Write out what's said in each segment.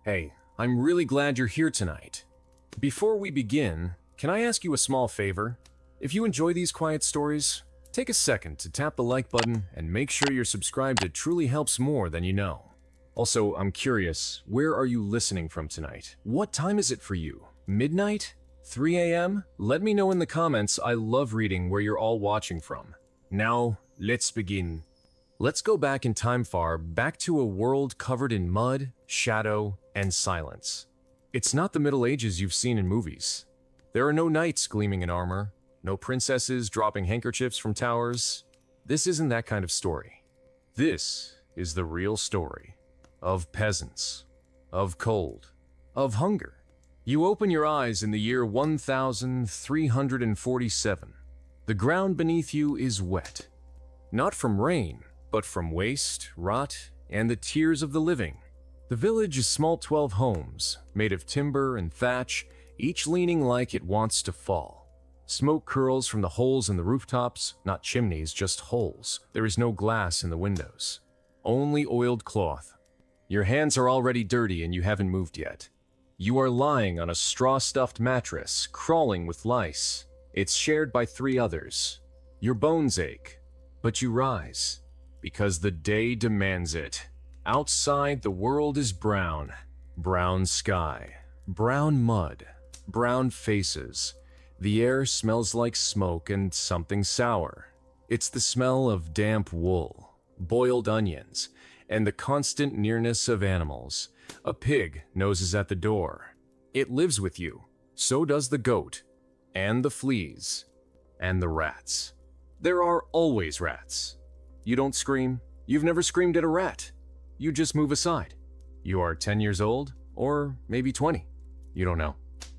Hey, I'm really glad you're here tonight. Before we begin, can I ask you a small favor? If you enjoy these quiet stories, take a second to tap the like button and make sure you're subscribed. It truly helps more than you know. Also, I'm curious, where are you listening from tonight? What time is it for you? Midnight? 3 a.m.? Let me know in the comments. I love reading where you're all watching from. Now, let's begin. Let's go back in time far, back to a world covered in mud, shadow, and silence. It's not the Middle Ages you've seen in movies. There are no knights gleaming in armor, no princesses dropping handkerchiefs from towers. This isn't that kind of story. This is the real story of peasants, of cold, of hunger. You open your eyes in the year 1347. The ground beneath you is wet. Not from rain, but from waste, rot, and the tears of the living. The village is small 12 homes, made of timber and thatch, each leaning like it wants to fall. Smoke curls from the holes in the rooftops, not chimneys, just holes. There is no glass in the windows. Only oiled cloth. Your hands are already dirty and you haven't moved yet. You are lying on a straw-stuffed mattress, crawling with lice. It's shared by 3 others. Your bones ache, but you rise, because the day demands it. Outside, the world is brown. Brown sky, brown mud, brown faces. The air smells like smoke and something sour. It's the smell of damp wool, boiled onions, and the constant nearness of animals. A pig noses at the door. It lives with you. So does the goat, and the fleas, and the rats. There are always rats. You don't scream. You've never screamed at a rat. You just move aside. You are 10 years old, or maybe 20. You don't know.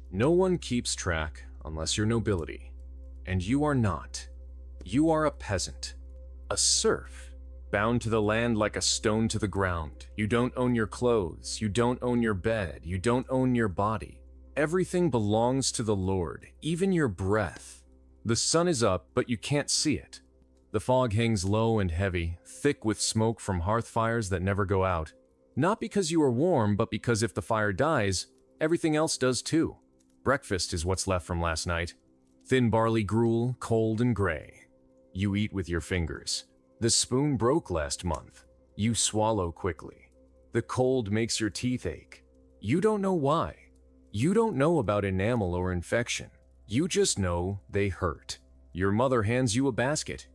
No one keeps track unless you're nobility. And you are not. You are a peasant. A serf, bound to the land like a stone to the ground. You don't own your clothes. You don't own your bed. You don't own your body. Everything belongs to the Lord, even your breath. The sun is up, but you can't see it. The fog hangs low and heavy, thick with smoke from hearth fires that never go out. Not because you are warm, but because if the fire dies, everything else does too. Breakfast is what's left from last night. Thin barley gruel, cold and gray. You eat with your fingers. The spoon broke last month. You swallow quickly. The cold makes your teeth ache. You don't know why. You don't know about enamel or infection. You just know they hurt. Your mother hands you a basket.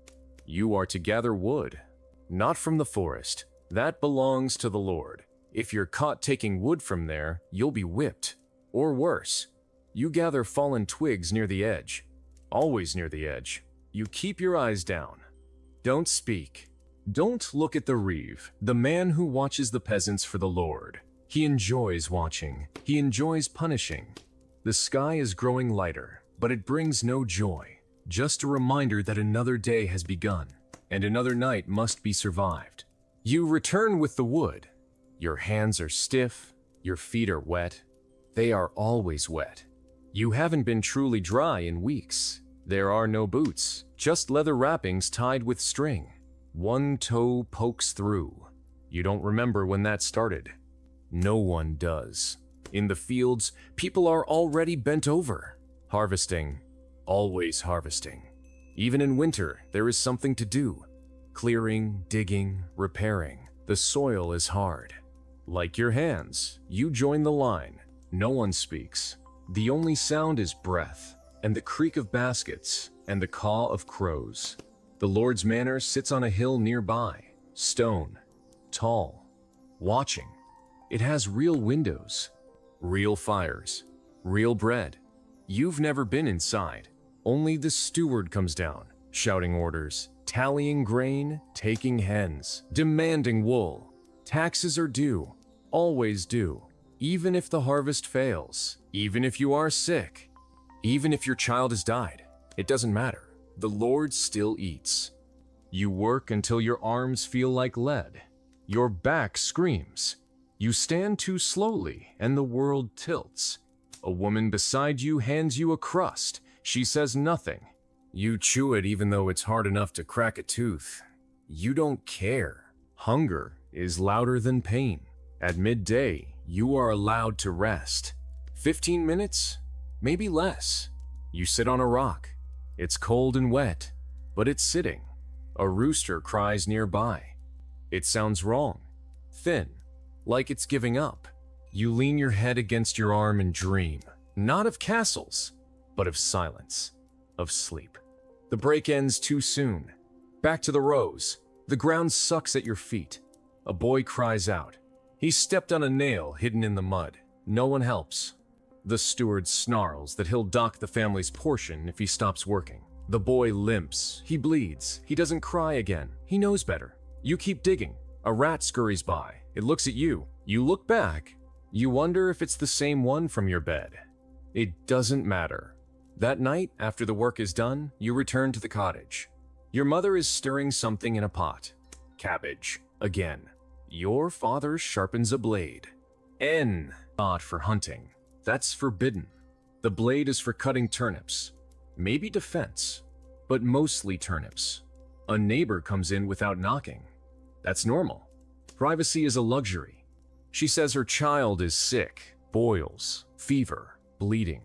You are to gather wood, not from the forest. That belongs to the Lord. If you're caught taking wood from there, you'll be whipped. Or worse, you gather fallen twigs near the edge. Always near the edge. You keep your eyes down. Don't speak. Don't look at the reeve, the man who watches the peasants for the Lord. He enjoys watching. He enjoys punishing. The sky is growing lighter, but it brings no joy. Just a reminder that another day has begun, and another night must be survived. You return with the wood. Your hands are stiff, your feet are wet. They are always wet. You haven't been truly dry in weeks. There are no boots, just leather wrappings tied with string. One toe pokes through. You don't remember when that started. No one does. In the fields, people are already bent over, harvesting. Always harvesting. Even in winter, there is something to do. Clearing, digging, repairing. The soil is hard. Like your hands, you join the line. No one speaks. The only sound is breath, and the creak of baskets, and the caw of crows. The Lord's manor sits on a hill nearby, stone, tall, watching. It has real windows, real fires, real bread. You've never been inside. Only the steward comes down, shouting orders, tallying grain, taking hens, demanding wool. Taxes are due, always due, even if the harvest fails, even if you are sick, even if your child has died. It doesn't matter. The Lord still eats. You work until your arms feel like lead. Your back screams. You stand too slowly, and the world tilts. A woman beside you hands you a crust. She says nothing. You chew it even though it's hard enough to crack a tooth. You don't care. Hunger is louder than pain. At midday, You are allowed to rest. 15 minutes? Maybe less. You sit on a rock. It's cold and wet, but it's sitting. A rooster cries nearby. It sounds wrong, thin, like it's giving up. You lean your head against your arm and dream, not of castles, but of silence, of sleep. The break ends too soon. Back to the rows. The ground sucks at your feet. A boy cries out. He stepped on a nail hidden in the mud. No one helps. The steward snarls that he'll dock the family's portion if he stops working. The boy limps. He bleeds. He doesn't cry again. He knows better. You keep digging. A rat scurries by. It looks at you. You look back. You wonder if it's the same one from your bed. It doesn't matter. That night, after the work is done, you return to the cottage. Your mother is stirring something in a pot. Cabbage. Again. Your father sharpens a blade. N. Not for hunting. That's forbidden. The blade is for cutting turnips. Maybe defense, but mostly turnips. A neighbor comes in without knocking. That's normal. Privacy is a luxury. She says her child is sick, boils, fever, bleeding.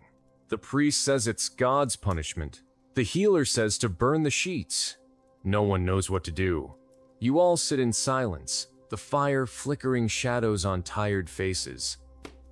The priest says it's God's punishment. The healer says to burn the sheets. No one knows what to do. You all sit in silence, the fire flickering shadows on tired faces.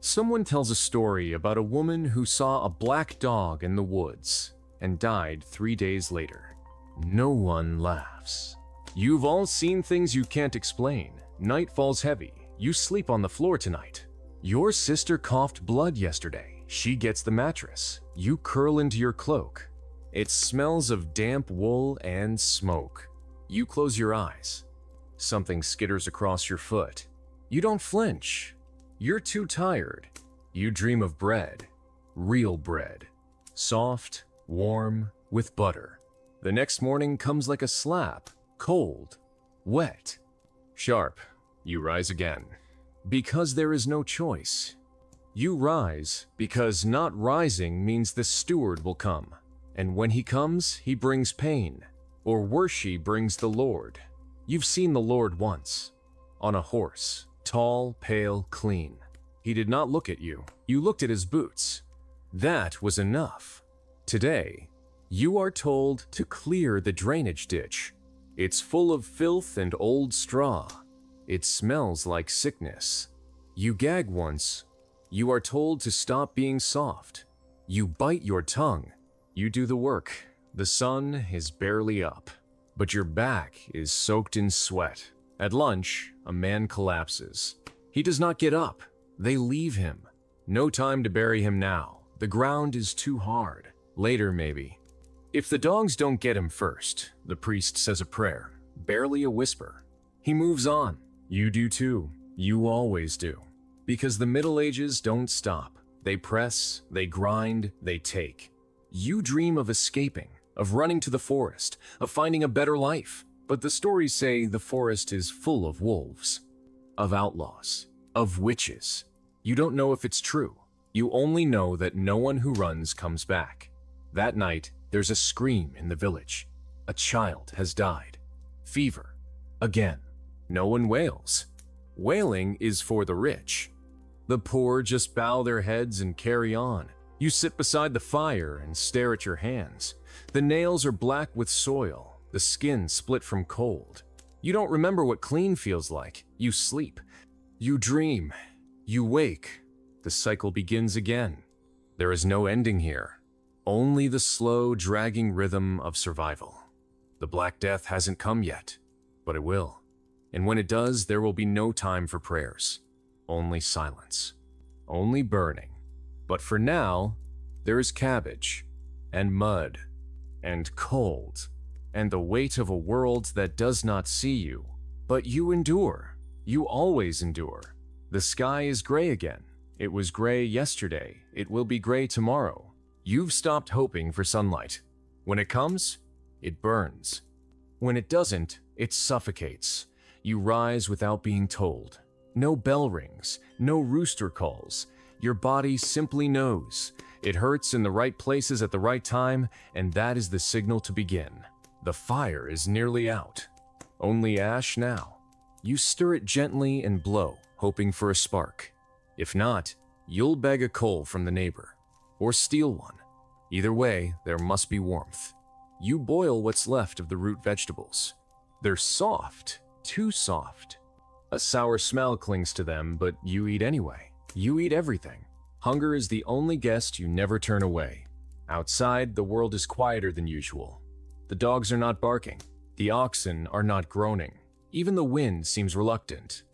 Someone tells a story about a woman who saw a black dog in the woods and died 3 days later. No one laughs. You've all seen things you can't explain. Night falls heavy. You sleep on the floor tonight. Your sister coughed blood yesterday. She gets the mattress. You curl into your cloak. It smells of damp wool and smoke. You close your eyes. Something skitters across your foot. You don't flinch. You're too tired. You dream of bread. Real bread. Soft, warm, with butter. The next morning comes like a slap. Cold. Wet. Sharp. You rise again. Because there is no choice. You rise because not rising means the steward will come. And when he comes, he brings pain. Or worse, she brings the Lord. You've seen the Lord once. On a horse. Tall, pale, clean. He did not look at you. You looked at his boots. That was enough. Today, you are told to clear the drainage ditch. It's full of filth and old straw. It smells like sickness. You gag once. You are told to stop being soft. You bite your tongue. You do the work. The sun is barely up, but your back is soaked in sweat. At lunch, a man collapses. He does not get up. They leave him. No time to bury him now. The ground is too hard. Later, maybe. If the dogs don't get him first, the priest says a prayer, barely a whisper. He moves on. You do too. You always do. Because the Middle Ages don't stop. They press, they grind, they take. You dream of escaping, of running to the forest, of finding a better life. But the stories say the forest is full of wolves, of outlaws, of witches. You don't know if it's true. You only know that no one who runs comes back. That night, there's a scream in the village. A child has died. Fever. Again. No one wails. Wailing is for the rich. The poor just bow their heads and carry on. You sit beside the fire and stare at your hands. The nails are black with soil, the skin split from cold. You don't remember what clean feels like. You sleep. You dream. You wake. The cycle begins again. There is no ending here. Only the slow, dragging rhythm of survival. The Black Death hasn't come yet, but it will. And when it does, there will be no time for prayers. Only silence. Only burning. But for now, there is cabbage, and mud, and cold, and the weight of a world that does not see you. But you endure. You always endure. The sky is gray again. It was gray yesterday. It will be gray tomorrow. You've stopped hoping for sunlight. When it comes, it burns. When it doesn't, it suffocates. You rise without being told. No bell rings, no rooster calls. Your body simply knows. It hurts in the right places at the right time, and that is the signal to begin. The fire is nearly out. Only ash now. You stir it gently and blow, hoping for a spark. If not, you'll beg a coal from the neighbor, or steal one. Either way, there must be warmth. You boil what's left of the root vegetables. They're soft, too soft. A sour smell clings to them, but you eat anyway. You eat everything. Hunger is the only guest you never turn away. Outside, the world is quieter than usual. The dogs are not barking. The oxen are not groaning. Even the wind seems reluctant.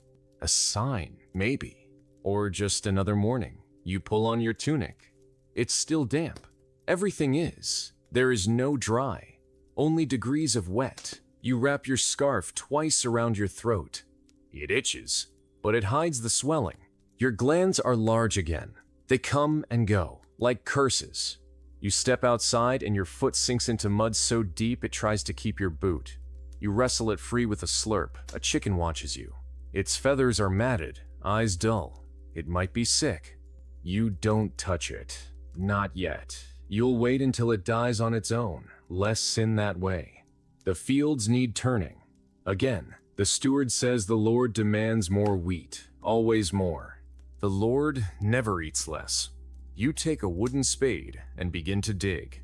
A sign, maybe. Or just another morning. You pull on your tunic. It's still damp. Everything is. There is no dry. Only degrees of wet. You wrap your scarf twice around your throat. It itches, but it hides the swelling. Your glands are large again. They come and go, like curses. You step outside and your foot sinks into mud so deep it tries to keep your boot. You wrestle it free with a slurp. A chicken watches you. Its feathers are matted, eyes dull. It might be sick. You don't touch it. Not yet. You'll wait until it dies on its own. Less sin that way. The fields need turning. Again, the steward says the Lord demands more wheat, always more. The Lord never eats less. You take a wooden spade and begin to dig.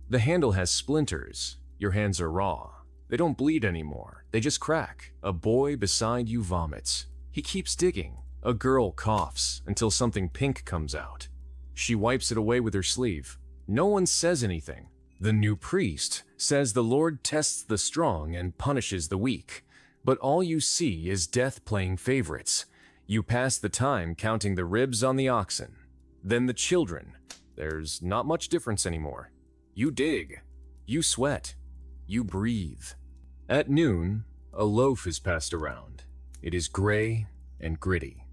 The handle has splinters. Your hands are raw. They don't bleed anymore. They just crack. A boy beside you vomits. He keeps digging. A girl coughs until something pink comes out. She wipes it away with her sleeve. No one says anything. The new priest says the Lord tests the strong and punishes the weak. But all you see is death playing favorites. You pass the time counting the ribs on the oxen. Then the children. There's not much difference anymore. You dig. You sweat. You breathe. At noon, a loaf is passed around. It is gray and gritty.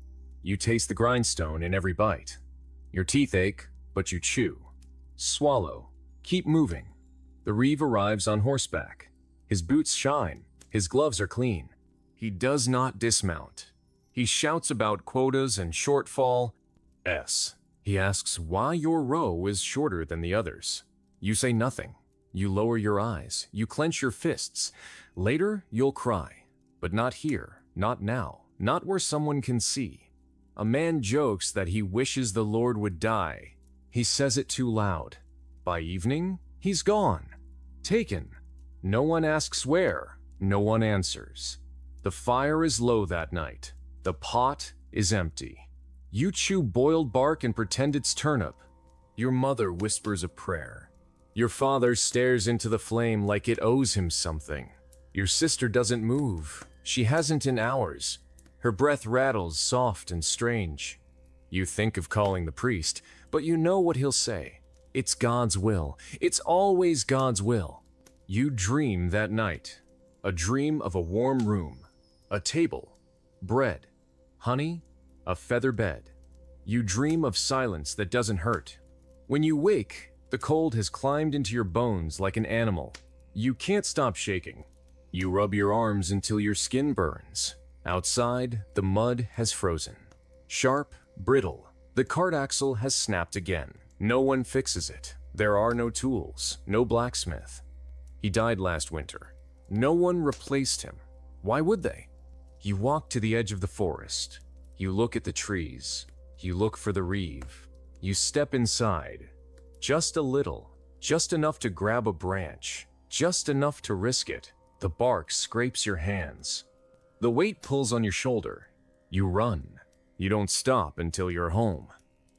You taste the grindstone in every bite. Your teeth ache, but you chew. Swallow. Keep moving. The reeve arrives on horseback. His boots shine. His gloves are clean. He does not dismount. He shouts about quotas and shortfall. He asks why your row is shorter than the others. You say nothing. You lower your eyes. You clench your fists. Later, you'll cry. But not here. Not now. Not where someone can see. A man jokes that he wishes the Lord would die. He says it too loud. By evening, he's gone. Taken. No one asks where. No one answers. The fire is low that night. The pot is empty. You chew boiled bark and pretend it's turnip. Your mother whispers a prayer. Your father stares into the flame like it owes him something. Your sister doesn't move. She hasn't in hours. Her breath rattles soft and strange. You think of calling the priest, but you know what he'll say. It's God's will. It's always God's will. You dream that night. A dream of a warm room, a table, bread, honey, a feather bed. You dream of silence that doesn't hurt. When you wake, the cold has climbed into your bones like an animal. You can't stop shaking. You rub your arms until your skin burns. Outside, the mud has frozen. Sharp, brittle, the cart axle has snapped again. No one fixes it. There are no tools, no blacksmith. He died last winter. No one replaced him. Why would they? You walk to the edge of the forest. You look at the trees. You look for the reeve. You step inside. Just a little. Just enough to grab a branch. Just enough to risk it. The bark scrapes your hands. The weight pulls on your shoulder. You run. You don't stop until you're home.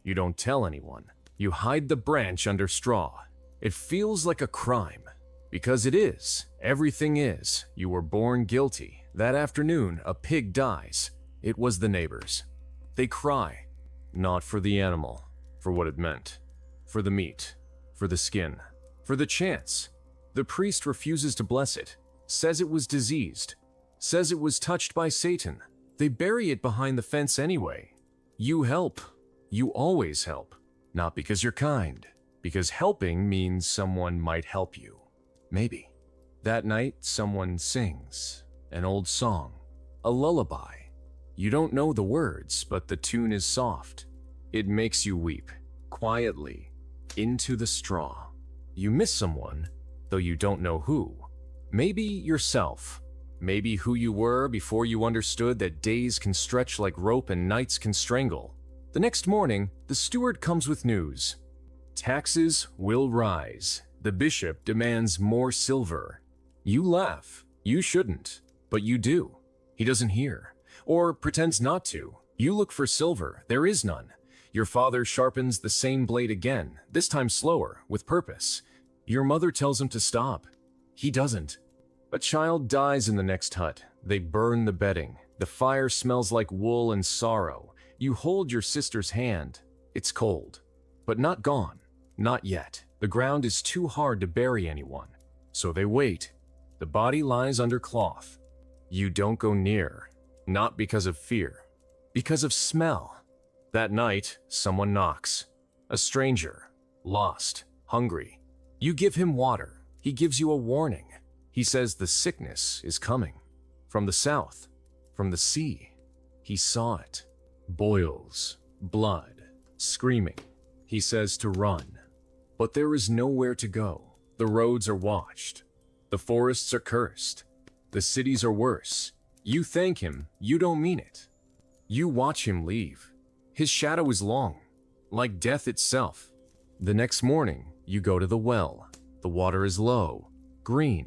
You don't tell anyone. You hide the branch under straw. It feels like a crime. Because it is. Everything is. You were born guilty. That afternoon, a pig dies. It was the neighbors. They cry. Not for the animal. For what it meant. For the meat. For the skin. For the chance. The priest refuses to bless it. Says it was diseased. Says it was touched by Satan. They bury it behind the fence anyway. You help. You always help. Not because you're kind. Because helping means someone might help you. Maybe. That night, someone sings. An old song. A lullaby. You don't know the words, but the tune is soft. It makes you weep. Quietly. Into the straw. You miss someone, though you don't know who. Maybe yourself. Maybe who you were before you understood that days can stretch like rope and nights can strangle. The next morning, the steward comes with news. Taxes will rise. The bishop demands more silver. You laugh. You shouldn't, but you do. He doesn't hear, or pretends not to. You look for silver. There is none. Your father sharpens the same blade again, this time slower, with purpose. Your mother tells him to stop. He doesn't. A child dies in the next hut. They burn the bedding. The fire smells like wool and sorrow. You hold your sister's hand. It's cold, but not gone. Not yet. The ground is too hard to bury anyone. So they wait. The body lies under cloth. You don't go near. Not because of fear. Because of smell. That night, someone knocks. A stranger. Lost. Hungry. You give him water. He gives you a warning. He says the sickness is coming. From the south. From the sea. He saw it. Boils. Blood. Screaming. He says to run. But there is nowhere to go. The roads are watched. The forests are cursed. The cities are worse. You thank him. You don't mean it. You watch him leave. His shadow is long, like death itself. The next morning, you go to the well. The water is low, green.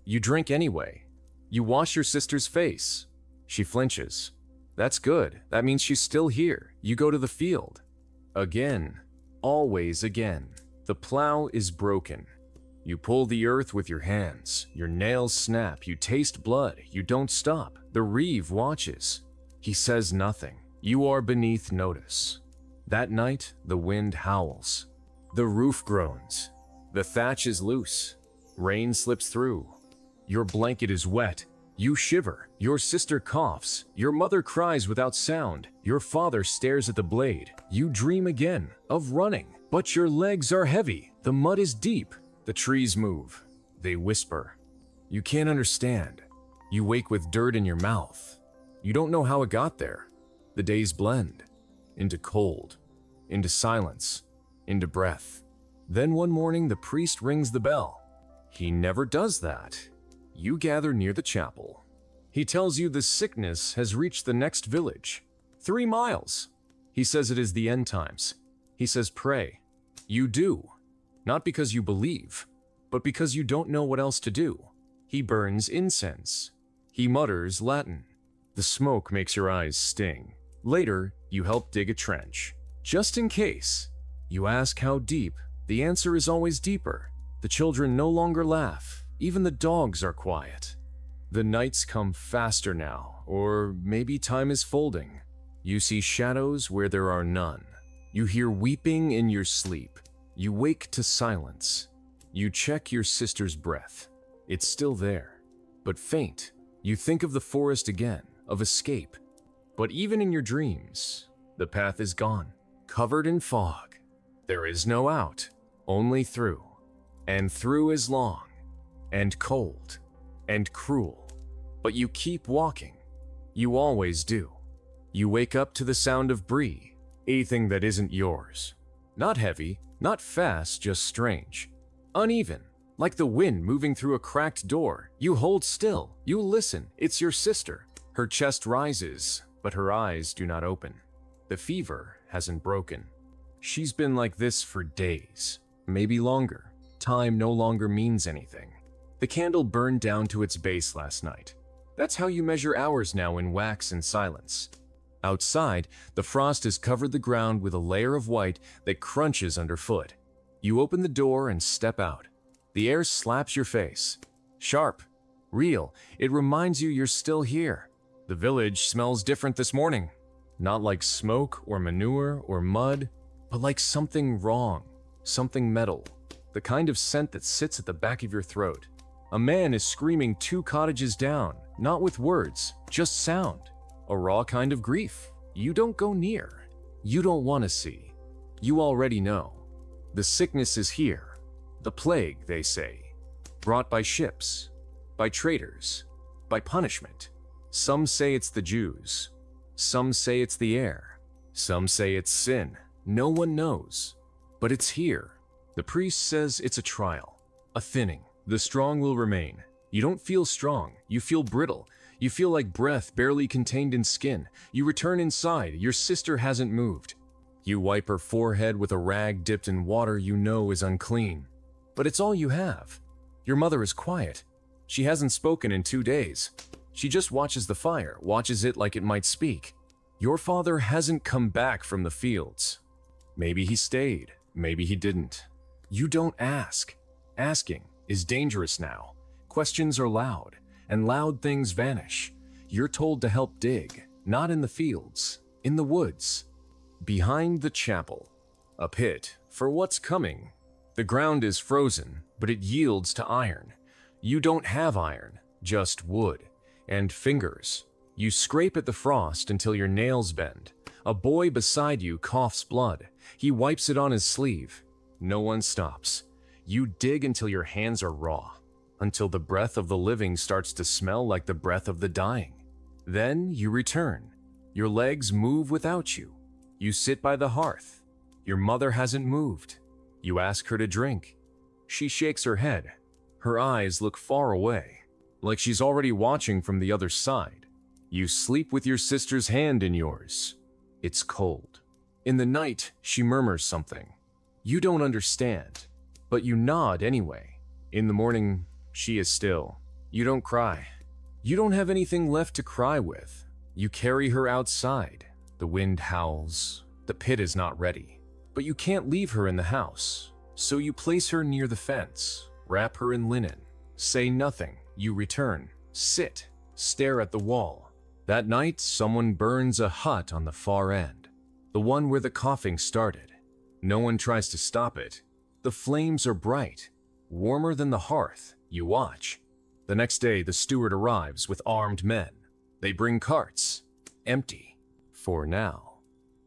You drink anyway. You wash your sister's face. She flinches. That's good. That means she's still here. You go to the field. Again. Always again. The plow is broken. You pull the earth with your hands. Your nails snap. You taste blood. You don't stop. The reeve watches. He says nothing. You are beneath notice. That night, the wind howls. The roof groans. The thatch is loose. Rain slips through. Your blanket is wet. You shiver. Your sister coughs. Your mother cries without sound. Your father stares at the blade. You dream again of running. But your legs are heavy. The mud is deep. The trees move. They whisper. You can't understand. You wake with dirt in your mouth. You don't know how it got there. The days blend. Into cold. Into silence. Into breath. Then one morning the priest rings the bell. He never does that. You gather near the chapel. He tells you the sickness has reached the next village. 3 miles. He says it is the end times. He says pray. You do. Not because you believe, but because you don't know what else to do. He burns incense. He mutters Latin. The smoke makes your eyes sting. Later, you help dig a trench. Just in case. You ask how deep. The answer is always deeper. The children no longer laugh. Even the dogs are quiet. The nights come faster now, or maybe time is folding. You see shadows where there are none. You hear weeping in your sleep. You wake to silence. You check your sister's breath. It's still there, but faint. You think of the forest again, of escape. But even in your dreams, the path is gone, covered in fog. There is no out, only through. And through is long, and cold, and cruel. But you keep walking. You always do. You wake up to the sound of brie, a thing that isn't yours. Not heavy, not fast, just strange. Uneven, like the wind moving through a cracked door. You hold still, you listen, it's your sister. Her chest rises, but her eyes do not open. The fever hasn't broken. She's been like this for days, maybe longer. Time no longer means anything. The candle burned down to its base last night. That's how you measure hours now in wax and silence. Outside, the frost has covered the ground with a layer of white that crunches underfoot. You open the door and step out. The air slaps your face. Sharp, real, it reminds you you're still here. The village smells different this morning. Not like smoke or manure or mud, but like something wrong, something metal. The kind of scent that sits at the back of your throat. A man is screaming 2 cottages down, not with words, just sound. A raw kind of grief. You don't go near. You don't want to see. You already know. The sickness is here. The plague, they say. Brought by ships. By traitors. By punishment. Some say it's the Jews. Some say it's the air. Some say it's sin. No one knows. But it's here. The priest says it's a trial. A thinning. The strong will remain. You don't feel strong. You feel brittle. You feel like breath barely contained in skin. You return inside. Your sister hasn't moved. You wipe her forehead with a rag dipped in water you know is unclean. But it's all you have. Your mother is quiet. She hasn't spoken in 2 days. She just watches the fire, watches it like it might speak. Your father hasn't come back from the fields. Maybe he stayed, maybe he didn't. You don't ask. Asking is dangerous now. Questions are loud, and loud things vanish. You're told to help dig, not in the fields, in the woods. Behind the chapel, a pit for what's coming. The ground is frozen, but it yields to iron. You don't have iron, just wood and fingers. You scrape at the frost until your nails bend. A boy beside you coughs blood. He wipes it on his sleeve. No one stops. You dig until your hands are raw, until the breath of the living starts to smell like the breath of the dying. Then you return. Your legs move without you. You sit by the hearth. Your mother hasn't moved. You ask her to drink. She shakes her head. Her eyes look far away, like she's already watching from the other side. You sleep with your sister's hand in yours. It's cold. In the night, she murmurs something. You don't understand, but you nod anyway. In the morning, she is still. You don't cry. You don't have anything left to cry with. You carry her outside. The wind howls. The pit is not ready. But you can't leave her in the house. So you place her near the fence, wrap her in linen. Say nothing. You return. Sit. Stare at the wall. That night, someone burns a hut on the far end. The one where the coughing started. No one tries to stop it. The flames are bright, warmer than the hearth. You watch. The next day, the steward arrives with armed men. They bring carts, empty, for now.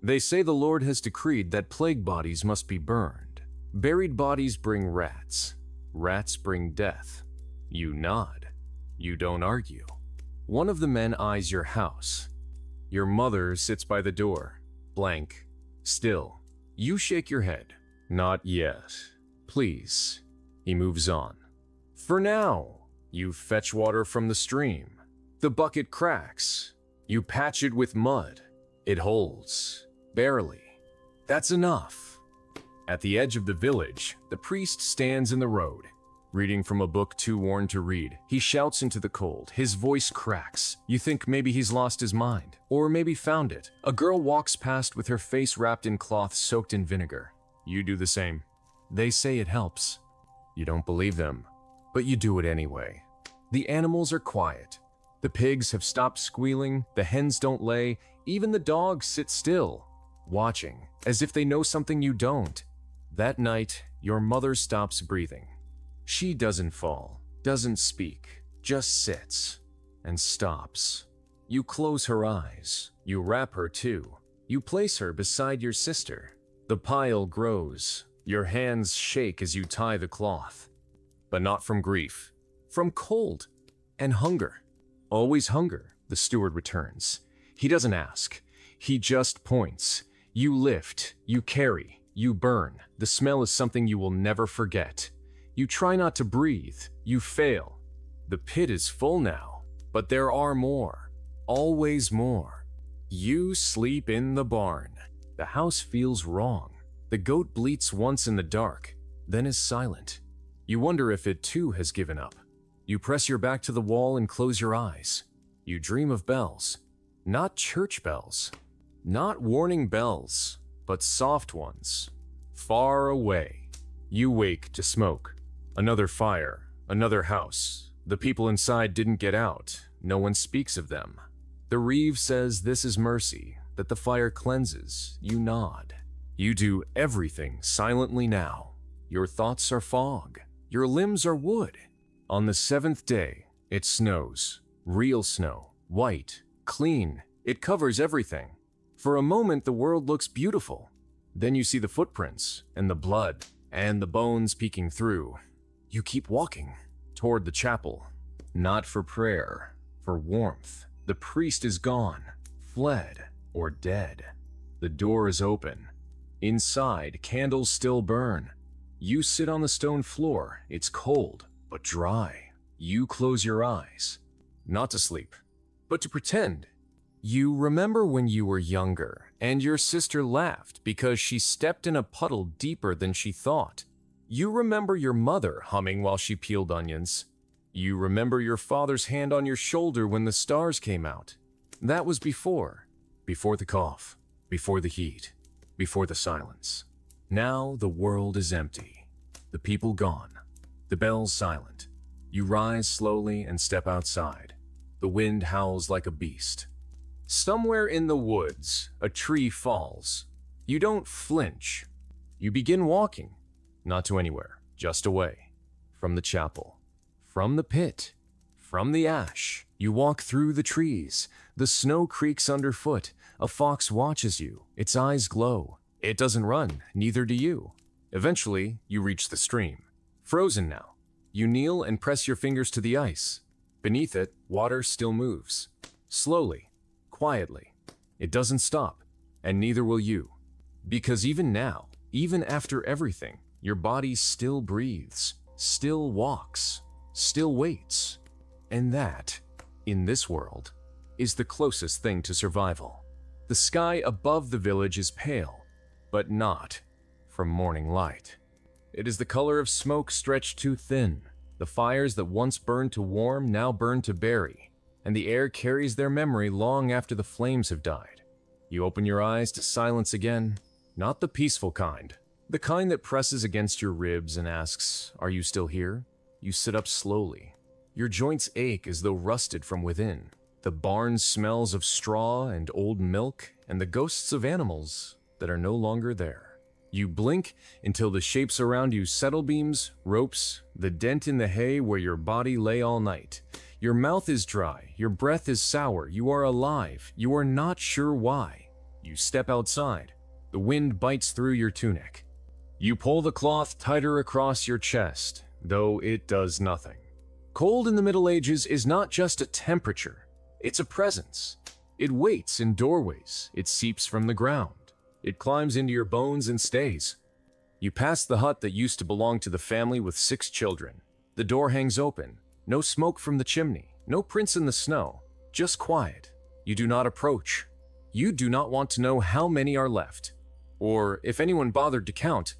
They say the Lord has decreed that plague bodies must be burned. Buried bodies bring rats. Rats bring death. You nod. You don't argue. One of the men eyes your house. Your mother sits by the door, blank, still. You shake your head. Not yet. Please. He moves on. For now. You fetch water from the stream. The bucket cracks. You patch it with mud. It holds. Barely. That's enough. At the edge of the village, the priest stands in the road, reading from a book too worn to read. He shouts into the cold. His voice cracks. You think maybe he's lost his mind, or maybe found it. A girl walks past with her face wrapped in cloth soaked in vinegar. You do the same. They say it helps. You don't believe them, but you do it anyway. The animals are quiet. The pigs have stopped squealing, the hens don't lay, even the dogs sit still, watching, as if they know something you don't. That night, your mother stops breathing. She doesn't fall, doesn't speak, just sits, and stops. You close her eyes. You wrap her too. You place her beside your sister. The pile grows. Your hands shake as you tie the cloth. But not from grief. From cold and hunger. Always hunger, the steward returns. He doesn't ask. He just points. You lift, you carry, you burn. The smell is something you will never forget. You try not to breathe. You fail. The pit is full now, but there are more. Always more. You sleep in the barn. The house feels wrong. The goat bleats once in the dark, then is silent. You wonder if it too has given up. You press your back to the wall and close your eyes. You dream of bells. Not church bells. Not warning bells, but soft ones. Far away. You wake to smoke. Another fire. Another house. The people inside didn't get out. No one speaks of them. The reeve says this is mercy, that the fire cleanses. You nod. You do everything silently now. Your thoughts are fog. Your limbs are wood. On the 7th day, it snows. Real snow. White. Clean. It covers everything. For a moment, the world looks beautiful. Then you see the footprints, and the blood, and the bones peeking through. You keep walking toward the chapel. Not for prayer, for warmth. The priest is gone, fled, or dead. The door is open. Inside, candles still burn. You sit on the stone floor. It's cold, but dry. You close your eyes. Not to sleep, but to pretend. You remember when you were younger and your sister laughed because she stepped in a puddle deeper than she thought. You remember your mother humming while she peeled onions. You remember your father's hand on your shoulder when the stars came out. That was before the cough, before the heat, before the silence. Now the world is empty, the people gone, the bells silent. You rise slowly and step outside. The wind howls like a beast. Somewhere in the woods, a tree falls. You don't flinch. You begin walking, not to anywhere, just away. From the chapel, from the pit, from the ash. You walk through the trees. The snow creaks underfoot. A fox watches you. Its eyes glow. It doesn't run, neither do you. Eventually, you reach the stream. Frozen now. You kneel and press your fingers to the ice. Beneath it, water still moves. Slowly, quietly. It doesn't stop, and neither will you. Because even now, even after everything, your body still breathes, still walks, still waits. And that, in this world, is the closest thing to survival. The sky above the village is pale, but not from morning light. It is the color of smoke stretched too thin. The fires that once burned to warm now burn to bury, and the air carries their memory long after the flames have died. You open your eyes to silence again, not the peaceful kind, the kind that presses against your ribs and asks, "Are you still here?" You sit up slowly. Your joints ache as though rusted from within. The barn smells of straw and old milk and the ghosts of animals that are no longer there. You blink until the shapes around you settle beams, ropes, the dent in the hay where your body lay all night. Your mouth is dry, your breath is sour, you are alive, you are not sure why. You step outside. The wind bites through your tunic. You pull the cloth tighter across your chest, though it does nothing. Cold in the Middle Ages is not just a temperature, it's a presence. It waits in doorways, it seeps from the ground. It climbs into your bones and stays. You pass the hut that used to belong to the family with 6 children. The door hangs open. No smoke from the chimney. No prints in the snow. Just quiet. You do not approach. You do not want to know how many are left, or if anyone bothered to count.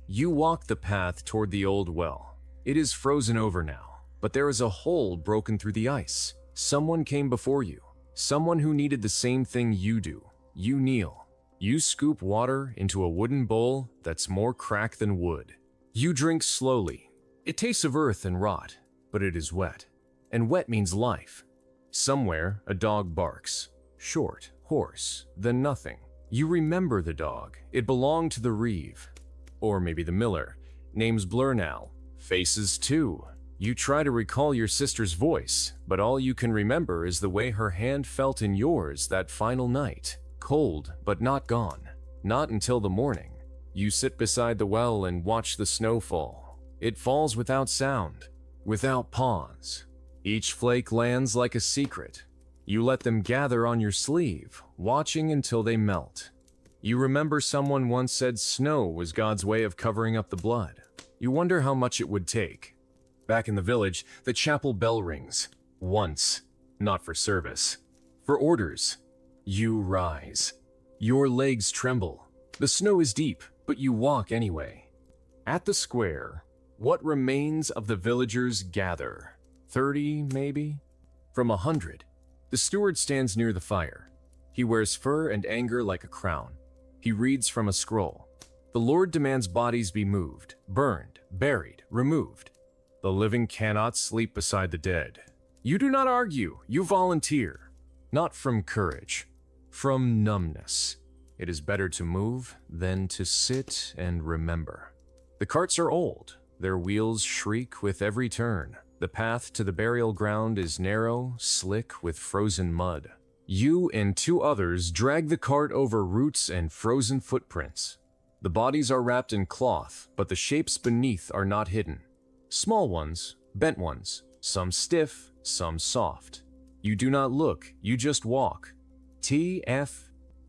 You walk the path toward the old well. It is frozen over now, but there is a hole broken through the ice. Someone came before you. Someone who needed the same thing you do. You kneel. You scoop water into a wooden bowl that's more cracked than wood. You drink slowly. It tastes of earth and rot, but it is wet. And wet means life. Somewhere, a dog barks. Short, hoarse, then nothing. You remember the dog. It belonged to the reeve. Or maybe the miller. Name's blur now. Faces too. You try to recall your sister's voice, but all you can remember is the way her hand felt in yours that final night. Cold, but not gone. Not until the morning. You sit beside the well and watch the snow fall. It falls without sound, without pause. Each flake lands like a secret. You let them gather on your sleeve, watching until they melt. You remember someone once said snow was God's way of covering up the blood. You wonder how much it would take. Back in the village, the chapel bell rings. Once. Not for service. For orders. You rise. Your legs tremble. The snow is deep, but you walk anyway. At the square, what remains of the villagers gather. 30, maybe? From 100. The steward stands near the fire. He wears fur and anger like a crown. He reads from a scroll. The Lord demands bodies be moved, burned, buried, removed. The living cannot sleep beside the dead. You do not argue, you volunteer. Not from courage. From numbness. It is better to move than to sit and remember. The carts are old. Their wheels shriek with every turn. The path to the burial ground is narrow, slick with frozen mud. You and 2 others drag the cart over roots and frozen footprints. The bodies are wrapped in cloth, but the shapes beneath are not hidden. Small ones, bent ones, some stiff, some soft. You do not look, you just walk.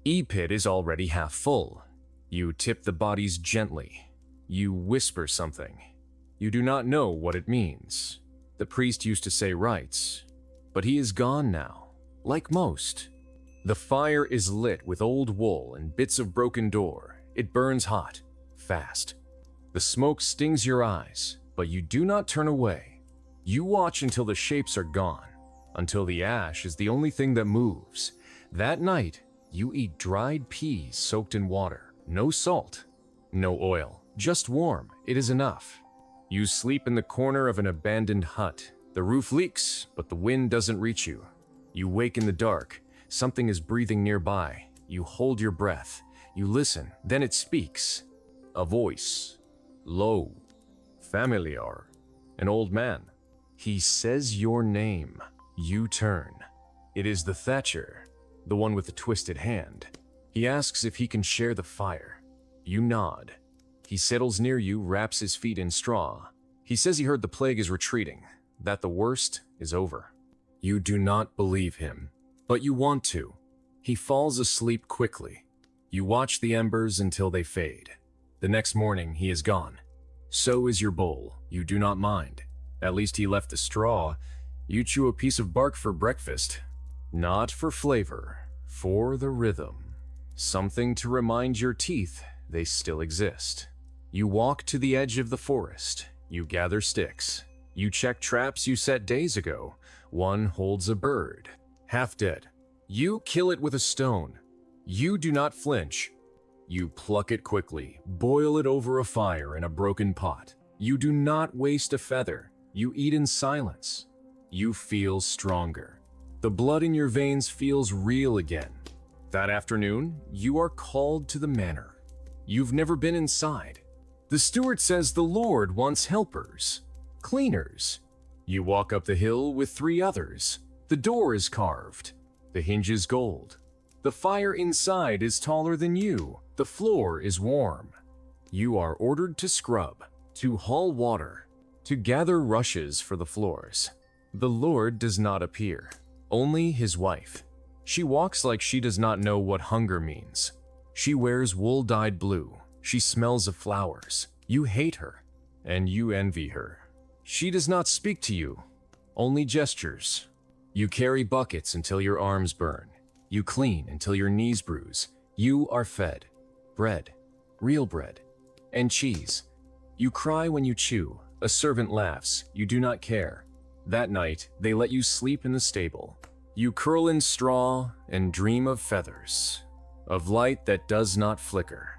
E-pit is already half full. You tip the bodies gently. You whisper something. You do not know what it means. The priest used to say rites, but he is gone now, like most. The fire is lit with old wool and bits of broken door. It burns hot, fast. The smoke stings your eyes, but you do not turn away. You watch until the shapes are gone, until the ash is the only thing that moves. That night, you eat dried peas soaked in water. No salt, no oil, just warm. It is enough. You sleep in the corner of an abandoned hut. The roof leaks, but the wind doesn't reach you. You wake in the dark. Something is breathing nearby. You hold your breath. You listen. Then it speaks. A voice. Low. Familiar. An old man. He says your name. You turn. It is the Thatcher, the one with the twisted hand. He asks if he can share the fire. You nod. He settles near you, wraps his feet in straw. He says he heard the plague is retreating, that the worst is over. You do not believe him, but you want to. He falls asleep quickly. You watch the embers until they fade. The next morning, he is gone. So is your bowl. You do not mind. At least he left the straw. You chew a piece of bark for breakfast. Not for flavor, for the rhythm. Something to remind your teeth they still exist. You walk to the edge of the forest. You gather sticks. You check traps you set days ago. One holds a bird, half dead. You kill it with a stone. You do not flinch. You pluck it quickly, boil it over a fire in a broken pot. You do not waste a feather. You eat in silence. You feel stronger. The blood in your veins feels real again. That afternoon, you are called to the manor. You've never been inside. The steward says the Lord wants helpers, cleaners. You walk up the hill with 3 others. The door is carved. The hinge is gold. The fire inside is taller than you. The floor is warm. You are ordered to scrub, to haul water, to gather rushes for the floors. The Lord does not appear, only his wife. She walks like she does not know what hunger means. She wears wool-dyed blue. She smells of flowers. You hate her, and you envy her. She does not speak to you, only gestures. You carry buckets until your arms burn. You clean until your knees bruise. You are fed. Bread, real bread, and cheese. You cry when you chew. A servant laughs. You do not care. That night, they let you sleep in the stable. You curl in straw and dream of feathers, of light that does not flicker.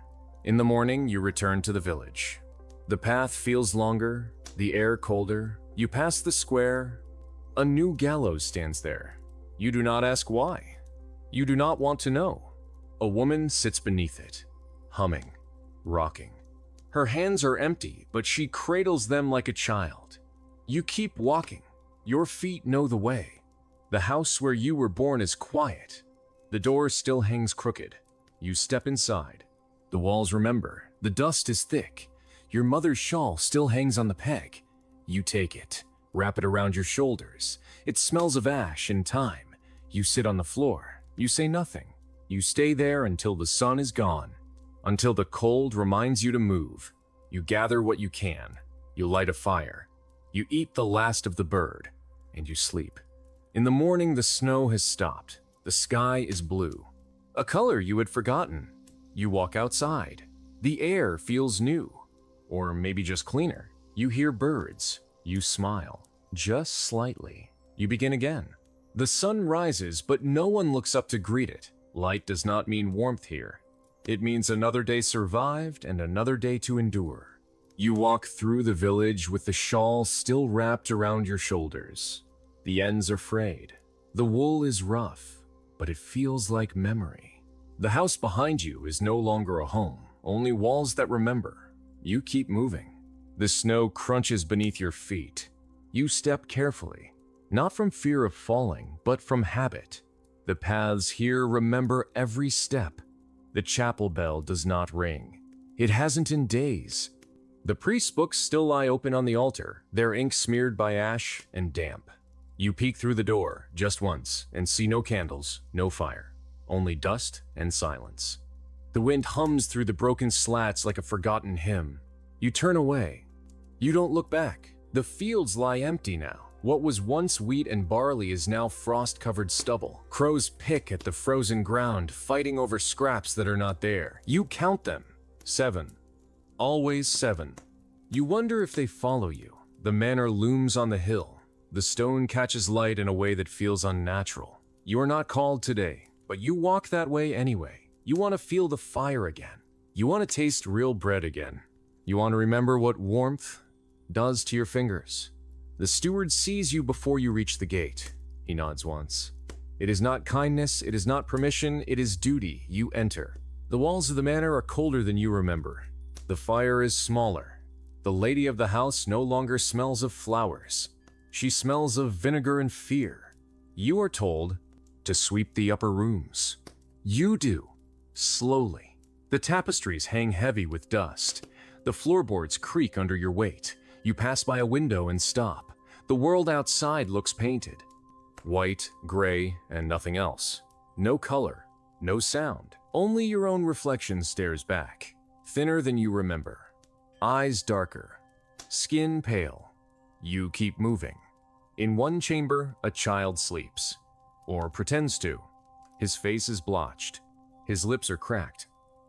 In the morning, you return to the village. The path feels longer, the air colder. You pass the square. A new gallows stands there. You do not ask why. You do not want to know. A woman sits beneath it, humming, rocking. Her hands are empty, but she cradles them like a child. You keep walking. Your feet know the way. The house where you were born is quiet. The door still hangs crooked. You step inside. The walls remember. The dust is thick. Your mother's shawl still hangs on the peg. You take it, wrap it around your shoulders. It smells of ash and time. You sit on the floor. You say nothing. You stay there until the sun is gone, until the cold reminds you to move. You gather what you can. You light a fire. You eat the last of the bird, and you sleep. In the morning, the snow has stopped. The sky is blue, a color you had forgotten. You walk outside. The air feels new, or maybe just cleaner. You hear birds. You smile, just slightly. You begin again. The sun rises, but no one looks up to greet it. Light does not mean warmth here. It means another day survived and another day to endure. You walk through the village with the shawl still wrapped around your shoulders. The ends are frayed. The wool is rough, but it feels like memory. The house behind you is no longer a home, only walls that remember. You keep moving. The snow crunches beneath your feet. You step carefully, not from fear of falling, but from habit. The paths here remember every step. The chapel bell does not ring. It hasn't in days. The priest's books still lie open on the altar, their ink smeared by ash and damp. You peek through the door just once and see no candles, no fire, only dust and silence. The wind hums through the broken slats like a forgotten hymn. You turn away. You don't look back. The fields lie empty now. What was once wheat and barley is now frost-covered stubble. Crows pick at the frozen ground, fighting over scraps that are not there. You count them. 7. Always 7. You wonder if they follow you. The manor looms on the hill. The stone catches light in a way that feels unnatural. You are not called today, but you walk that way anyway. You want to feel the fire again. You want to taste real bread again. You want to remember what warmth does to your fingers. The steward sees you before you reach the gate. He nods once. It is not kindness, it is not permission, it is duty. You enter. The walls of the manor are colder than you remember. The fire is smaller. The lady of the house no longer smells of flowers. She smells of vinegar and fear. You are told to sweep the upper rooms. You do. Slowly. The tapestries hang heavy with dust. The floorboards creak under your weight. You pass by a window and stop. The world outside looks painted. White, gray, and nothing else. No color, no sound. Only your own reflection stares back. Thinner than you remember. Eyes darker. Skin pale. You keep moving. In one chamber, a child sleeps. Or pretends to. His face is blotched. His lips are cracked.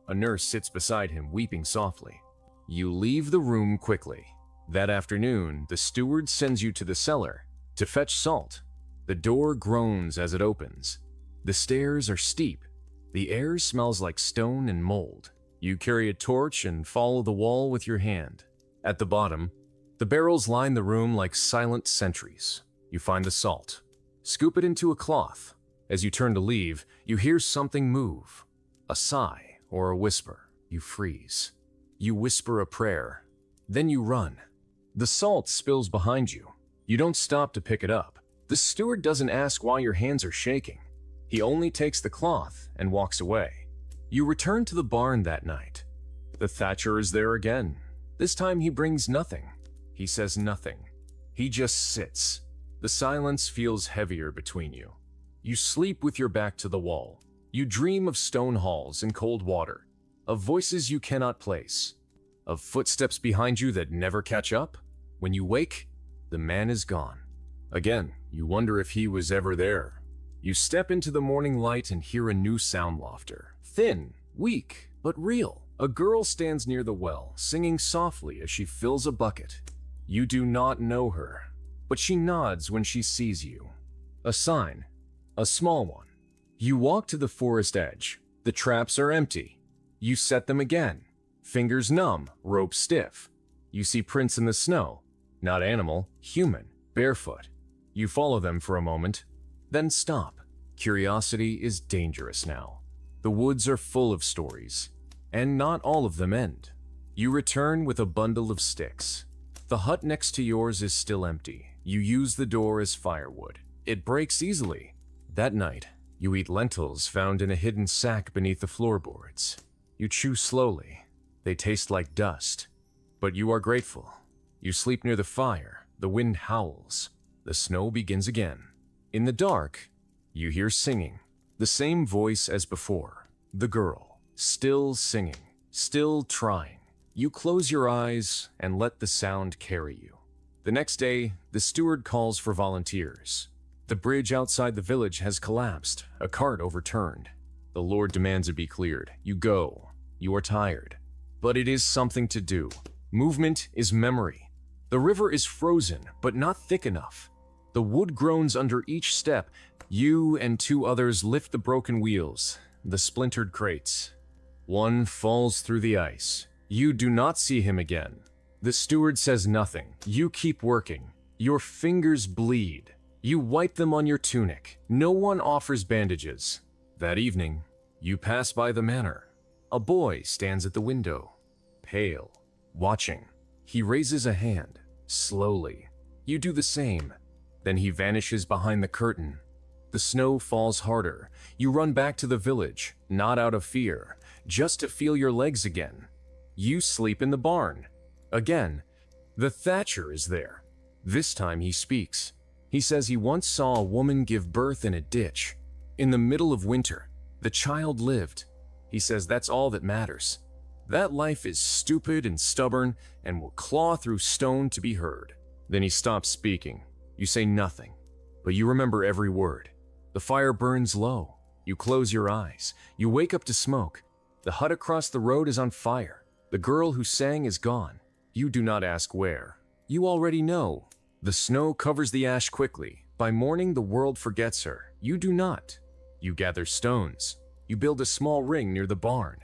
A nurse sits beside him, weeping softly. You leave the room quickly. That afternoon, the steward sends you to the cellar to fetch salt. The door groans as it opens. The stairs are steep. The air smells like stone and mold. You carry a torch and follow the wall with your hand. At the bottom, the barrels line the room like silent sentries. You find the salt. Scoop it into a cloth. As you turn to leave, you hear something move. A sigh or a whisper. You freeze. You whisper a prayer. Then you run. The salt spills behind you. You don't stop to pick it up. The steward doesn't ask why your hands are shaking. He only takes the cloth and walks away. You return to the barn that night. The thatcher is there again. This time he brings nothing. He says nothing. He just sits. The silence feels heavier between you. You sleep with your back to the wall. You dream of stone halls and cold water, of voices you cannot place, of footsteps behind you that never catch up. When you wake, the man is gone. Again, you wonder if he was ever there. You step into the morning light and hear a new sound laughter. Thin, weak, but real. A girl stands near the well, singing softly as she fills a bucket. You do not know her, but she nods when she sees you. A sign, a small one. You walk to the forest edge. The traps are empty. You set them again. Fingers numb, rope stiff. You see prints in the snow. Not animal, human, barefoot. You follow them for a moment, then stop. Curiosity is dangerous now. The woods are full of stories, and not all of them end. You return with a bundle of sticks. The hut next to yours is still empty. You use the door as firewood. It breaks easily. That night, you eat lentils found in a hidden sack beneath the floorboards. You chew slowly. They taste like dust, but you are grateful. You sleep near the fire. The wind howls. The snow begins again. In the dark, you hear singing. The same voice as before. The girl, still singing, still trying. You close your eyes and let the sound carry you. The next day, the steward calls for volunteers. The bridge outside the village has collapsed, a cart overturned. The Lord demands it be cleared. You go. You are tired. But it is something to do. Movement is memory. The river is frozen, but not thick enough. The wood groans under each step. You and 2 others lift the broken wheels, the splintered crates. One falls through the ice. You do not see him again. The steward says nothing. You keep working. Your fingers bleed. You wipe them on your tunic. No one offers bandages. That evening, you pass by the manor. A boy stands at the window, pale, watching. He raises a hand, slowly. You do the same. Then he vanishes behind the curtain. The snow falls harder. You run back to the village, not out of fear, just to feel your legs again. You sleep in the barn. Again, the thatcher is there. This time he speaks. He says he once saw a woman give birth in a ditch. In the middle of winter, the child lived. He says that's all that matters. That life is stupid and stubborn and will claw through stone to be heard. Then he stops speaking. You say nothing, but you remember every word. The fire burns low. You close your eyes. You wake up to smoke. The hut across the road is on fire. The girl who sang is gone. You do not ask where. You already know. The snow covers the ash quickly. By morning, the world forgets her. You do not. You gather stones. You build a small ring near the barn.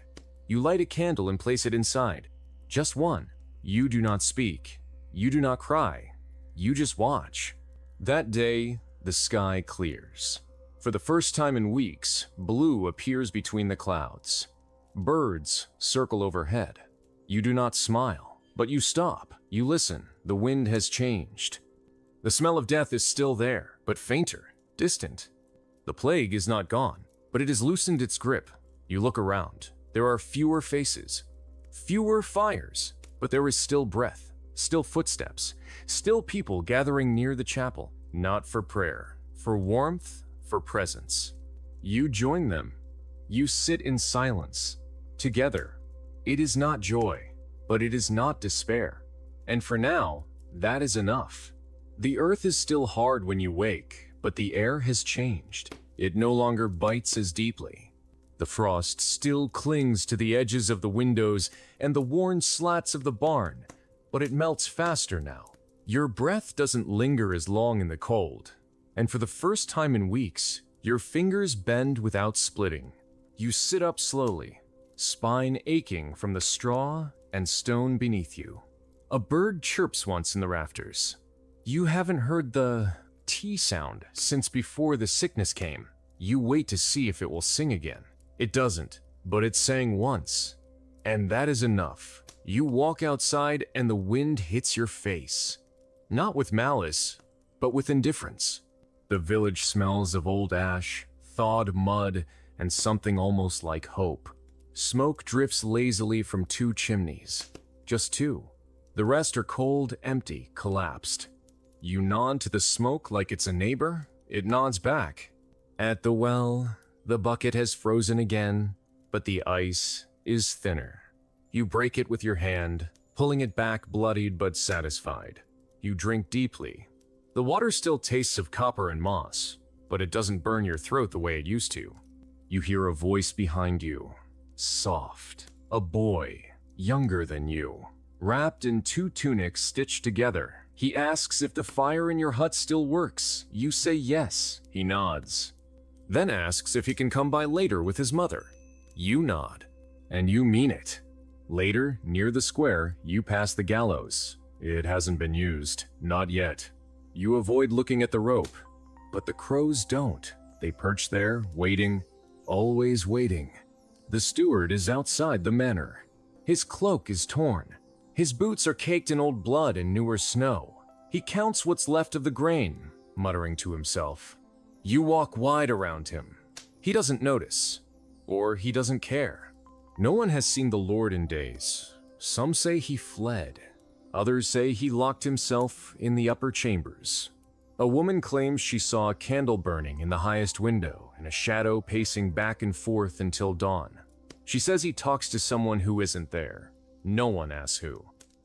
You light a candle and place it inside. Just one. You do not speak. You do not cry. You just watch. That day, the sky clears. For the first time in weeks, blue appears between the clouds. Birds circle overhead. You do not smile, but you stop. You listen. The wind has changed. The smell of death is still there, but fainter, distant. The plague is not gone, but it has loosened its grip. You look around. There are fewer faces, fewer fires, but there is still breath, still footsteps, still people gathering near the chapel, not for prayer, for warmth, for presence. You join them. You sit in silence, together. It is not joy, but it is not despair. And for now, that is enough. The earth is still hard when you wake, but the air has changed. It no longer bites as deeply. The frost still clings to the edges of the windows and the worn slats of the barn, but it melts faster now. Your breath doesn't linger as long in the cold, and for the first time in weeks, your fingers bend without splitting. You sit up slowly, spine aching from the straw and stone beneath you. A bird chirps once in the rafters. You haven't heard the T sound since before the sickness came. You wait to see if it will sing again. It doesn't, but it sang once. And that is enough. You walk outside and the wind hits your face. Not with malice, but with indifference. The village smells of old ash, thawed mud, and something almost like hope. Smoke drifts lazily from 2 chimneys. Just 2. The rest are cold, empty, collapsed. You nod to the smoke like it's a neighbor. It nods back. At the well, the bucket has frozen again, but the ice is thinner. You break it with your hand, pulling it back bloodied but satisfied. You drink deeply. The water still tastes of copper and moss, but it doesn't burn your throat the way it used to. You hear a voice behind you, soft. A boy, younger than you, wrapped in 2 tunics stitched together. He asks if the fire in your hut still works. You say yes. He nods. Then asks if he can come by later with his mother. You nod. And you mean it. Later, near the square, you pass the gallows. It hasn't been used. Not yet. You avoid looking at the rope. But the crows don't. They perch there, waiting. Always waiting. The steward is outside the manor. His cloak is torn. His boots are caked in old blood and newer snow. He counts what's left of the grain, muttering to himself. You walk wide around him. He doesn't notice, or he doesn't care. No one has seen the Lord in days. Some say he fled. Others say he locked himself in the upper chambers. A woman claims she saw a candle burning in the highest window and a shadow pacing back and forth until dawn. She says he talks to someone who isn't there. No one asks who.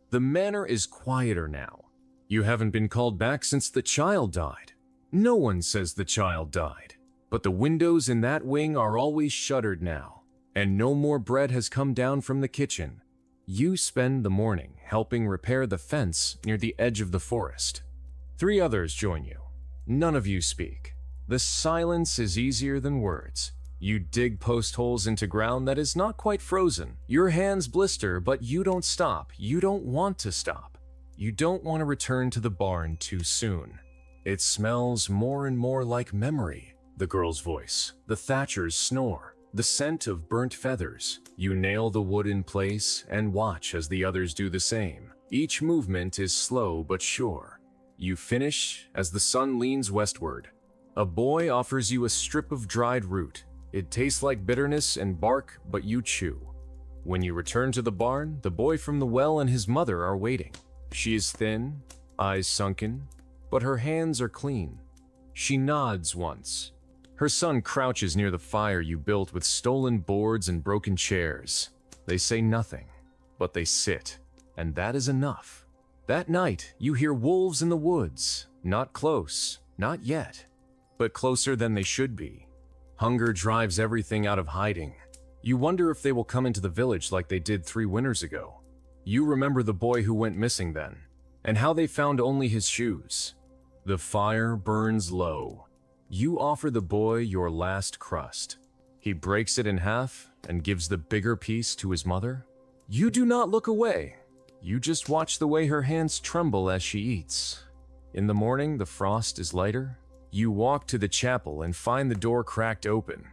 The manor is quieter now. You haven't been called back since the child died. No one says the child died. But the windows in that wing are always shuttered now, and no more bread has come down from the kitchen. You spend the morning helping repair the fence near the edge of the forest. 3 others join you. None of you speak. The silence is easier than words. You dig post holes into ground that is not quite frozen. Your hands blister, but you don't stop. You don't want to stop. You don't want to return to the barn too soon. It smells more and more like memory. The girl's voice, the thatcher's snore, the scent of burnt feathers. You nail the wood in place and watch as the others do the same. Each movement is slow but sure. You finish as the sun leans westward. A boy offers you a strip of dried root. It tastes like bitterness and bark, but you chew. When you return to the barn, the boy from the well and his mother are waiting. She is thin, eyes sunken, but her hands are clean. She nods once. Her son crouches near the fire you built with stolen boards and broken chairs. They say nothing, but they sit, and that is enough. That night, you hear wolves in the woods, Not close, not yet, but closer than they should be. Hunger drives everything out of hiding. You wonder if they will come into the village like they did 3 winters ago. You remember the boy who went missing then, and how they found only his shoes. The fire burns low. You offer the boy your last crust. He breaks it in half and gives the bigger piece to his mother. You do not look away. You just watch the way her hands tremble as she eats. In the morning, the frost is lighter. You walk to the chapel and find the door cracked open.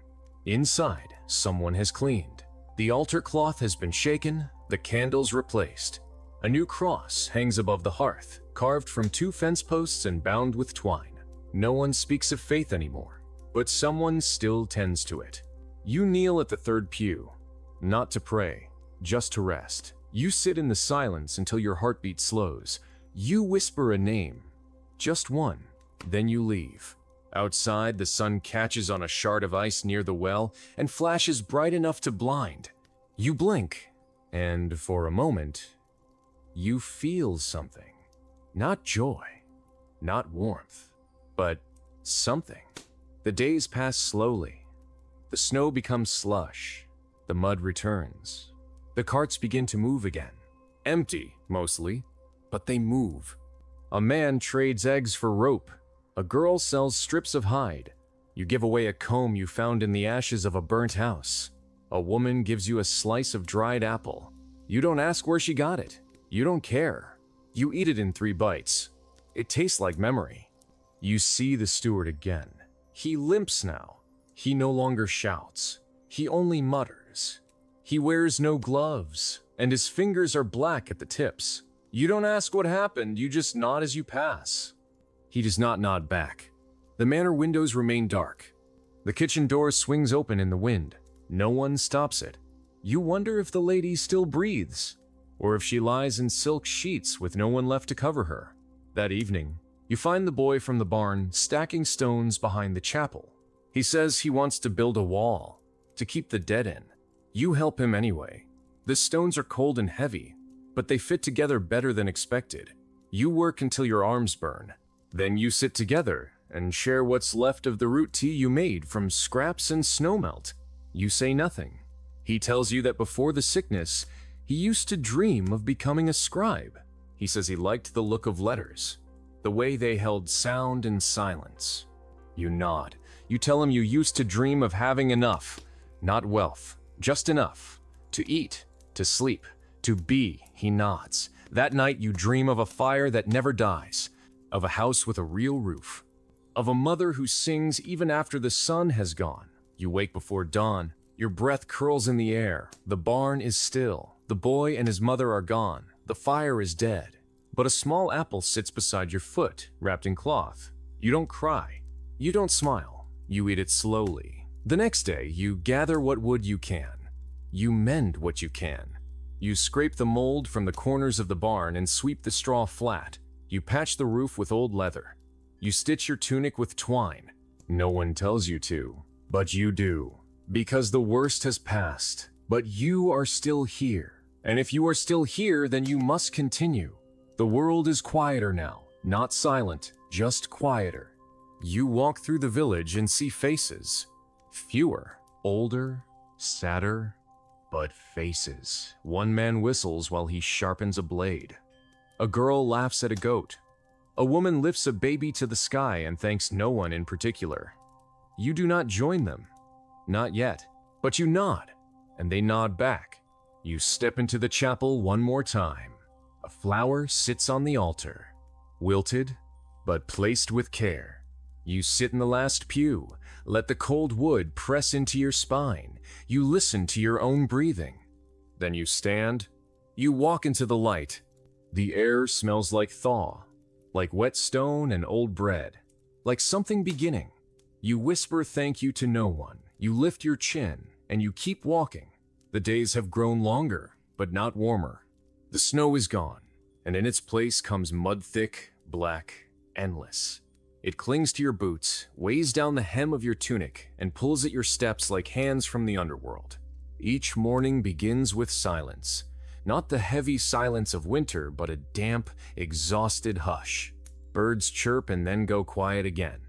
Inside, someone has cleaned. The altar cloth has been shaken, the candles replaced. A new cross hangs above the hearth, carved from 2 fence posts and bound with twine. No one speaks of faith anymore, but someone still tends to it. You kneel at the 3rd pew, not to pray, just to rest. You sit in the silence until your heartbeat slows. You whisper a name, just one, then you leave. Outside, the sun catches on a shard of ice near the well and flashes bright enough to blind. You blink, and for a moment, you feel something. Not joy, not warmth, but something. The days pass slowly. The snow becomes slush. The mud returns. The carts begin to move again. Empty, mostly, but they move. A man trades eggs for rope. A girl sells strips of hide. You give away a comb you found in the ashes of a burnt house. A woman gives you a slice of dried apple. You don't ask where she got it. You don't care. You eat it in 3 bites. It tastes like memory. You see the steward again. He limps now. He no longer shouts. He only mutters. He wears no gloves, and his fingers are black at the tips. You don't ask what happened, you just nod as you pass. He does not nod back. The manor windows remain dark. The kitchen door swings open in the wind. No one stops it. You wonder if the lady still breathes, or if she lies in silk sheets with no one left to cover her. That evening, you find the boy from the barn stacking stones behind the chapel. He says he wants to build a wall, to keep the dead in. You help him anyway. The stones are cold and heavy, but they fit together better than expected. You work until your arms burn. Then you sit together and share what's left of the root tea you made from scraps and snowmelt. You say nothing. He tells you that before the sickness, he used to dream of becoming a scribe. He says he liked the look of letters, the way they held sound and silence. You nod. You tell him you used to dream of having enough, not wealth, just enough, to eat, to sleep, to be. He nods. That night you dream of a fire that never dies, of a house with a real roof, of a mother who sings even after the sun has gone. You wake before dawn. Your breath curls in the air. The barn is still. The boy and his mother are gone. The fire is dead. But a small apple sits beside your foot, wrapped in cloth. You don't cry. You don't smile. You eat it slowly. The next day, you gather what wood you can. You mend what you can. You scrape the mold from the corners of the barn and sweep the straw flat. You patch the roof with old leather. You stitch your tunic with twine. No one tells you to, but you do. Because the worst has passed, but you are still here. And if you are still here, then you must continue. The world is quieter now, not silent, just quieter. You walk through the village and see faces. Fewer, older, sadder, but faces. One man whistles while he sharpens a blade. A girl laughs at a goat. A woman lifts a baby to the sky and thanks no one in particular. You do not join them. Not yet, but you nod, and they nod back. You step into the chapel one more time. A flower sits on the altar, wilted, but placed with care. You sit in the last pew, let the cold wood press into your spine. You listen to your own breathing. Then you stand. You walk into the light. The air smells like thaw, like wet stone and old bread, like something beginning. You whisper thank you to no one. You lift your chin, and you keep walking. The days have grown longer, but not warmer. The snow is gone, and in its place comes mud-thick, black, endless. It clings to your boots, weighs down the hem of your tunic, and pulls at your steps like hands from the underworld. Each morning begins with silence. Not the heavy silence of winter, but a damp, exhausted hush. Birds chirp and then go quiet again.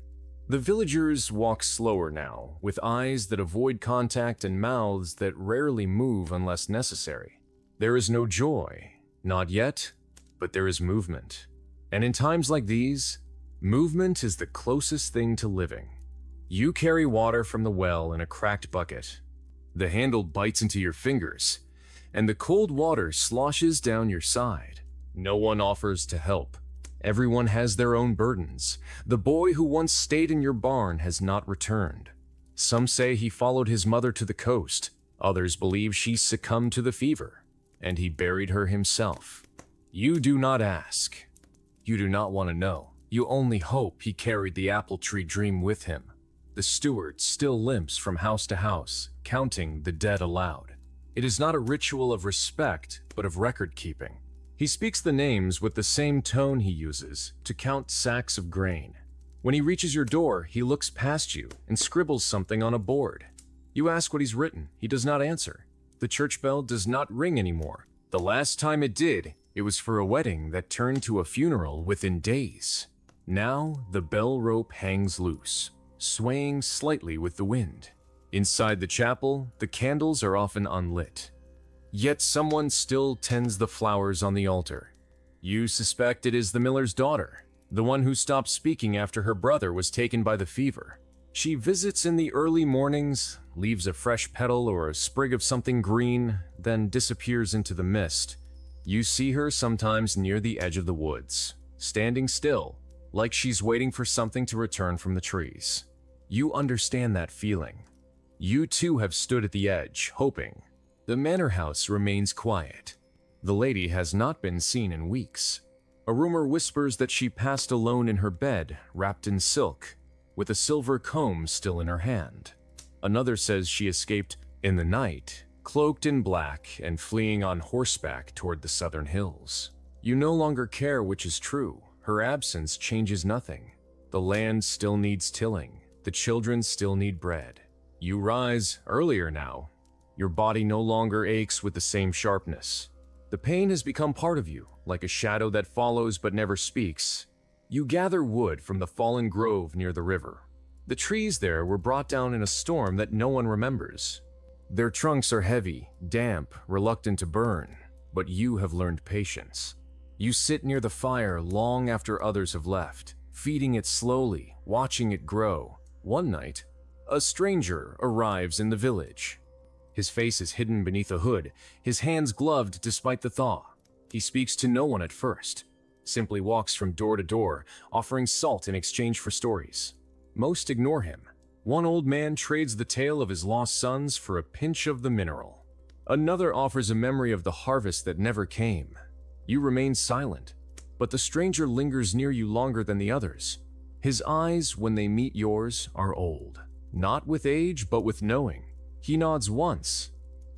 The villagers walk slower now, with eyes that avoid contact and mouths that rarely move unless necessary. There is no joy, not yet, but there is movement. And in times like these, movement is the closest thing to living. You carry water from the well in a cracked bucket. The handle bites into your fingers, and the cold water sloshes down your side. No one offers to help. Everyone has their own burdens. The boy who once stayed in your barn has not returned. Some say he followed his mother to the coast. Others believe she succumbed to the fever, and he buried her himself. You do not ask. You do not want to know. You only hope he carried the apple tree dream with him. The steward still limps from house to house, counting the dead aloud. It is not a ritual of respect, but of record-keeping. He speaks the names with the same tone he uses to count sacks of grain. When he reaches your door, he looks past you and scribbles something on a board. You ask what he's written. He does not answer. The church bell does not ring anymore. The last time it did, it was for a wedding that turned to a funeral within days. Now, the bell rope hangs loose, swaying slightly with the wind. Inside the chapel, the candles are often unlit. Yet someone still tends the flowers on the altar. You suspect it is the miller's daughter, the one who stopped speaking after her brother was taken by the fever. She visits in the early mornings, leaves a fresh petal or a sprig of something green, then disappears into the mist. You see her sometimes near the edge of the woods, standing still, like she's waiting for something to return from the trees. You understand that feeling. You too have stood at the edge, hoping. The manor house remains quiet. The lady has not been seen in weeks. A rumor whispers that she passed alone in her bed, wrapped in silk, with a silver comb still in her hand. Another says she escaped in the night, cloaked in black and fleeing on horseback toward the southern hills. You no longer care which is true. Her absence changes nothing. The land still needs tilling. The children still need bread. You rise earlier now. Your body no longer aches with the same sharpness. The pain has become part of you, like a shadow that follows but never speaks. You gather wood from the fallen grove near the river. The trees there were brought down in a storm that no one remembers. Their trunks are heavy, damp, reluctant to burn, but you have learned patience. You sit near the fire long after others have left, feeding it slowly, watching it grow. One night, a stranger arrives in the village. His face is hidden beneath a hood, his hands gloved despite the thaw. He speaks to no one at first, simply walks from door to door, offering salt in exchange for stories. Most ignore him. One old man trades the tale of his lost sons for a pinch of the mineral. Another offers a memory of the harvest that never came. You remain silent, but the stranger lingers near you longer than the others. His eyes, when they meet yours, are old, not with age, but with knowing. He nods once,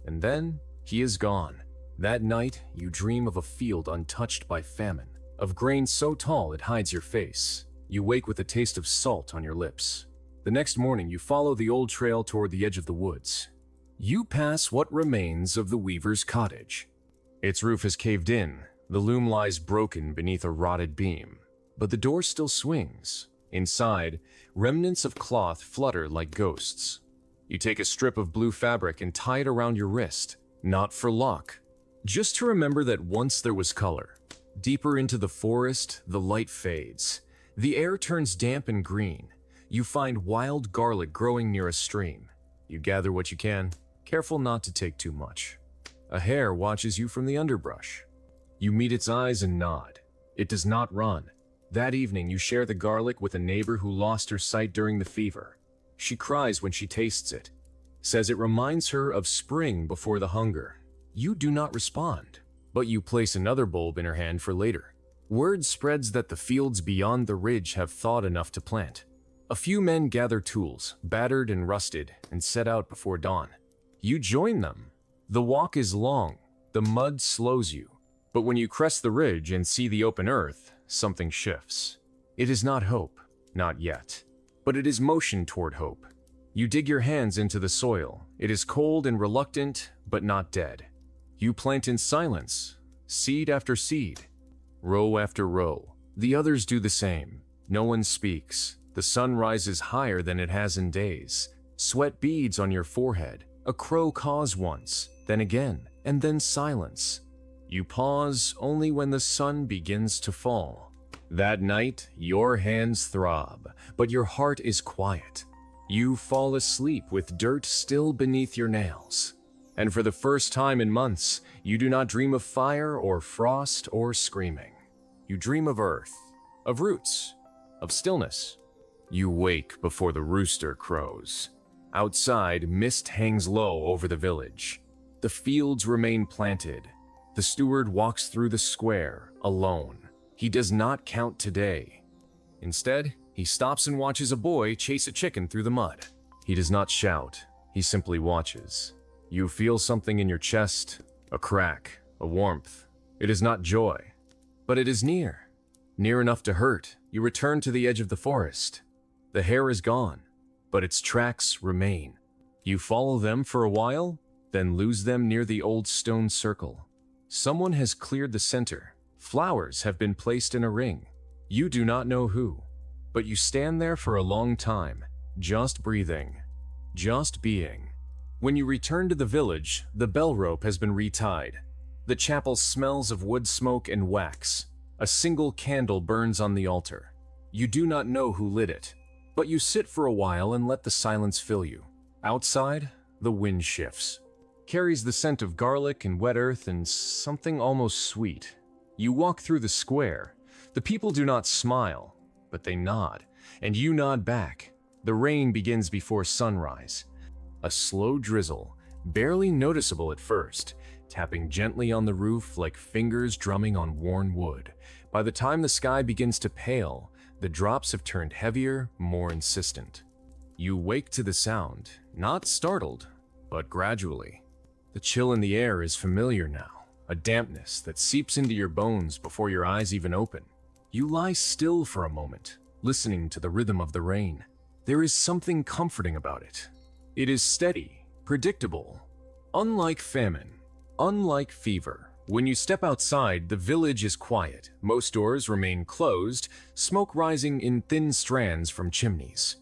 and then he is gone. That night, you dream of a field untouched by famine, of grain so tall it hides your face. You wake with a taste of salt on your lips. The next morning, you follow the old trail toward the edge of the woods. You pass what remains of the weaver's cottage. Its roof has caved in. The loom lies broken beneath a rotted beam, but the door still swings. Inside, remnants of cloth flutter like ghosts. You take a strip of blue fabric and tie it around your wrist, not for luck, just to remember that once there was color. Deeper into the forest, the light fades. The air turns damp and green. You find wild garlic growing near a stream. You gather what you can, careful not to take too much. A hare watches you from the underbrush. You meet its eyes and nod. It does not run. That evening, you share the garlic with a neighbor who lost her sight during the fever. She cries when she tastes it, says it reminds her of spring before the hunger. You do not respond, but you place another bulb in her hand for later. Word spreads that the fields beyond the ridge have thawed enough to plant. A few men gather tools, battered and rusted, and set out before dawn. You join them. The walk is long. The mud slows you. But when you crest the ridge and see the open earth, something shifts. It is not hope, not yet. But it is motion toward hope. You dig your hands into the soil. It is cold and reluctant, but not dead. You plant in silence, seed after seed, row after row. The others do the same. No one speaks. The sun rises higher than it has in days. Sweat beads on your forehead. A crow caws once, then again, and then silence. You pause only when the sun begins to fall. That night, your hands throb, but your heart is quiet. You fall asleep with dirt still beneath your nails. And for the first time in months, you do not dream of fire or frost or screaming. You dream of earth, of roots, of stillness. You wake before the rooster crows. Outside, mist hangs low over the village. The fields remain planted. The steward walks through the square, alone. He does not count today. Instead, he stops and watches a boy chase a chicken through the mud. He does not shout. He simply watches. You feel something in your chest, a crack, a warmth. It is not joy, but it is near. Near enough to hurt. You return to the edge of the forest. The hare is gone, but its tracks remain. You follow them for a while, then lose them near the old stone circle. Someone has cleared the center. Flowers have been placed in a ring. You do not know who, but you stand there for a long time, just breathing, just being. When you return to the village, the bell rope has been retied. The chapel smells of wood smoke and wax. A single candle burns on the altar. You do not know who lit it, but you sit for a while and let the silence fill you. Outside, the wind shifts, carries the scent of garlic and wet earth and something almost sweet. You walk through the square. The people do not smile, but they nod, and you nod back. The rain begins before sunrise. A slow drizzle, barely noticeable at first, tapping gently on the roof like fingers drumming on worn wood. By the time the sky begins to pale, the drops have turned heavier, more insistent. You wake to the sound, not startled, but gradually. The chill in the air is familiar now. A dampness that seeps into your bones before your eyes even open. You lie still for a moment, listening to the rhythm of the rain. There is something comforting about it. It is steady, predictable. Unlike famine, unlike fever. When you step outside, the village is quiet. Most doors remain closed, smoke rising in thin strands from chimneys.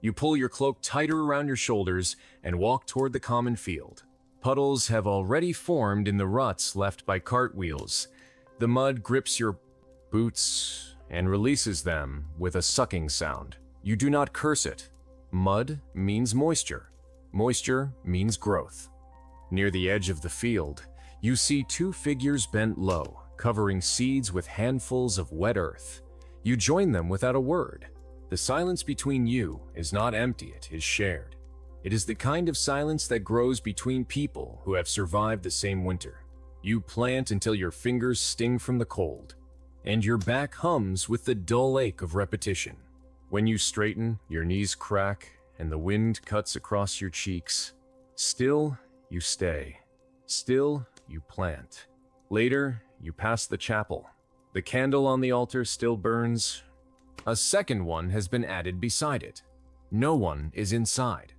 You pull your cloak tighter around your shoulders and walk toward the common field. Puddles have already formed in the ruts left by cartwheels. The mud grips your boots and releases them with a sucking sound. You do not curse it. Mud means moisture. Moisture means growth. Near the edge of the field, you see two figures bent low, covering seeds with handfuls of wet earth. You join them without a word. The silence between you is not empty, it is shared. It is the kind of silence that grows between people who have survived the same winter. You plant until your fingers sting from the cold, and your back hums with the dull ache of repetition. When you straighten, your knees crack, and the wind cuts across your cheeks. Still, you stay. Still, you plant. Later, you pass the chapel. The candle on the altar still burns. A second one has been added beside it. No one is inside.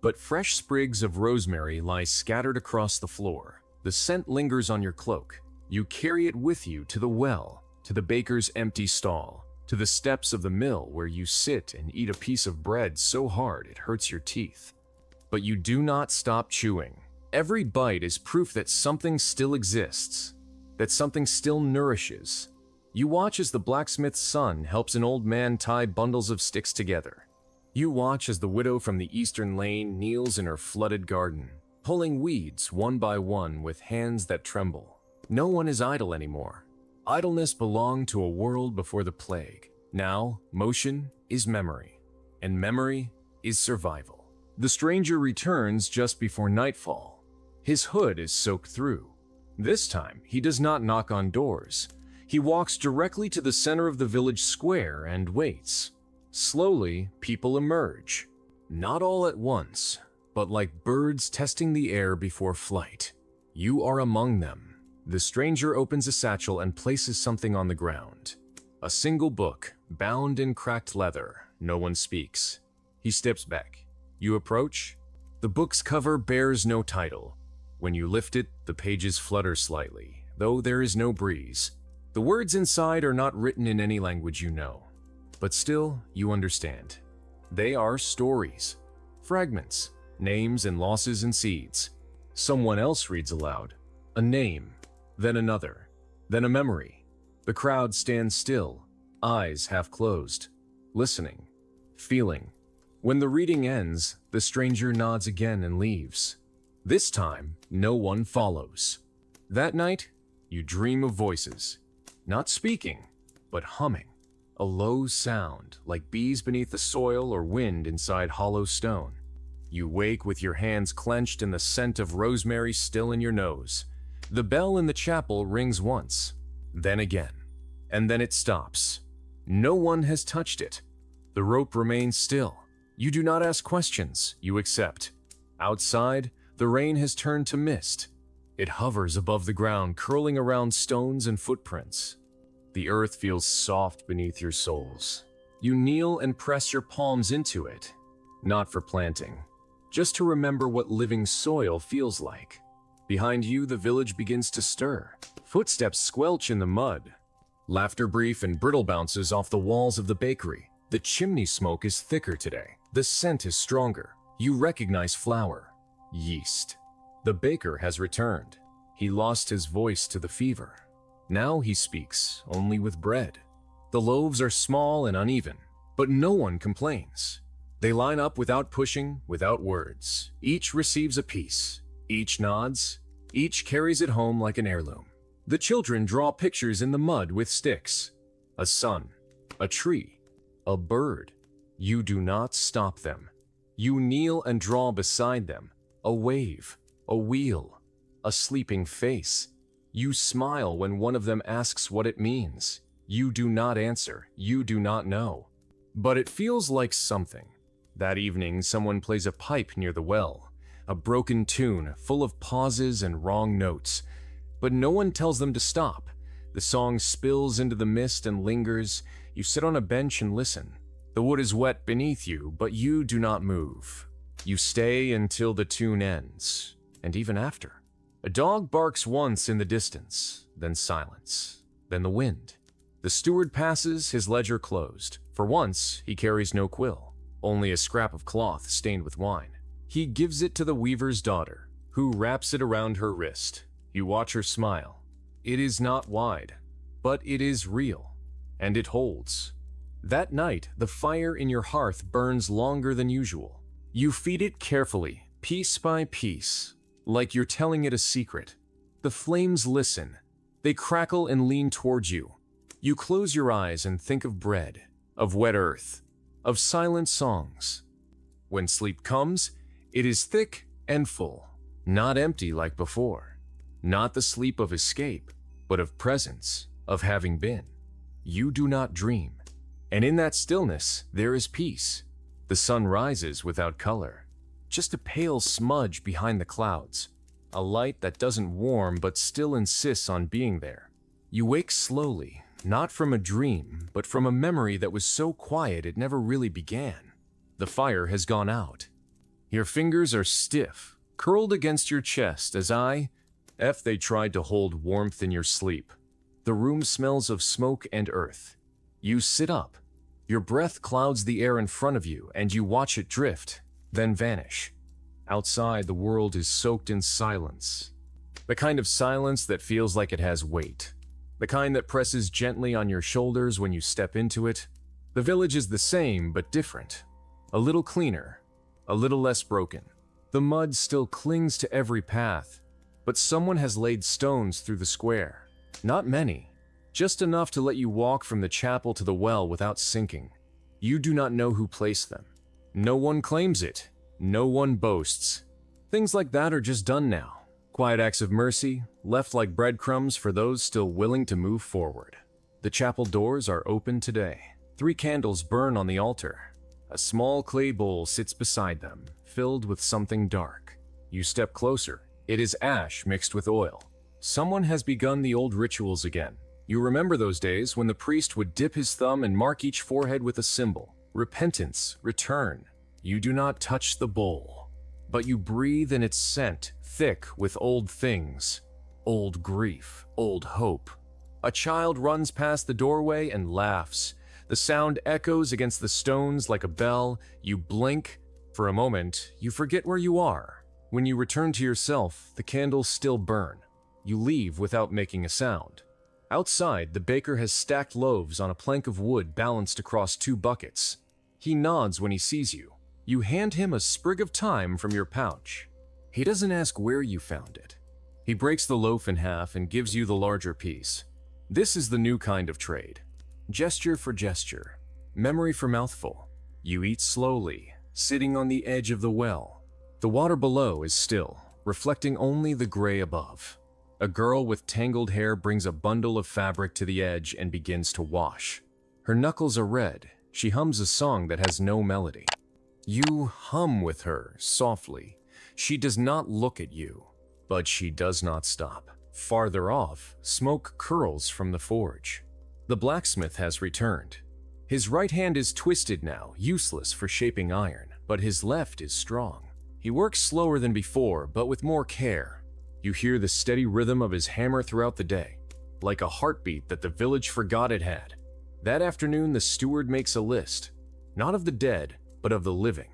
But fresh sprigs of rosemary lie scattered across the floor. The scent lingers on your cloak. You carry it with you to the well, to the baker's empty stall, to the steps of the mill where you sit and eat a piece of bread so hard it hurts your teeth. But you do not stop chewing. Every bite is proof that something still exists, that something still nourishes. You watch as the blacksmith's son helps an old man tie bundles of sticks together. You watch as the widow from the eastern lane kneels in her flooded garden, pulling weeds one by one with hands that tremble. No one is idle anymore. Idleness belonged to a world before the plague. Now, motion is memory, and memory is survival. The stranger returns just before nightfall. His hood is soaked through. This time, he does not knock on doors. He walks directly to the center of the village square and waits. Slowly, people emerge. Not all at once, but like birds testing the air before flight. You are among them. The stranger opens a satchel and places something on the ground. A single book, bound in cracked leather. No one speaks. He steps back. You approach. The book's cover bears no title. When you lift it, the pages flutter slightly, though there is no breeze. The words inside are not written in any language you know, but still you understand. They are stories, fragments, names and losses and seeds. Someone else reads aloud, a name, then another, then a memory. The crowd stands still, eyes half closed, listening, feeling. When the reading ends, the stranger nods again and leaves. This time, no one follows. That night, you dream of voices, not speaking, but humming. A low sound, like bees beneath the soil or wind inside hollow stone. You wake with your hands clenched and the scent of rosemary still in your nose. The bell in the chapel rings once, then again, and then it stops. No one has touched it. The rope remains still. You do not ask questions, you accept. Outside, the rain has turned to mist. It hovers above the ground, curling around stones and footprints. The earth feels soft beneath your soles. You kneel and press your palms into it, not for planting, just to remember what living soil feels like. Behind you, the village begins to stir. Footsteps squelch in the mud. Laughter brief and brittle bounces off the walls of the bakery. The chimney smoke is thicker today. The scent is stronger. You recognize flour, yeast. The baker has returned. He lost his voice to the fever. Now he speaks only with bread. The loaves are small and uneven, but no one complains. They line up without pushing, without words. Each receives a piece. Each nods. Each carries it home like an heirloom. The children draw pictures in the mud with sticks. A sun, a tree, a bird. You do not stop them. You kneel and draw beside them. A wave, a wheel, a sleeping face. You smile when one of them asks what it means. You do not answer. You do not know. But it feels like something. That evening, someone plays a pipe near the well. A broken tune, full of pauses and wrong notes. But no one tells them to stop. The song spills into the mist and lingers. You sit on a bench and listen. The wood is wet beneath you, but you do not move. You stay until the tune ends, and even after. A dog barks once in the distance, then silence, then the wind. The steward passes, his ledger closed. For once, he carries no quill, only a scrap of cloth stained with wine. He gives it to the weaver's daughter, who wraps it around her wrist. You watch her smile. It is not wide, but it is real, and it holds. That night, the fire in your hearth burns longer than usual. You feed it carefully, piece by piece, like you're telling it a secret. The flames listen. They crackle and lean towards you. You close your eyes and think of bread, of wet earth, of silent songs. When sleep comes, it is thick and full, not empty like before. Not the sleep of escape, but of presence, of having been. You do not dream. And in that stillness, there is peace. The sun rises without color. Just a pale smudge behind the clouds. A light that doesn't warm but still insists on being there. You wake slowly, not from a dream, but from a memory that was so quiet it never really began. The fire has gone out. Your fingers are stiff, curled against your chest as they tried to hold warmth in your sleep. The room smells of smoke and earth. You sit up. Your breath clouds the air in front of you and you watch it drift, then vanish. Outside, the world is soaked in silence. The kind of silence that feels like it has weight. The kind that presses gently on your shoulders when you step into it. The village is the same but different. A little cleaner, a little less broken. The mud still clings to every path, but someone has laid stones through the square. Not many, just enough to let you walk from the chapel to the well without sinking. You do not know who placed them. No one claims it. No one boasts. Things like that are just done now. Quiet acts of mercy, left like breadcrumbs for those still willing to move forward. The chapel doors are open today. 3 candles burn on the altar. A small clay bowl sits beside them, filled with something dark. You step closer. It is ash mixed with oil. Someone has begun the old rituals again. You remember those days when the priest would dip his thumb and mark each forehead with a symbol. Repentance, return. You do not touch the bowl, but you breathe in its scent, thick with old things, old grief, old hope. A child runs past the doorway and laughs. The sound echoes against the stones like a bell. You blink. For a moment, you forget where you are. When you return to yourself, the candles still burn. You leave without making a sound. Outside, the baker has stacked loaves on a plank of wood balanced across 2 buckets. He nods when he sees you. You hand him a sprig of thyme from your pouch. He doesn't ask where you found it. He breaks the loaf in half and gives you the larger piece. This is the new kind of trade. Gesture for gesture, memory for mouthful. You eat slowly, sitting on the edge of the well. The water below is still, reflecting only the gray above. A girl with tangled hair brings a bundle of fabric to the edge and begins to wash. Her knuckles are red. She hums a song that has no melody. You hum with her, softly. She does not look at you, but she does not stop. Farther off, smoke curls from the forge. The blacksmith has returned. His right hand is twisted now, useless for shaping iron, but his left is strong. He works slower than before, but with more care. You hear the steady rhythm of his hammer throughout the day, like a heartbeat that the village forgot it had. That afternoon, the steward makes a list, not of the dead, but of the living.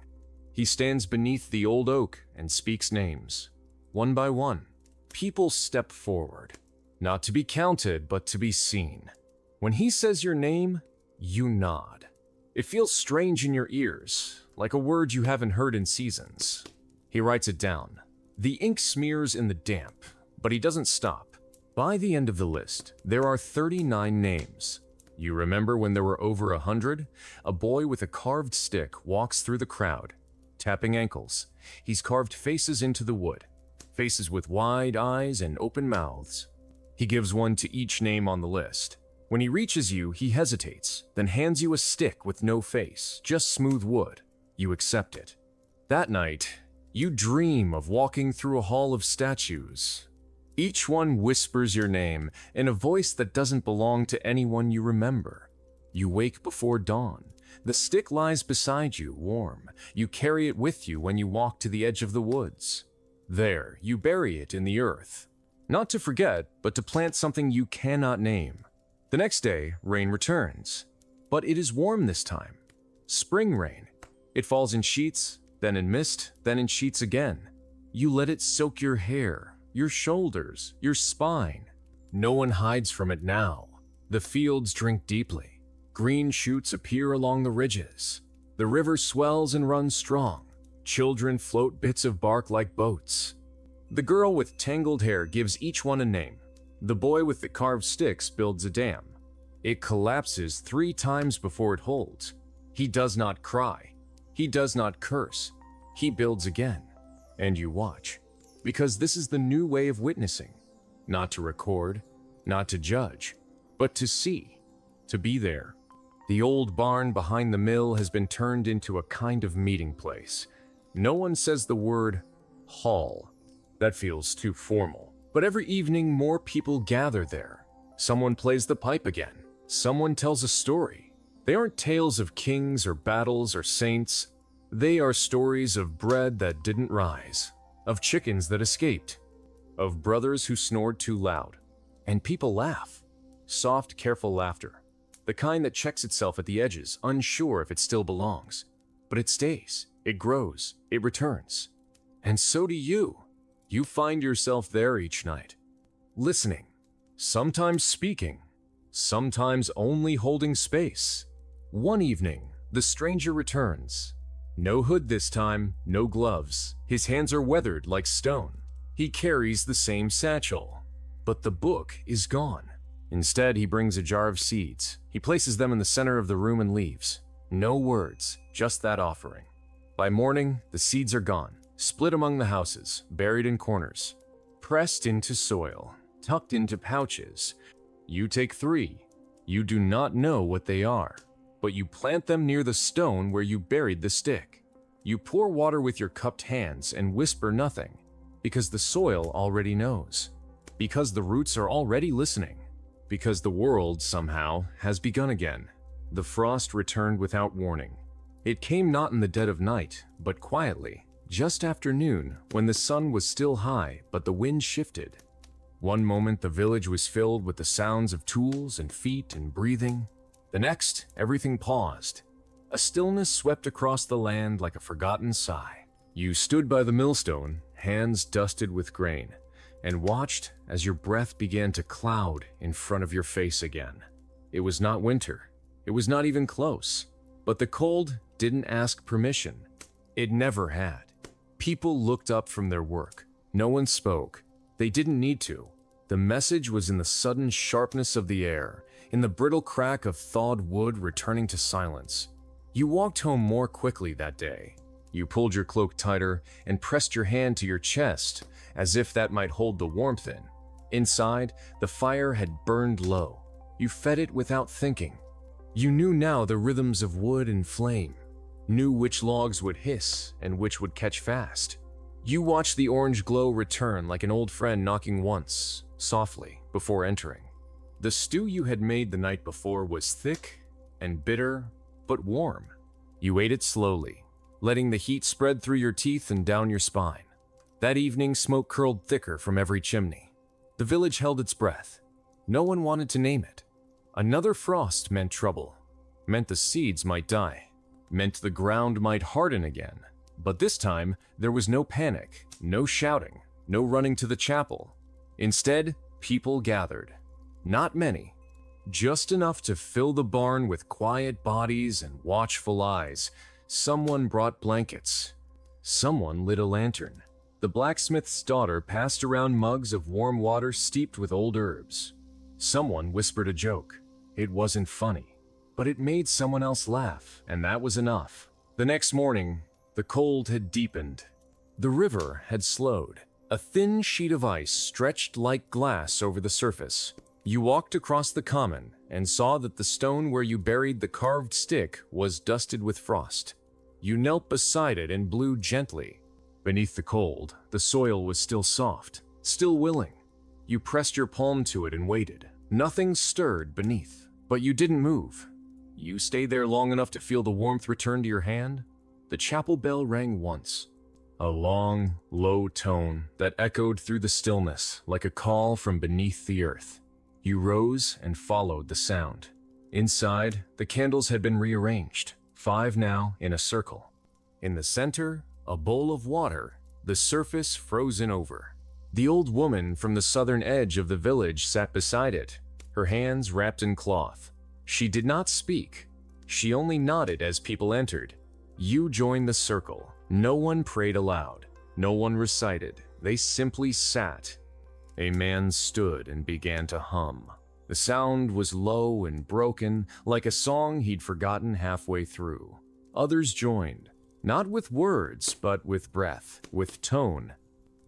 He stands beneath the old oak and speaks names. One by one, people step forward, not to be counted, but to be seen. When he says your name, you nod. It feels strange in your ears, like a word you haven't heard in seasons. He writes it down. The ink smears in the damp, but he doesn't stop. By the end of the list, there are 39 names. You remember when there were over 100? A boy with a carved stick walks through the crowd, tapping ankles. He's carved faces into the wood, faces with wide eyes and open mouths. He gives one to each name on the list. When he reaches you, he hesitates, then hands you a stick with no face, just smooth wood. You accept it. That night, you dream of walking through a hall of statues. Each one whispers your name in a voice that doesn't belong to anyone you remember. You wake before dawn. The stick lies beside you, warm. You carry it with you when you walk to the edge of the woods. There, you bury it in the earth. Not to forget, but to plant something you cannot name. The next day, rain returns. But it is warm this time. Spring rain. It falls in sheets, then in mist, then in sheets again. You let it soak your hair, your shoulders, your spine. No one hides from it now. The fields drink deeply. Green shoots appear along the ridges. The river swells and runs strong. Children float bits of bark like boats. The girl with tangled hair gives each one a name. The boy with the carved sticks builds a dam. It collapses 3 times before it holds. He does not cry. He does not curse. He builds again. And you watch. Because this is the new way of witnessing. Not to record, not to judge, but to see, to be there. The old barn behind the mill has been turned into a kind of meeting place. No one says the word hall. That feels too formal. But every evening, more people gather there. Someone plays the pipe again. Someone tells a story. They aren't tales of kings or battles or saints. They are stories of bread that didn't rise, of chickens that escaped, of brothers who snored too loud. And people laugh. Soft, careful laughter. The kind that checks itself at the edges, unsure if it still belongs. But it stays. It grows. It returns. And so do you. You find yourself there each night, listening, sometimes speaking, sometimes only holding space. One evening, the stranger returns. No hood this time, no gloves. His hands are weathered like stone. He carries the same satchel, but the book is gone. Instead, he brings a jar of seeds. He places them in the center of the room and leaves. No words, just that offering. By morning, the seeds are gone. Split among the houses, buried in corners, pressed into soil, tucked into pouches. You take 3. You do not know what they are, but you plant them near the stone where you buried the stick. You pour water with your cupped hands and whisper nothing, because the soil already knows, because the roots are already listening, because the world, somehow, has begun again. The frost returned without warning. It came not in the dead of night, but quietly. Just after noon, when the sun was still high, but the wind shifted. One moment, the village was filled with the sounds of tools and feet and breathing. The next, everything paused. A stillness swept across the land like a forgotten sigh. You stood by the millstone, hands dusted with grain, and watched as your breath began to cloud in front of your face again. It was not winter. It was not even close. But the cold didn't ask permission. It never had. People looked up from their work. No one spoke. They didn't need to. The message was in the sudden sharpness of the air, in the brittle crack of thawed wood returning to silence. You walked home more quickly that day. You pulled your cloak tighter and pressed your hand to your chest, as if that might hold the warmth in. Inside, the fire had burned low. You fed it without thinking. You knew now the rhythms of wood and flame, knew which logs would hiss and which would catch fast. You watched the orange glow return like an old friend knocking once, softly, before entering. The stew you had made the night before was thick and bitter, but warm. You ate it slowly, letting the heat spread through your teeth and down your spine. That evening, smoke curled thicker from every chimney. The village held its breath. No one wanted to name it. Another frost meant trouble, meant the seeds might die, meant the ground might harden again. But this time, there was no panic, no shouting, no running to the chapel. Instead, people gathered. Not many, just enough to fill the barn with quiet bodies and watchful eyes. Someone brought blankets. Someone lit a lantern. The blacksmith's daughter passed around mugs of warm water steeped with old herbs. Someone whispered a joke. It wasn't funny, but it made someone else laugh, and that was enough. The next morning, the cold had deepened. The river had slowed. A thin sheet of ice stretched like glass over the surface. You walked across the common and saw that the stone where you buried the carved stick was dusted with frost. You knelt beside it and blew gently. Beneath the cold, the soil was still soft, still willing. You pressed your palm to it and waited. Nothing stirred beneath, but you didn't move. You stayed there long enough to feel the warmth return to your hand. The chapel bell rang once, a long, low tone that echoed through the stillness like a call from beneath the earth. You rose and followed the sound. Inside, the candles had been rearranged, 5 now in a circle. In the center, a bowl of water, the surface frozen over. The old woman from the southern edge of the village sat beside it, her hands wrapped in cloth. She did not speak. She only nodded as people entered. You joined the circle. No one prayed aloud. No one recited. They simply sat. A man stood and began to hum. The sound was low and broken, like a song he'd forgotten halfway through. Others joined, not with words, but with breath, with tone.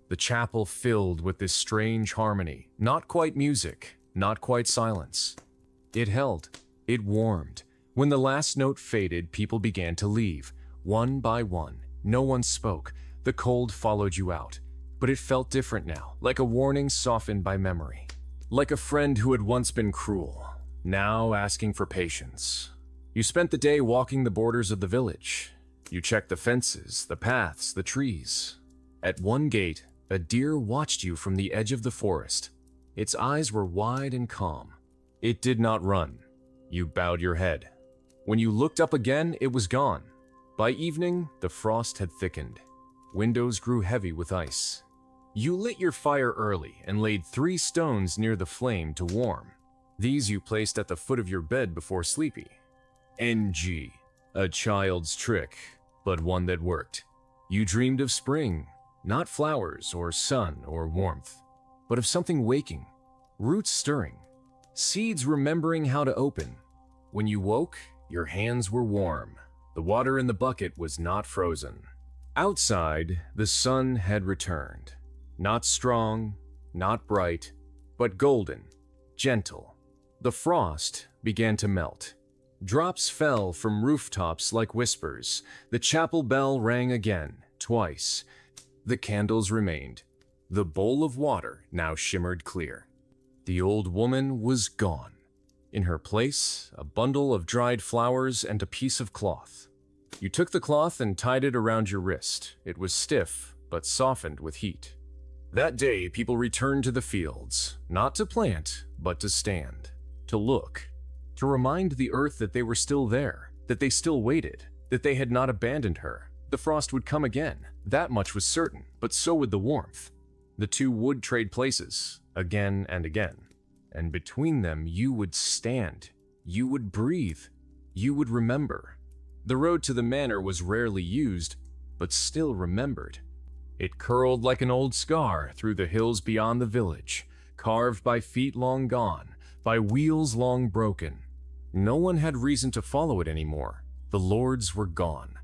The chapel filled with this strange harmony, not quite music, not quite silence. It held. It warmed. When the last note faded, people began to leave. One by one, no one spoke. The cold followed you out. But it felt different now, like a warning softened by memory. Like a friend who had once been cruel, now asking for patience. You spent the day walking the borders of the village. You checked the fences, the paths, the trees. At one gate, a deer watched you from the edge of the forest. Its eyes were wide and calm. It did not run. You bowed your head. When you looked up again, it was gone. By evening, the frost had thickened. Windows grew heavy with ice. You lit your fire early and laid 3 stones near the flame to warm. These you placed at the foot of your bed before sleeping. NG, a child's trick, but one that worked. You dreamed of spring, not flowers or sun or warmth, but of something waking, roots stirring, seeds remembering how to open. When you woke, your hands were warm. The water in the bucket was not frozen. Outside, the sun had returned. Not strong, not bright, but golden, gentle. The frost began to melt. Drops fell from rooftops like whispers. The chapel bell rang again, twice. The candles remained. The bowl of water now shimmered clear. The old woman was gone. In her place, a bundle of dried flowers and a piece of cloth. You took the cloth and tied it around your wrist. It was stiff, but softened with heat. That day, people returned to the fields, not to plant, but to stand, to look, to remind the earth that they were still there, that they still waited, that they had not abandoned her. The frost would come again, that much was certain, but so would the warmth. The two would trade places, again and again, and between them you would stand, you would breathe, you would remember. The road to the manor was rarely used, but still remembered. It curled like an old scar through the hills beyond the village, carved by feet long gone, by wheels long broken. No one had reason to follow it anymore. The lords were gone,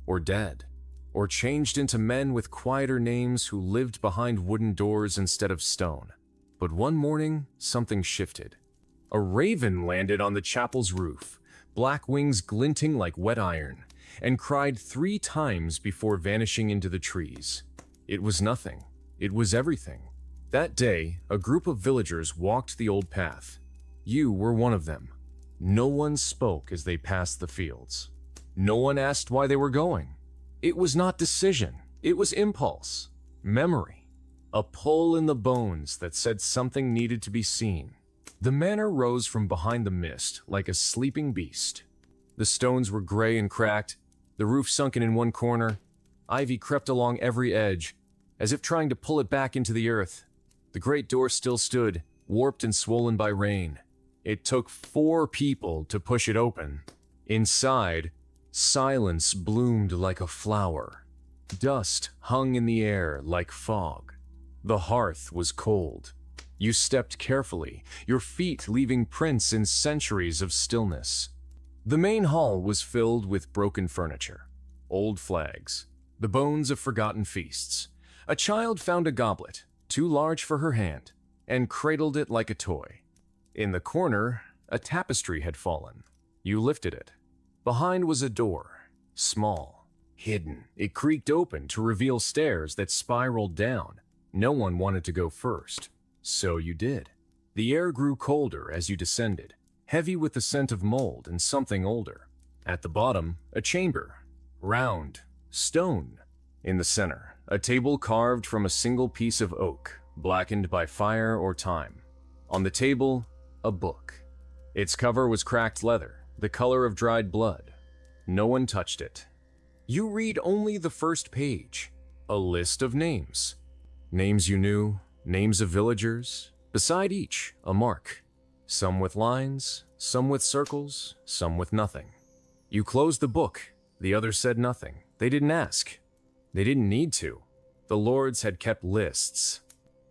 or dead, or changed into men with quieter names who lived behind wooden doors instead of stone. But one morning, something shifted. A raven landed on the chapel's roof, black wings glinting like wet iron, and cried 3 times before vanishing into the trees. It was nothing. It was everything. That day, a group of villagers walked the old path. You were one of them. No one spoke as they passed the fields. No one asked why they were going. It was not decision. It was impulse, memory, a pull in the bones that said something needed to be seen. The manor rose from behind the mist like a sleeping beast. The stones were gray and cracked, the roof sunken in one corner. Ivy crept along every edge, as if trying to pull it back into the earth. The great door still stood, warped and swollen by rain. It took 4 people to push it open. Inside, silence bloomed like a flower. Dust hung in the air like fog. The hearth was cold. You stepped carefully, your feet leaving prints in centuries of stillness. The main hall was filled with broken furniture, old flags, the bones of forgotten feasts. A child found a goblet, too large for her hand, and cradled it like a toy. In the corner, a tapestry had fallen. You lifted it. Behind was a door, small, hidden. It creaked open to reveal stairs that spiraled down. No one wanted to go first, so you did. The air grew colder as you descended, heavy with the scent of mold and something older. At the bottom, a chamber, round, stone. In the center, a table carved from a single piece of oak, blackened by fire or time. On the table, a book. Its cover was cracked leather, the color of dried blood. No one touched it. You read only the first page, a list of names. Names you knew, names of villagers. Beside each, a mark. Some with lines, some with circles, some with nothing. You closed the book. The others said nothing. They didn't ask. They didn't need to. The lords had kept lists.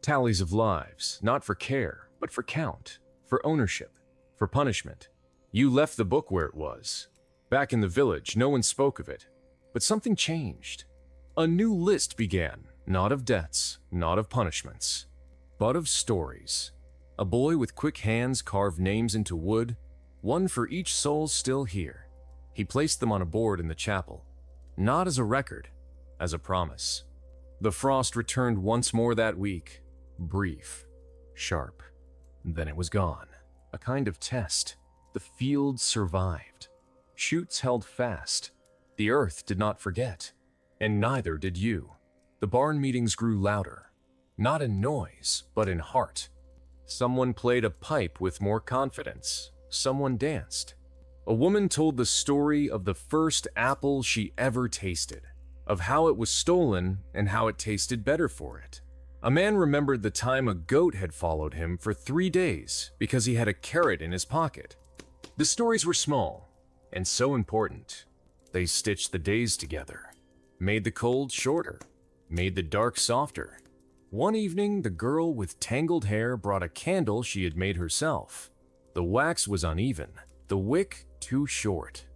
Tallies of lives, not for care, but for count, for ownership, for punishment. You left the book where it was. Back in the village, no one spoke of it. But something changed. A new list began, not of debts, not of punishments, but of stories. A boy with quick hands carved names into wood, one for each soul still here. He placed them on a board in the chapel, not as a record, as a promise. The frost returned once more that week, brief, sharp. Then it was gone. A kind of test. The fields survived. Shoots held fast. The earth did not forget, and neither did you. The barn meetings grew louder, not in noise, but in heart. Someone played a pipe with more confidence. Someone danced. A woman told the story of the first apple she ever tasted, of how it was stolen and how it tasted better for it. A man remembered the time a goat had followed him for 3 days because he had a carrot in his pocket. The stories were small and so important. They stitched the days together, made the cold shorter, made the dark softer. One evening, the girl with tangled hair brought a candle she had made herself. The wax was uneven, the wick too short.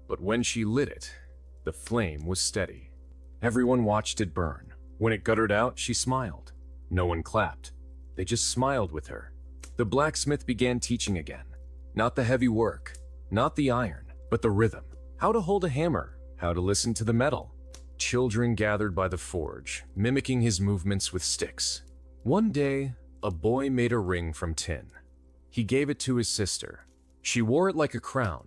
But when she lit it, the flame was steady. Everyone watched it burn. When it guttered out, she smiled. No one clapped. They just smiled with her. The blacksmith began teaching again. Not the heavy work, not the iron, but the rhythm. How to hold a hammer, how to listen to the metal. Children gathered by the forge, mimicking his movements with sticks. One day, a boy made a ring from tin. He gave it to his sister. She wore it like a crown.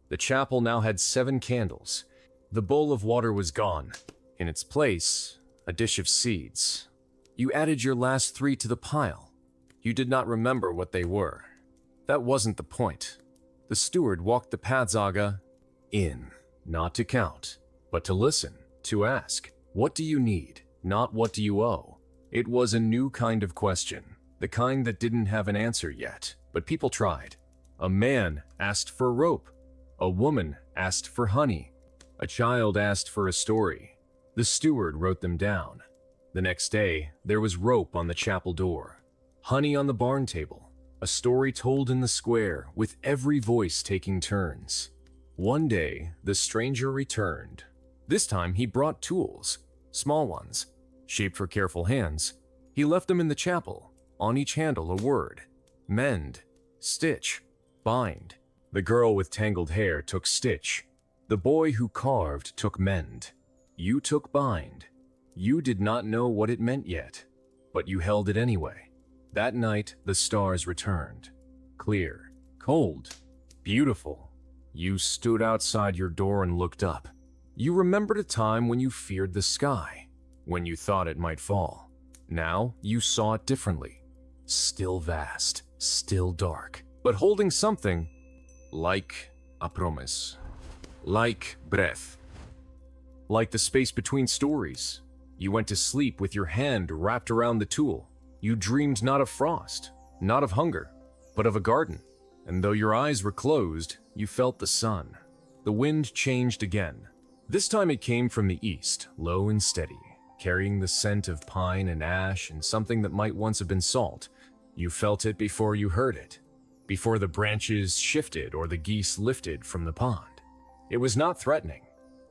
The chapel now had 7 candles. The bowl of water was gone. In its place, a dish of seeds. You added your last 3 to the pile. You did not remember what they were. That wasn't the point. The steward walked the padzaga in, not to count, but to listen, to ask, what do you need, not what do you owe? It was a new kind of question, the kind that didn't have an answer yet, but people tried. A man asked for rope. A woman asked for honey. A child asked for a story. The steward wrote them down. The next day, there was rope on the chapel door, honey on the barn table, a story told in the square with every voice taking turns. One day, the stranger returned. This time, he brought tools, small ones, shaped for careful hands. He left them in the chapel, on each handle a word: mend, stitch, bind. The girl with tangled hair took stitch. The boy who carved took mend. You took bind. You did not know what it meant yet, but you held it anyway. That night, the stars returned. Clear, cold, beautiful. You stood outside your door and looked up. You remembered a time when you feared the sky, when you thought it might fall. Now, you saw it differently. Still vast, still dark, but holding something like a promise, like breath, like the space between stories. You went to sleep with your hand wrapped around the tool. You dreamed not of frost, not of hunger, but of a garden. And though your eyes were closed, you felt the sun. The wind changed again. This time it came from the east, low and steady, carrying the scent of pine and ash and something that might once have been salt. You felt it before you heard it, before the branches shifted or the geese lifted from the pond. It was not threatening.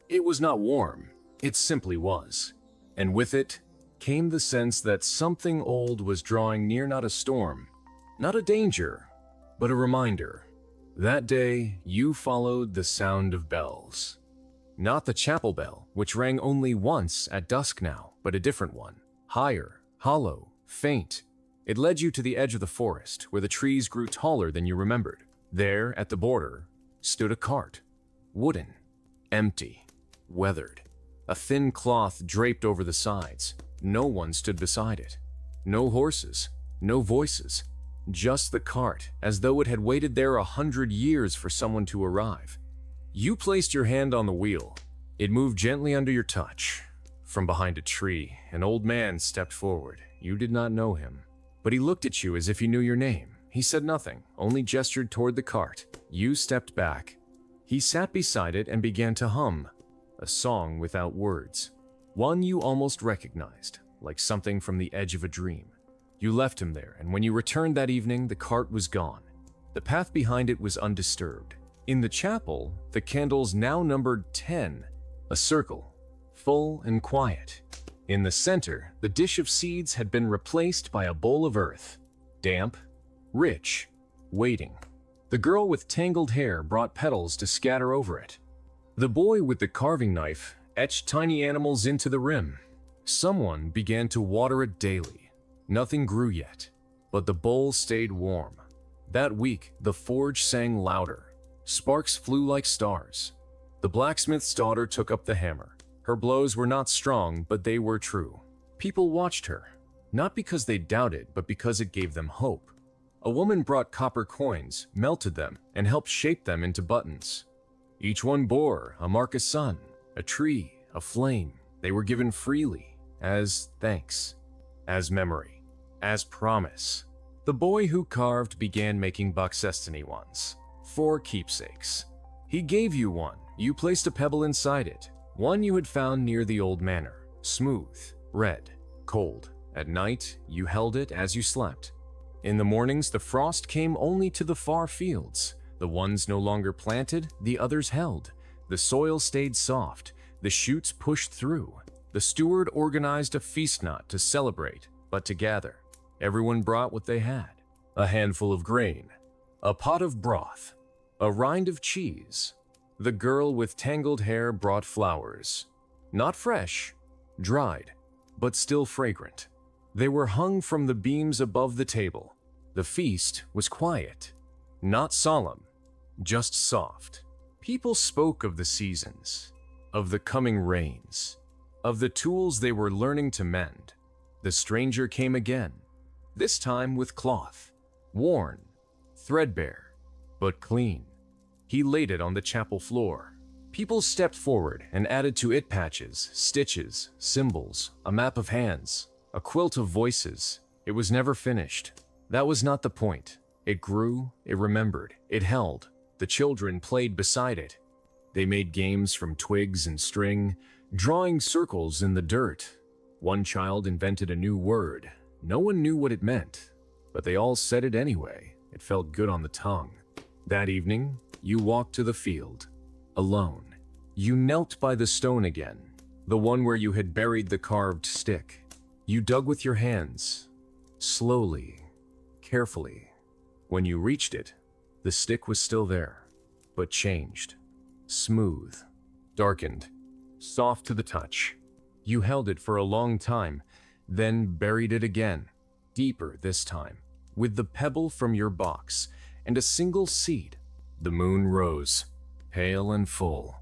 It was not warm. It simply was. And with it came the sense that something old was drawing near, not a storm, not a danger, but a reminder. That day, you followed the sound of bells. Not the chapel bell, which rang only once at dusk now, but a different one, higher, hollow, faint. It led you to the edge of the forest, where the trees grew taller than you remembered. There, at the border, stood a cart, wooden, empty, weathered. A thin cloth draped over the sides. No one stood beside it. No horses, no voices. Just the cart, as though it had waited there 100 years for someone to arrive. You placed your hand on the wheel. It moved gently under your touch. From behind a tree, an old man stepped forward. You did not know him, but he looked at you as if he knew your name. He said nothing, only gestured toward the cart. You stepped back. He sat beside it and began to hum. A song without words, one you almost recognized, like something from the edge of a dream. You left him there, and when you returned that evening, the cart was gone. The path behind it was undisturbed. In the chapel, the candles now numbered 10, a circle, full and quiet. In the center, the dish of seeds had been replaced by a bowl of earth, damp, rich, waiting. The girl with tangled hair brought petals to scatter over it. The boy with the carving knife etched tiny animals into the rim. Someone began to water it daily. Nothing grew yet, but the bowl stayed warm. That week, the forge sang louder. Sparks flew like stars. The blacksmith's daughter took up the hammer. Her blows were not strong, but they were true. People watched her, not because they doubted, but because it gave them hope. A woman brought copper coins, melted them, and helped shape them into buttons. Each one bore a mark of sun, a tree, a flame. They were given freely, as thanks, as memory, as promise. The boy who carved began making bucksestiny ones, for keepsakes. He gave you one. You placed a pebble inside it, one you had found near the old manor, smooth, red, cold. At night, you held it as you slept. In the mornings, the frost came only to the far fields. The ones no longer planted, the others held. The soil stayed soft. The shoots pushed through. The steward organized a feast not to celebrate, but to gather. Everyone brought what they had. A handful of grain, a pot of broth, a rind of cheese. The girl with tangled hair brought flowers. Not fresh, dried, but still fragrant. They were hung from the beams above the table. The feast was quiet. Not solemn, just soft. People spoke of the seasons, of the coming rains, of the tools they were learning to mend. The stranger came again, this time with cloth, worn, threadbare, but clean. He laid it on the chapel floor. People stepped forward and added to it patches, stitches, symbols, a map of hands, a quilt of voices. It was never finished. That was not the point. It grew, it remembered, it held. The children played beside it. They made games from twigs and string, drawing circles in the dirt. One child invented a new word. No one knew what it meant, but they all said it anyway. It felt good on the tongue. That evening, you walked to the field, alone. You knelt by the stone again, the one where you had buried the carved stick. You dug with your hands, slowly, carefully. When you reached it, the stick was still there, but changed. Smooth, darkened, soft to the touch. You held it for a long time, then buried it again, deeper this time, with the pebble from your box and a single seed. The moon rose, pale and full.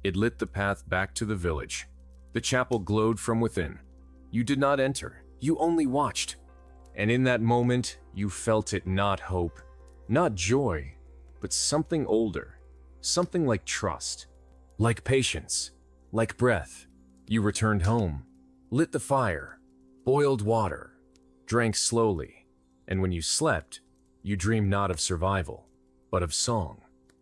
It lit the path back to the village. The chapel glowed from within. You did not enter, you only watched. And in that moment, you felt it not hope, not joy, but something older, something like trust, like patience, like breath. You returned home, lit the fire, boiled water, drank slowly, and when you slept, you dreamed not of survival, but of song.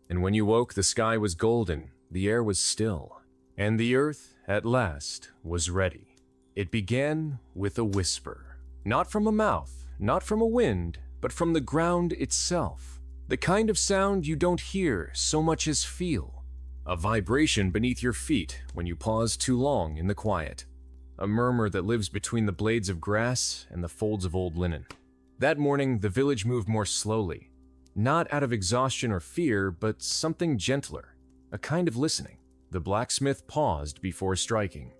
And when you woke, the sky was golden, the air was still, and the earth, at last, was ready. It began with a whisper, not from a mouth, not from a wind, but from the ground itself. The kind of sound you don't hear so much as feel. A vibration beneath your feet when you pause too long in the quiet. A murmur that lives between the blades of grass and the folds of old linen. That morning, the village moved more slowly. Not out of exhaustion or fear, but something gentler. A kind of listening. The blacksmith paused before striking.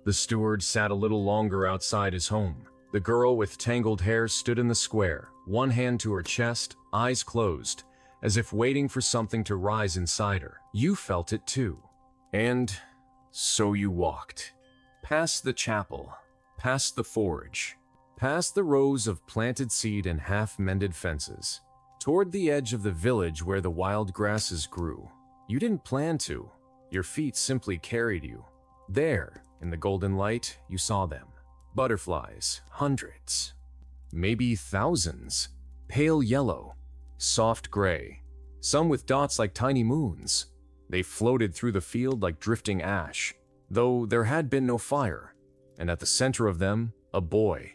The steward sat a little longer outside his home. The girl with tangled hair stood in the square, one hand to her chest, eyes closed, as if waiting for something to rise inside her. You felt it too. And so you walked. Past the chapel, past the forge, past the rows of planted seed and half-mended fences, toward the edge of the village where the wild grasses grew. You didn't plan to. Your feet simply carried you. There, in the golden light, you saw them. Butterflies, hundreds, maybe thousands, pale yellow, soft gray, some with dots like tiny moons. They floated through the field like drifting ash, though there had been no fire, and at the center of them, a boy.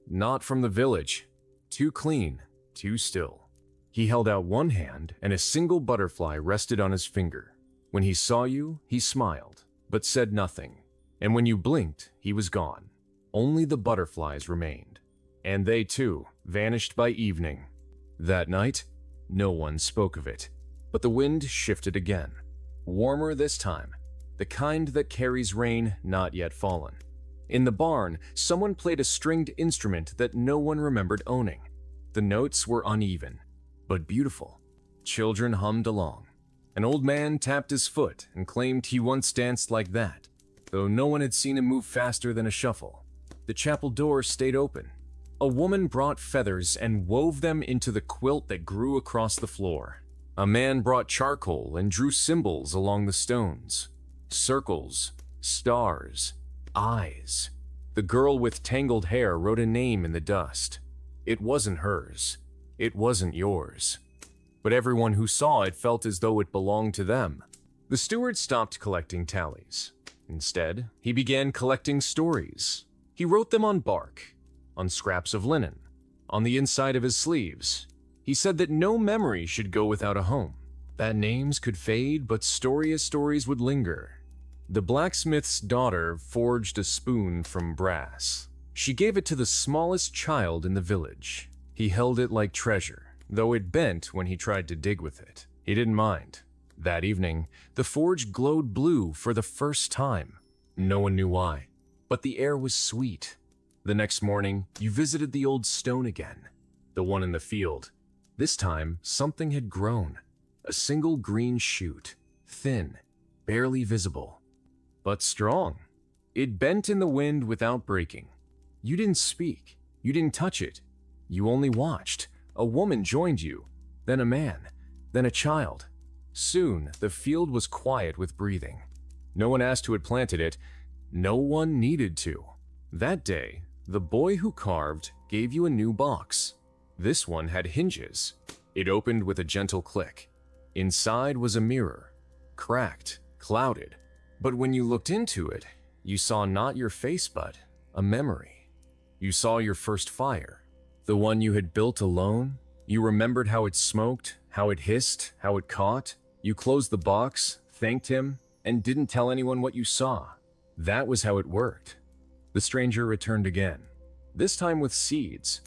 Not from the village, too clean, too still. He held out one hand, and a single butterfly rested on his finger. When he saw you, he smiled, but said nothing, and when you blinked, he was gone. Only the butterflies remained, and they too vanished by evening. That night, no one spoke of it, but the wind shifted again. Warmer this time, the kind that carries rain not yet fallen. In the barn, someone played a stringed instrument that no one remembered owning. The notes were uneven, but beautiful. Children hummed along. An old man tapped his foot and claimed he once danced like that, though no one had seen him move faster than a shuffle. The chapel door stayed open. A woman brought feathers and wove them into the quilt that grew across the floor. A man brought charcoal and drew symbols along the stones. Circles, stars, eyes. The girl with tangled hair wrote a name in the dust. It wasn't hers. It wasn't yours. But everyone who saw it felt as though it belonged to them. The steward stopped collecting tallies. Instead, he began collecting stories. He wrote them on bark, on scraps of linen, on the inside of his sleeves. He said that no memory should go without a home, that names could fade, but stories would linger. The blacksmith's daughter forged a spoon from brass. She gave it to the smallest child in the village. He held it like treasure, though it bent when he tried to dig with it. He didn't mind. That evening, the forge glowed blue for the first time. No one knew why, but the air was sweet. The next morning, you visited the old stone again, the one in the field. This time, something had grown. A single green shoot, thin, barely visible, but strong. It bent in the wind without breaking. You didn't speak. You didn't touch it. You only watched. A woman joined you, then a man, then a child. Soon, the field was quiet with breathing. No one asked who had planted it. No one needed to. That day, the boy who carved gave you a new box. This one had hinges. It opened with a gentle click. Inside was a mirror, cracked, clouded. But when you looked into it, you saw not your face but a memory. You saw your first fire, the one you had built alone. You remembered how it smoked, how it hissed, how it caught. You closed the box, thanked him, and didn't tell anyone what you saw. That was how it worked. The stranger returned again, this time with seeds,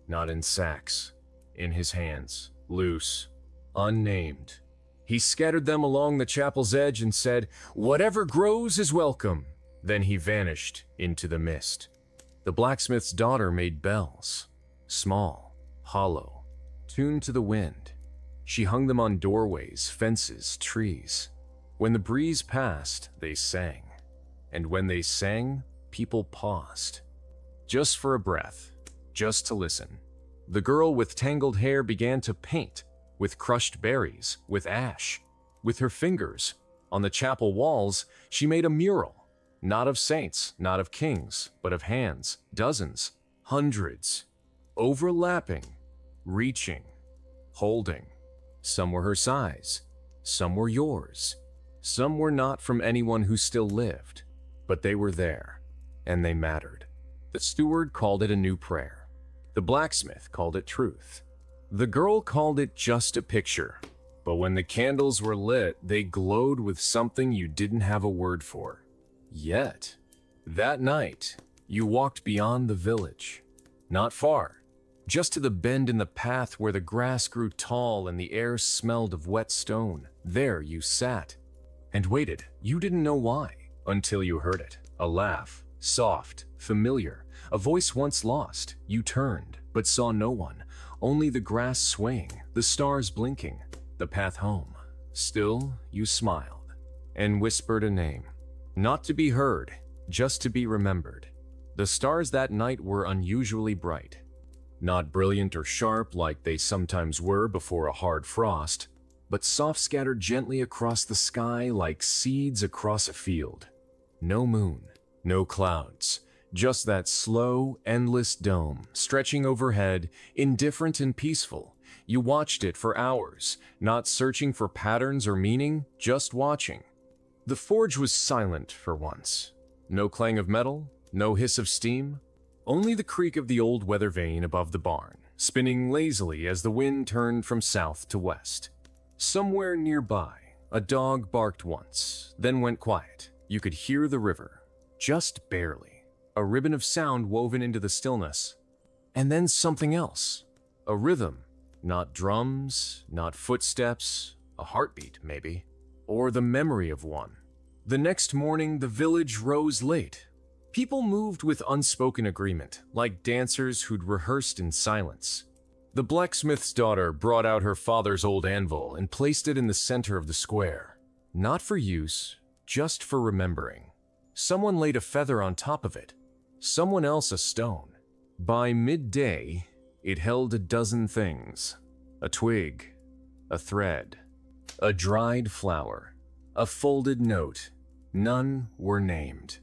not in sacks, in his hands, loose, unnamed. He scattered them along the chapel's edge and said, "Whatever grows is welcome." Then he vanished into the mist. The blacksmith's daughter made bells, small, hollow, tuned to the wind. She hung them on doorways, fences, trees. When the breeze passed, they sang. And when they sang, people paused. Just for a breath, just to listen. The girl with tangled hair began to paint, with crushed berries, with ash. With her fingers, on the chapel walls, she made a mural. Not of saints, not of kings, but of hands, dozens, hundreds. Overlapping, reaching, holding. Some were her size, some were yours. Some were not from anyone who still lived, but they were there, and they mattered. The steward called it a new prayer. The blacksmith called it truth. The girl called it just a picture, but when the candles were lit, they glowed with something you didn't have a word for. Yet, that night, you walked beyond the village. Not far, just to the bend in the path where the grass grew tall and the air smelled of wet stone. There you sat and waited. You didn't know why until you heard it. A laugh, soft, familiar, a voice once lost. You turned, but saw no one, only the grass swaying, the stars blinking, the path home. Still, you smiled and whispered a name, not to be heard, just to be remembered. The stars that night were unusually bright. Not brilliant or sharp like they sometimes were before a hard frost, but soft scattered gently across the sky like seeds across a field. No moon, no clouds, just that slow, endless dome stretching overhead, indifferent and peaceful. You watched it for hours, not searching for patterns or meaning, just watching. The forge was silent for once. No clang of metal, no hiss of steam. Only the creak of the old weather vane above the barn, spinning lazily as the wind turned from south to west. Somewhere nearby, a dog barked once, then went quiet. You could hear the river, just barely, a ribbon of sound woven into the stillness. And then something else, a rhythm, not drums, not footsteps, a heartbeat maybe, or the memory of one. The next morning, the village rose late. People moved with unspoken agreement, like dancers who'd rehearsed in silence. The blacksmith's daughter brought out her father's old anvil and placed it in the center of the square. Not for use, just for remembering. Someone laid a feather on top of it, someone else a stone. By midday, it held a dozen things. A twig, a thread, a dried flower, a folded note. None were named.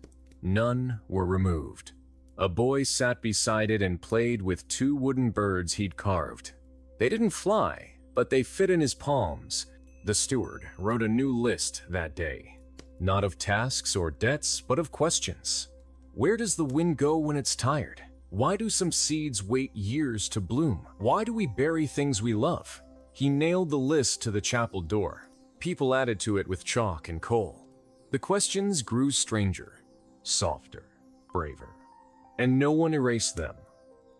None were removed. A boy sat beside it and played with two wooden birds he'd carved. They didn't fly, but they fit in his palms. The steward wrote a new list that day. Not of tasks or debts, but of questions. Where does the wind go when it's tired? Why do some seeds wait years to bloom? Why do we bury things we love? He nailed the list to the chapel door. People added to it with chalk and coal. The questions grew stranger, softer, braver, and no one erased them.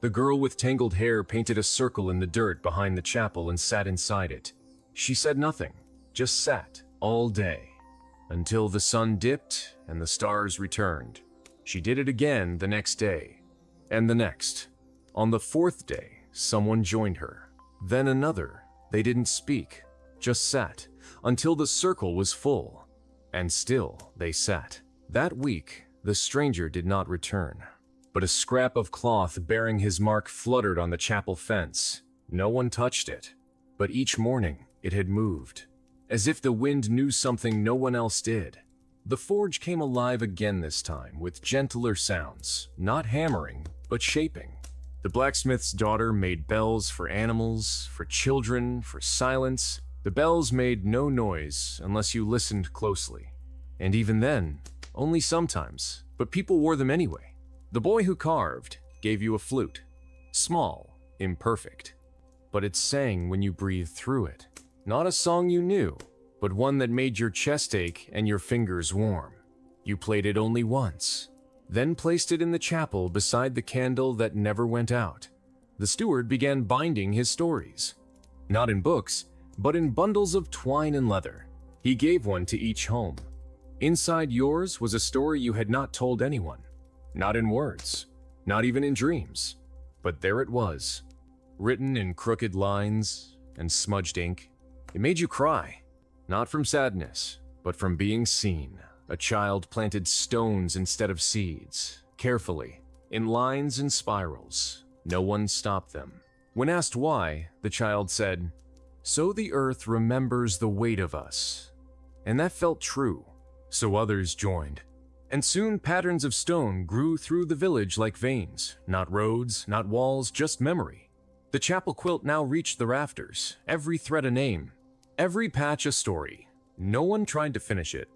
The girl with tangled hair painted a circle in the dirt behind the chapel and sat inside it. She said nothing, just sat all day, until the sun dipped and the stars returned. She did it again the next day, and the next. On the fourth day, someone joined her. Then another. They didn't speak, just sat, until the circle was full. And still they sat. That week, the stranger did not return. but a scrap of cloth bearing his mark fluttered on the chapel fence. No one touched it, but each morning it had moved, as if the wind knew something no one else did. The forge came alive again this time, with gentler sounds, not hammering, but shaping. The blacksmith's daughter made bells for animals, for children, for silence. The bells made no noise unless you listened closely. And even then, only sometimes, but people wore them anyway. The boy who carved gave you a flute. Small, imperfect, but it sang when you breathed through it. Not a song you knew, but one that made your chest ache and your fingers warm. You played it only once, then placed it in the chapel beside the candle that never went out. The steward began binding his stories. Not in books, but in bundles of twine and leather. He gave one to each home. Inside yours was a story you had not told anyone. Not in words, not even in dreams. But there it was, written in crooked lines and smudged ink. It made you cry, not from sadness, but from being seen. A child planted stones instead of seeds, carefully, in lines and spirals. No one stopped them. When asked why, the child said, "So the earth remembers the weight of us." And that felt true, so others joined. And soon patterns of stone grew through the village like veins, not roads, not walls, just memory. The chapel quilt now reached the rafters, every thread a name, every patch a story. No one tried to finish it.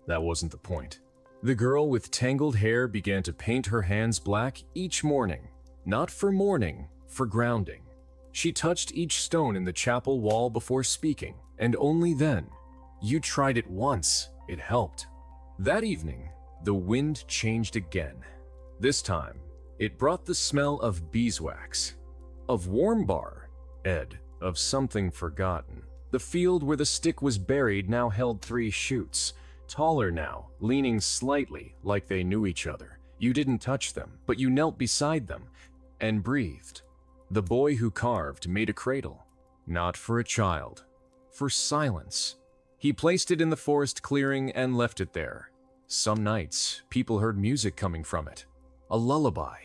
That wasn't the point. The girl with tangled hair began to paint her hands black each morning, not for mourning, for grounding. She touched each stone in the chapel wall before speaking, and only then. You tried it once, it helped. That evening, the wind changed again. This time, it brought the smell of beeswax, of warm bar, of something forgotten. The field where the stick was buried now held 3 shoots, taller now, leaning slightly like they knew each other. You didn't touch them, but you knelt beside them and breathed. The boy who carved made a cradle, not for a child, for silence. He placed it in the forest clearing and left it there. Some nights, people heard music coming from it. A lullaby,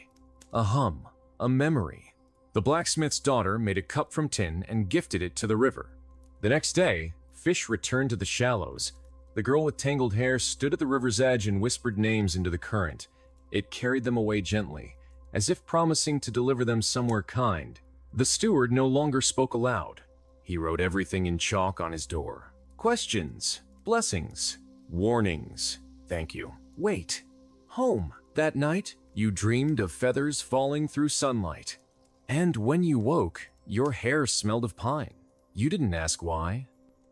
a hum, a memory. The blacksmith's daughter made a cup from tin and gifted it to the river. The next day, fish returned to the shallows. The girl with tangled hair stood at the river's edge and whispered names into the current. It carried them away gently, as if promising to deliver them somewhere kind. The steward no longer spoke aloud. He wrote everything in chalk on his door. Questions, blessings, warnings. Thank you. Wait. Home. That night, you dreamed of feathers falling through sunlight. And when you woke, your hair smelled of pine. You didn't ask why.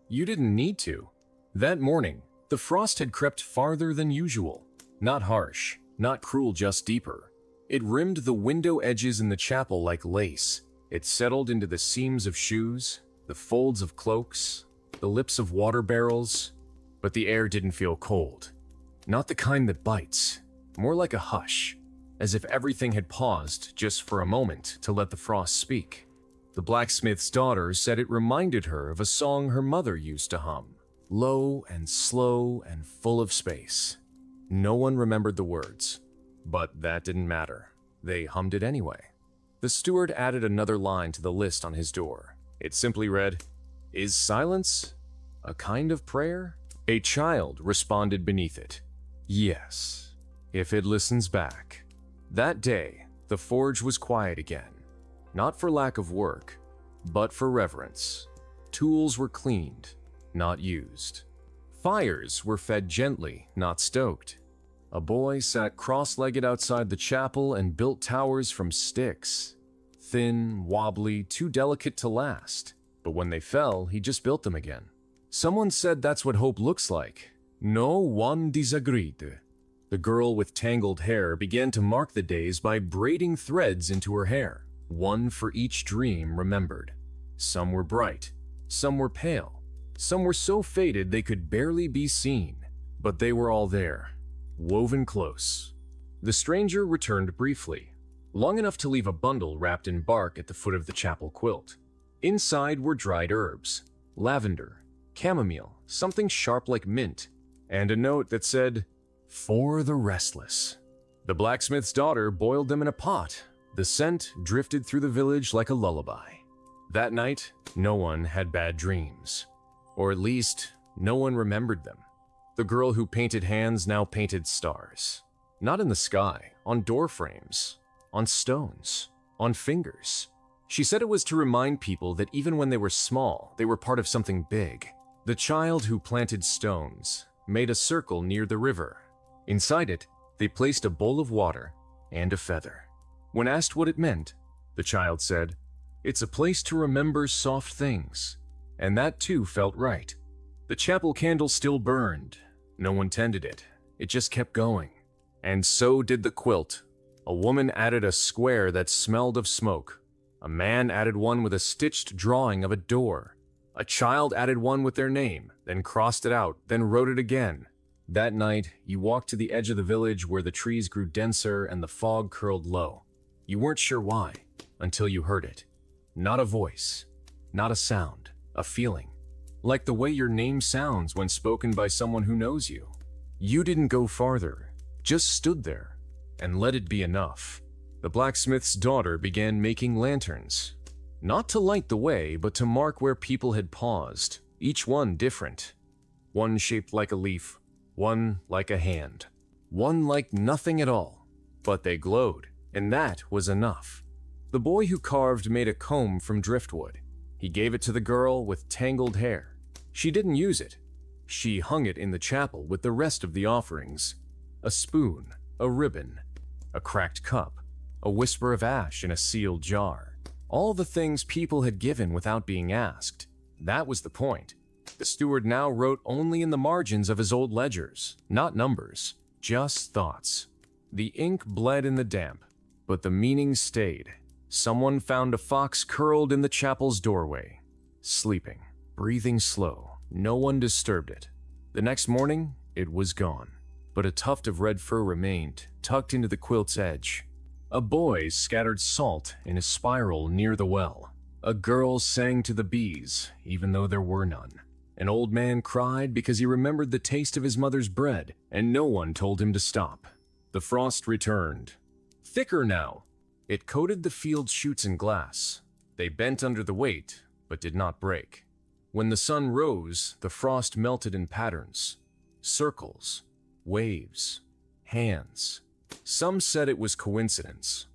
You didn't need to. That morning, the frost had crept farther than usual. Not harsh, not cruel, just deeper. It rimmed the window edges in the chapel like lace. It settled into the seams of shoes, the folds of cloaks, the lips of water barrels. But the air didn't feel cold. Not the kind that bites, more like a hush, as if everything had paused just for a moment to let the frost speak. The blacksmith's daughter said it reminded her of a song her mother used to hum, low and slow and full of space. No one remembered the words, but that didn't matter. They hummed it anyway. The steward added another line to the list on his door. It simply read, "Is silence a kind of prayer?" A child responded beneath it. Yes, if it listens back. That day, the forge was quiet again. Not for lack of work, but for reverence. Tools were cleaned, not used. Fires were fed gently, not stoked. A boy sat cross-legged outside the chapel and built towers from sticks. Thin, wobbly, too delicate to last. But when they fell, he just built them again. Someone said that's what hope looks like. No one disagreed. The girl with tangled hair began to mark the days by braiding threads into her hair, one for each dream remembered. Some were bright, some were pale, some were so faded they could barely be seen, but they were all there, woven close. The stranger returned briefly, long enough to leave a bundle wrapped in bark at the foot of the chapel quilt. Inside were dried herbs, lavender, chamomile, something sharp like mint, and a note that said, "For the restless." The blacksmith's daughter boiled them in a pot. The scent drifted through the village like a lullaby. That night, no one had bad dreams. Or at least, no one remembered them. The girl who painted hands now painted stars. Not in the sky, on door frames, on stones, on fingers. She said it was to remind people that even when they were small, they were part of something big. The child who planted stones made a circle near the river. Inside it, they placed a bowl of water and a feather. When asked what it meant, the child said, "It's a place to remember soft things." And that too felt right. The chapel candle still burned. No one tended it. It just kept going. And so did the quilt. A woman added a square that smelled of smoke. A man added one with a stitched drawing of a door. A child added one with their name, then crossed it out, then wrote it again. That night, you walked to the edge of the village where the trees grew denser and the fog curled low. You weren't sure why, until you heard it. Not a voice, not a sound, a feeling. Like the way your name sounds when spoken by someone who knows you. You didn't go farther, just stood there, and let it be enough. The blacksmith's daughter began making lanterns. Not to light the way, but to mark where people had paused, each one different. One shaped like a leaf, one like a hand, one like nothing at all. But they glowed, and that was enough. The boy who carved made a comb from driftwood. He gave it to the girl with tangled hair. She didn't use it. She hung it in the chapel with the rest of the offerings. A spoon, a ribbon, a cracked cup, a whisper of ash in a sealed jar. All the things people had given without being asked. That was the point. The steward now wrote only in the margins of his old ledgers, not numbers, just thoughts. The ink bled in the damp, but the meaning stayed. Someone found a fox curled in the chapel's doorway, sleeping, breathing slow. No one disturbed it. The next morning, it was gone, but a tuft of red fur remained, tucked into the quilt's edge. A boy scattered salt in a spiral near the well. A girl sang to the bees, even though there were none. An old man cried because he remembered the taste of his mother's bread, and no one told him to stop. The frost returned. Thicker now. It coated the field chutes in glass. They bent under the weight, but did not break. When the sun rose, the frost melted in patterns. Circles, waves, hands. Some said it was coincidence.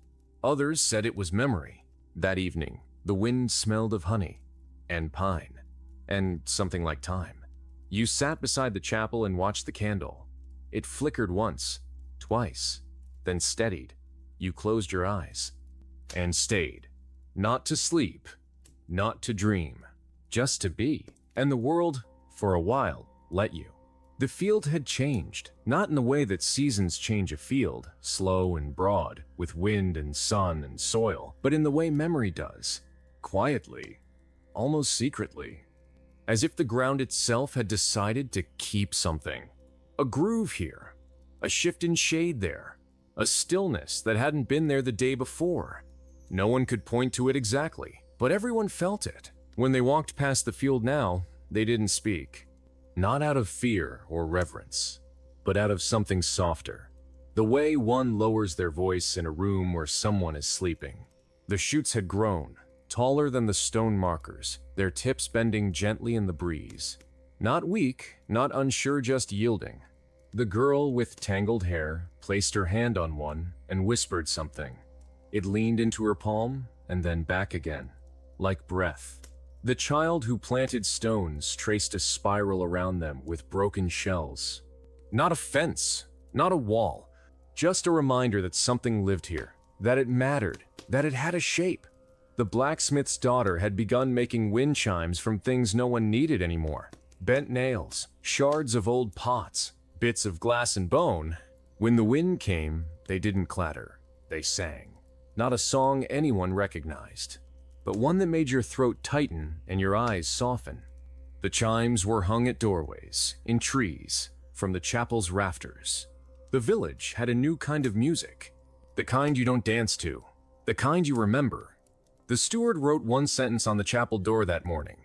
Others said it was memory. That evening, the wind smelled of honey and pine and something like time. You sat beside the chapel and watched the candle. It flickered once, twice, then steadied. You closed your eyes and stayed. Not to sleep, not to dream, just to be. And the world, for a while, let you. The field had changed, not in the way that seasons change a field, slow and broad, with wind and sun and soil, but in the way memory does, quietly, almost secretly. As if the ground itself had decided to keep something. A groove here, a shift in shade there, a stillness that hadn't been there the day before. No one could point to it exactly, but everyone felt it. When they walked past the field now, they didn't speak. Not out of fear or reverence, but out of something softer. The way one lowers their voice in a room where someone is sleeping. The shoots had grown, taller than the stone markers, their tips bending gently in the breeze. Not weak, not unsure, just yielding. The girl with tangled hair placed her hand on one and whispered something. It leaned into her palm and then back again, like breath. The child who planted stones traced a spiral around them with broken shells. Not a fence, not a wall, just a reminder that something lived here, that it mattered, that it had a shape. The blacksmith's daughter had begun making wind chimes from things no one needed anymore. Bent nails, shards of old pots, bits of glass and bone. When the wind came, they didn't clatter, they sang. Not a song anyone recognized, but one that made your throat tighten and your eyes soften. The chimes were hung at doorways, in trees, from the chapel's rafters. The village had a new kind of music, the kind you don't dance to, the kind you remember. The steward wrote one sentence on the chapel door that morning.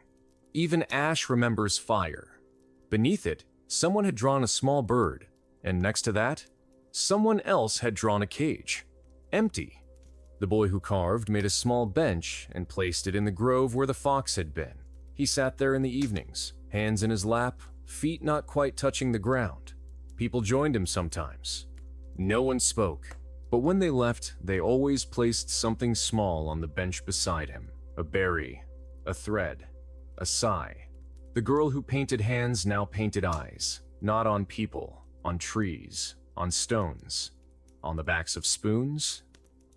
Even ash remembers fire. Beneath it, someone had drawn a small bird, and next to that, Someone else had drawn a cage. Empty. The boy who carved made a small bench and placed it in the grove where the fox had been. He sat there in the evenings, hands in his lap, feet not quite touching the ground. People joined him sometimes. No one spoke, but when they left, they always placed something small on the bench beside him. A berry, a thread, a sigh. The girl who painted hands now painted eyes, not on people, on trees, on stones, on the backs of spoons.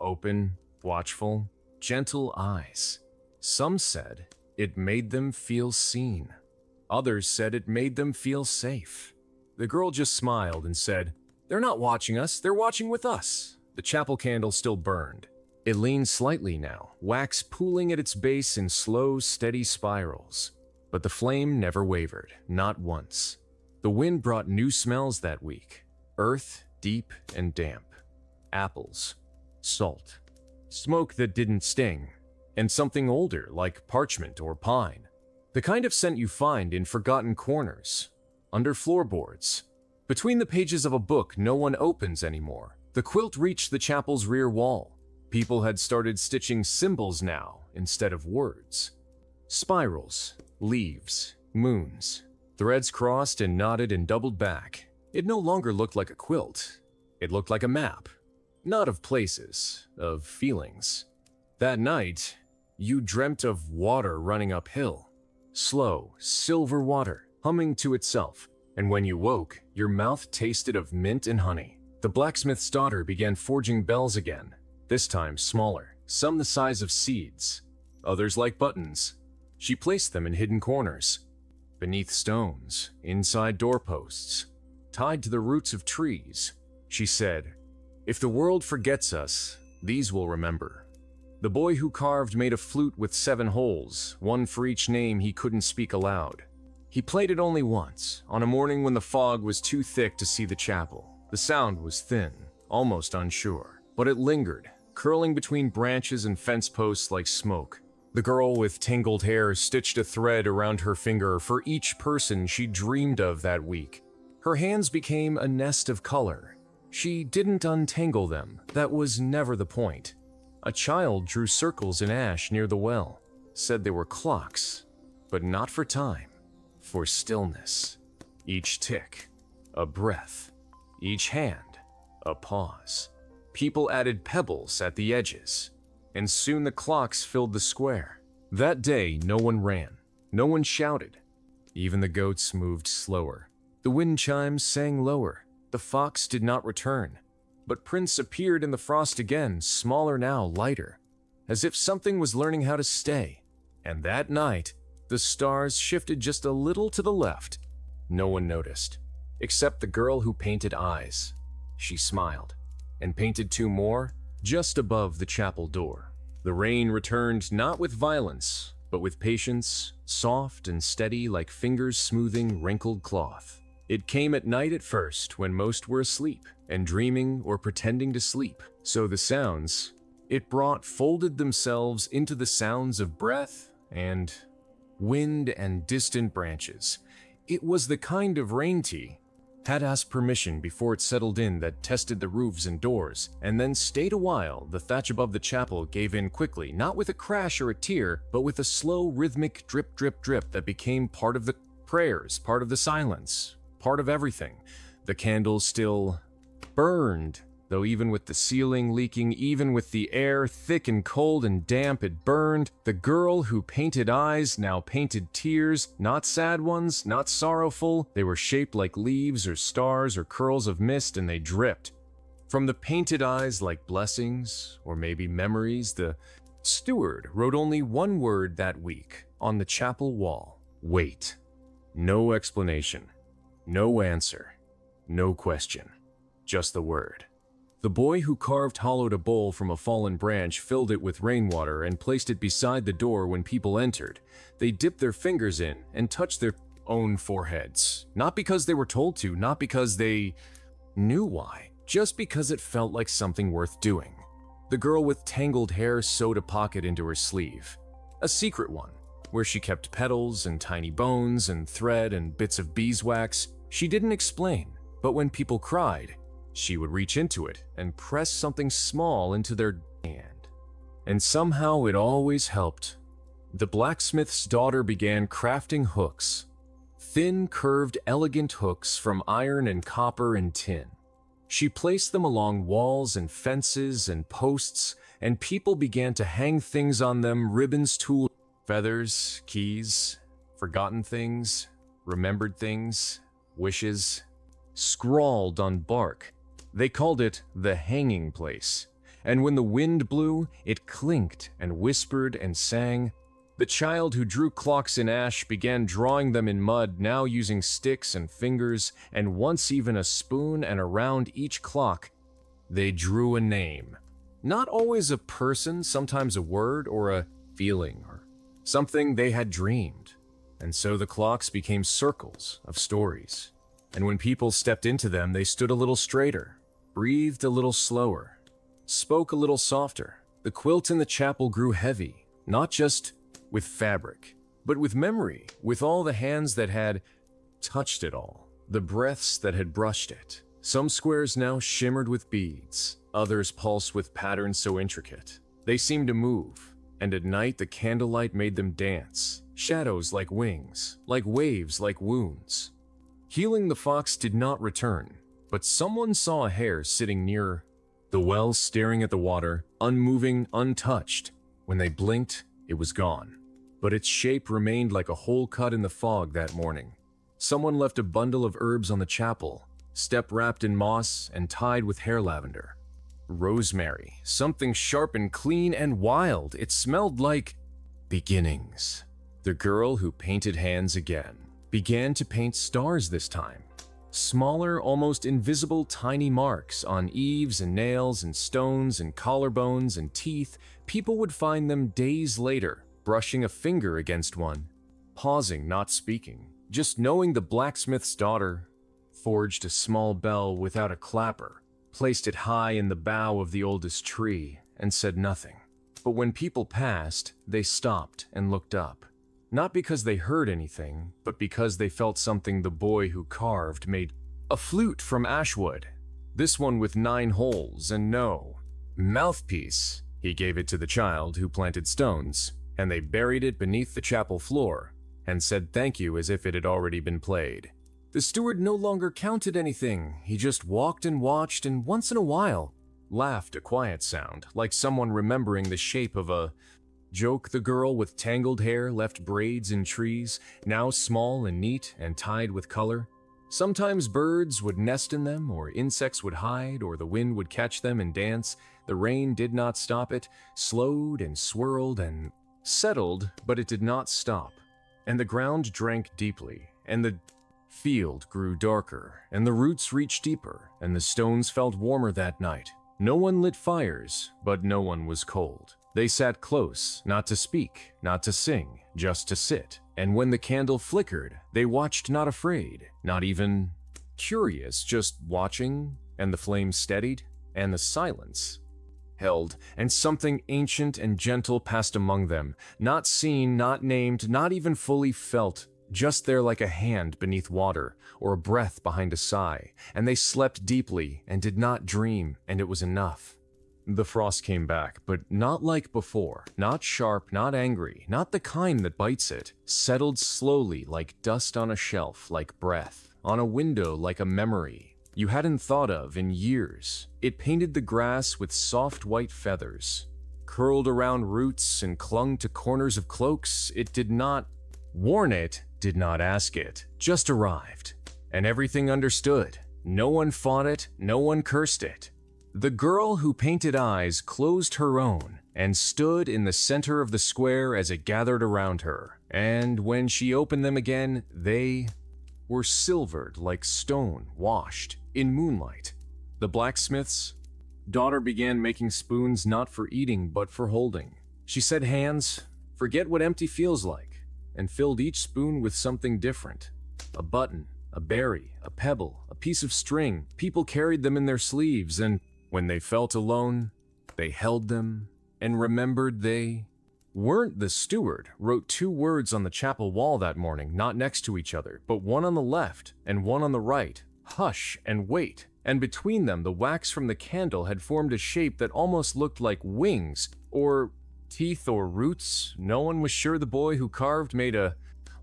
Open, watchful, gentle eyes. Some said it made them feel seen. Others said it made them feel safe. The girl just smiled and said, "They're not watching us, they're watching with us." The chapel candle still burned. It leaned slightly now, wax pooling at its base in slow, steady spirals. But the flame never wavered, not once. The wind brought new smells that week. Earth, deep and damp. Apples. Salt. Smoke that didn't sting. And something older, like parchment or pine. The kind of scent you find in forgotten corners. Under floorboards. Between the pages of a book no one opens anymore. The quilt reached the chapel's rear wall. People had started stitching symbols now, instead of words. Spirals. Leaves. Moons. Threads crossed and knotted and doubled back. It no longer looked like a quilt. It looked like a map. Not of places, of feelings. That night, you dreamt of water running uphill. Slow, silver water, humming to itself. And when you woke, your mouth tasted of mint and honey. The blacksmith's daughter began forging bells again, this time smaller, some the size of seeds, others like buttons. She placed them in hidden corners, beneath stones, inside doorposts, tied to the roots of trees. She said, "If the world forgets us, these will remember." The boy who carved made a flute with 7 holes, one for each name he couldn't speak aloud. He played it only once, on a morning when the fog was too thick to see the chapel. The sound was thin, almost unsure, but it lingered, curling between branches and fence posts like smoke. The girl with tangled hair stitched a thread around her finger for each person she dreamed of that week. Her hands became a nest of color. She didn't untangle them. That was never the point. A child drew circles in ash near the well, said they were clocks, but not for time, for stillness. Each tick, a breath. Each hand, a pause. People added pebbles at the edges, and soon the clocks filled the square. That day, no one ran, no one shouted. Even the goats moved slower. The wind chimes sang lower. The fox did not return, but Prince appeared in the frost again, smaller now, lighter, as if something was learning how to stay. And that night, the stars shifted just a little to the left. No one noticed, except the girl who painted eyes. She smiled, and painted 2 more, just above the chapel door. The rain returned not with violence, but with patience, soft and steady like fingers smoothing wrinkled cloth. It came at night at first, when most were asleep, and dreaming or pretending to sleep. So the sounds it brought folded themselves into the sounds of breath and wind and distant branches. It was the kind of rain tea had asked permission before it settled in that tested the roofs and doors, and then stayed a while. The thatch above the chapel gave in quickly, not with a crash or a tear, but with a slow, rhythmic drip, drip, drip that became part of the prayers, part of the silence, part of everything. The candle still burned, though even with the ceiling leaking, even with the air thick and cold and damp, it burned. The girl who painted eyes now painted tears, not sad ones, not sorrowful. They were shaped like leaves or stars or curls of mist, and they dripped from the painted eyes like blessings or maybe memories. The steward wrote only one word that week on the chapel wall: wait. No explanation, no answer, no question, just the word. The boy who carved hollowed a bowl from a fallen branch, filled it with rainwater, and placed it beside the door when people entered. They dipped their fingers in and touched their own foreheads, not because they were told to, not because they knew why, just because it felt like something worth doing. The girl with tangled hair sewed a pocket into her sleeve, a secret one, where she kept petals and tiny bones and thread and bits of beeswax. She didn't explain, but when people cried, She would reach into it and press something small into their hand. And somehow it always helped. The blacksmith's daughter began crafting hooks. Thin, curved, elegant hooks from iron and copper and tin. She placed them along walls and fences and posts, and people began to hang things on them: ribbons, tools, feathers, keys, forgotten things, remembered things, wishes, scrawled on bark. They called it the hanging place, and when the wind blew, it clinked and whispered and sang. The child who drew clocks in ash began drawing them in mud, now using sticks and fingers, and once even a spoon, and around each clock they drew a name. Not always a person, sometimes a word or a feeling or something they had dreamed. And so the clocks became circles of stories. And when people stepped into them, they stood a little straighter, breathed a little slower, spoke a little softer. The quilt in the chapel grew heavy, not just with fabric, but with memory, with all the hands that had touched it all, the breaths that had brushed it. Some squares now shimmered with beads, others pulsed with patterns so intricate. They seemed to move, and at night the candlelight made them dance, shadows like wings, like waves, like wounds. Healing the fox did not return, but someone saw a hare sitting near the well, staring at the water, unmoving, untouched. When they blinked, it was gone. But its shape remained like a hole cut in the fog that morning. Someone left a bundle of herbs on the chapel, step wrapped in moss and tied with hair lavender. Rosemary, something sharp and clean and wild. It smelled like beginnings. The girl who painted hands again began to paint stars this time. Smaller, almost invisible tiny marks on eaves and nails and stones and collarbones and teeth. People would find them days later, brushing a finger against one, pausing, not speaking, just knowing the blacksmith's daughter forged a small bell without a clapper, placed it high in the bough of the oldest tree, and said nothing. But when people passed, they stopped and looked up. Not because they heard anything, but because they felt something the boy who carved made. A flute from ashwood, this one with 9 holes and no mouthpiece. He gave it to the child who planted stones, and they buried it beneath the chapel floor and said thank you as if it had already been played. The steward no longer counted anything. He just walked and watched, and once in a while laughed, a quiet sound, like someone remembering the shape of a joke. The girl with tangled hair left braids in trees, now small and neat and tied with color. Sometimes birds would nest in them, or insects would hide, or the wind would catch them and dance. The rain did not stop it, slowed and swirled and settled, but it did not stop. And the ground drank deeply, and the field grew darker, and the roots reached deeper, and the stones felt warmer that night. No one lit fires, but no one was cold. They sat close, not to speak, not to sing, just to sit. And when the candle flickered, they watched, not afraid, not even curious, just watching, and the flame steadied, and the silence held, and something ancient and gentle passed among them, not seen, not named, not even fully felt, just there like a hand beneath water, or a breath behind a sigh, and they slept deeply and did not dream, and it was enough. The frost came back, but not like before, not sharp, not angry, not the kind that bites it, settled slowly like dust on a shelf, like breath, on a window, like a memory you hadn't thought of in years. It painted the grass with soft white feathers, curled around roots and clung to corners of cloaks. It did not warn it, did not ask it, just arrived. And everything understood. No one fought it, no one cursed it. The girl who painted eyes closed her own and stood in the center of the square as it gathered around her. And when she opened them again, they were silvered like stone washed in moonlight. The blacksmith's daughter began making spoons not for eating but for holding. She said, "Hands, forget what empty feels like," and filled each spoon with something different. A button, a berry, a pebble, a piece of string. People carried them in their sleeves, and when they felt alone, they held them and remembered they weren't. The steward wrote 2 words on the chapel wall that morning, not next to each other, but one on the left and one on the right: hush and wait. and between them the wax from the candle had formed a shape that almost looked like wings, or teeth or roots. No one was sure. The boy who carved made a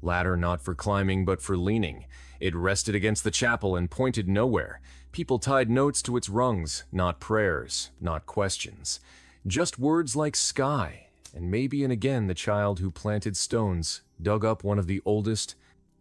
ladder not for climbing but for leaning. It rested against the chapel and pointed nowhere. People tied notes to its rungs, not prayers, not questions. Just words like sky, and maybe and again the child who planted stones dug up one of the oldest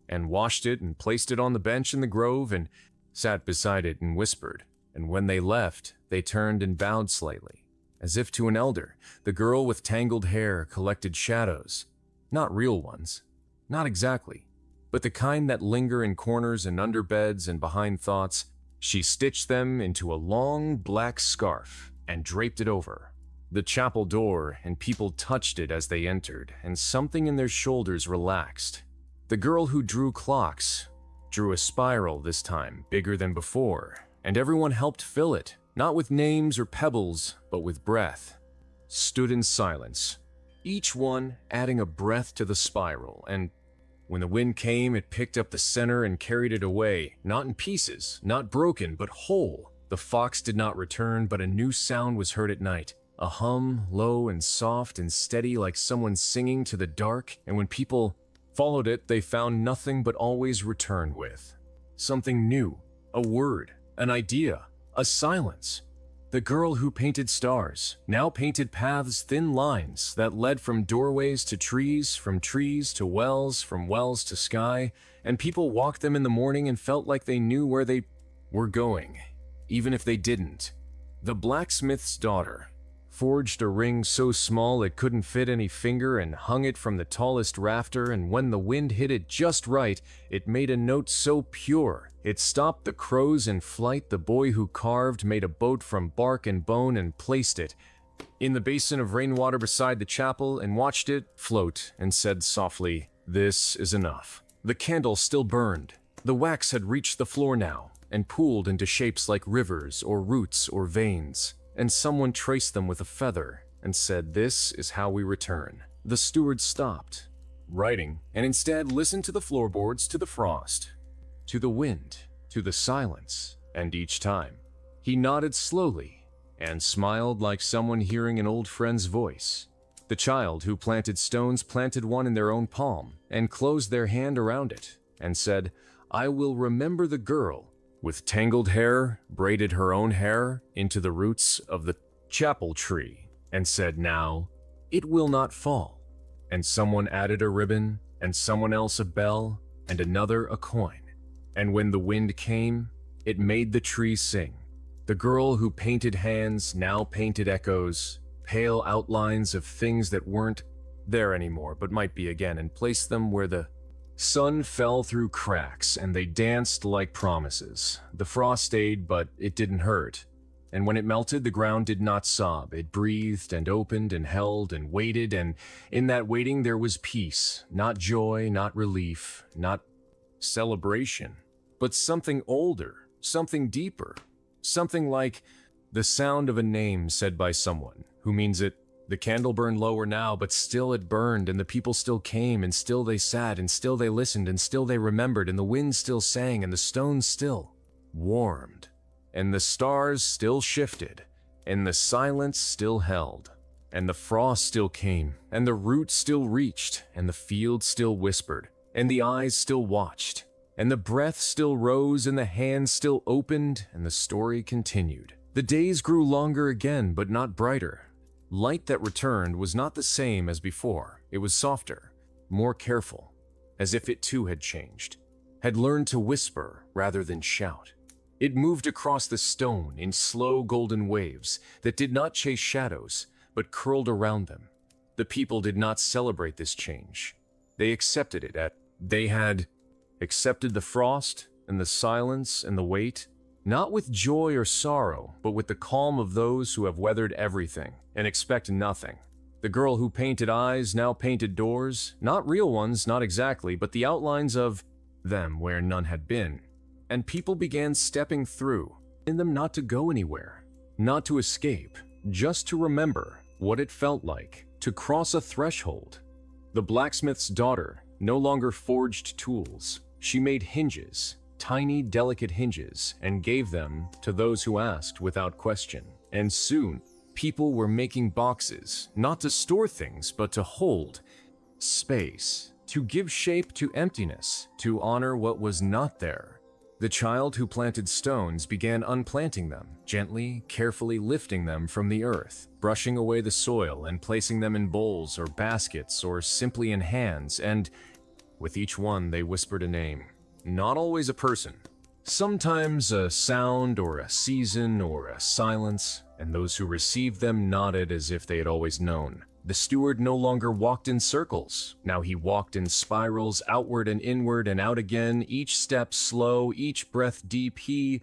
and washed it and placed it on the bench in the grove and sat beside it and whispered. And when they left, they turned and bowed slightly, as if to an elder. The girl with tangled hair collected shadows, not real ones, not exactly, but the kind that linger in corners and under beds and behind thoughts. She stitched them into a long black scarf and draped it over the chapel door, and people touched it as they entered, and something in their shoulders relaxed. The girl who drew clocks drew a spiral this time, bigger than before, and everyone helped fill it, not with names or pebbles, but with breath. Stood in silence, each one adding a breath to the spiral, and when the wind came, it picked up the center and carried it away, not in pieces, not broken, but whole. The fox did not return, but a new sound was heard at night. A hum, low and soft and steady like someone singing to the dark, and when people followed it, they found nothing but always returned with something new, a word, an idea, a silence. The girl who painted stars now painted paths, thin lines that led from doorways to trees, from trees to wells, from wells to sky, and people walked them in the morning and felt like they knew where they were going, even if they didn't. The blacksmith's daughter forged a ring so small it couldn't fit any finger and hung it from the tallest rafter, and when the wind hit it just right, it made a note so pure it stopped the crows in flight. The boy who carved made a boat from bark and bone and placed it in the basin of rainwater beside the chapel and watched it float and said softly, "This is enough." The candle still burned. The wax had reached the floor now and pooled into shapes like rivers or roots or veins, and someone traced them with a feather and said, "This is how we return." The steward stopped writing and instead listened to the floorboards, to the frost, to the wind, to the silence, and each time he nodded slowly and smiled like someone hearing an old friend's voice. The child who planted stones planted one in their own palm and closed their hand around it and said, "I will remember the girl with tangled hair, braided her own hair into the roots of the chapel tree, and said, 'Now it will not fall.'" And someone added a ribbon, and someone else a bell, and another a coin. And when the wind came, it made the tree sing. The girl who painted hands now painted echoes, pale outlines of things that weren't there anymore but might be again, and placed them where the sun fell through cracks, and they danced like promises. The frost stayed, but it didn't hurt. And when it melted, the ground did not sob. It breathed and opened and held and waited, and in that waiting there was peace, not joy, not relief, not celebration, but something older, something deeper, something like the sound of a name said by someone who means it. The candle burned lower now, but still it burned, and the people still came, and still they sat, and still they listened, and still they remembered, and the wind still sang, and the stones still warmed, and the stars still shifted, and the silence still held, and the frost still came, and the roots still reached, and the field still whispered, and the eyes still watched, and the breath still rose, and the hands still opened, and the story continued. The days grew longer again, but not brighter. Light that returned was not the same as before. It was softer, more careful, as if it too had changed, had learned to whisper rather than shout. It moved across the stone in slow golden waves that did not chase shadows, but curled around them. The people did not celebrate this change. They accepted it. They had accepted the frost and the silence and the weight, not with joy or sorrow, but with the calm of those who have weathered everything and expect nothing. The girl who painted eyes now painted doors, not real ones, not exactly, but the outlines of them where none had been. And people began stepping through, in them not to go anywhere, not to escape, just to remember what it felt like to cross a threshold. The blacksmith's daughter no longer forged tools. She made hinges, tiny, delicate hinges and gave them to those who asked without question. And soon, people were making boxes, not to store things, but to hold space, to give shape to emptiness, to honor what was not there. The child who planted stones began unplanting them, gently, carefully lifting them from the earth, brushing away the soil and placing them in bowls or baskets or simply in hands, and with each one they whispered a name. Not always a person. Sometimes a sound or a season or a silence, and those who received them nodded as if they had always known. The steward no longer walked in circles. Now he walked in spirals, outward and inward and out again, each step slow, each breath deep. He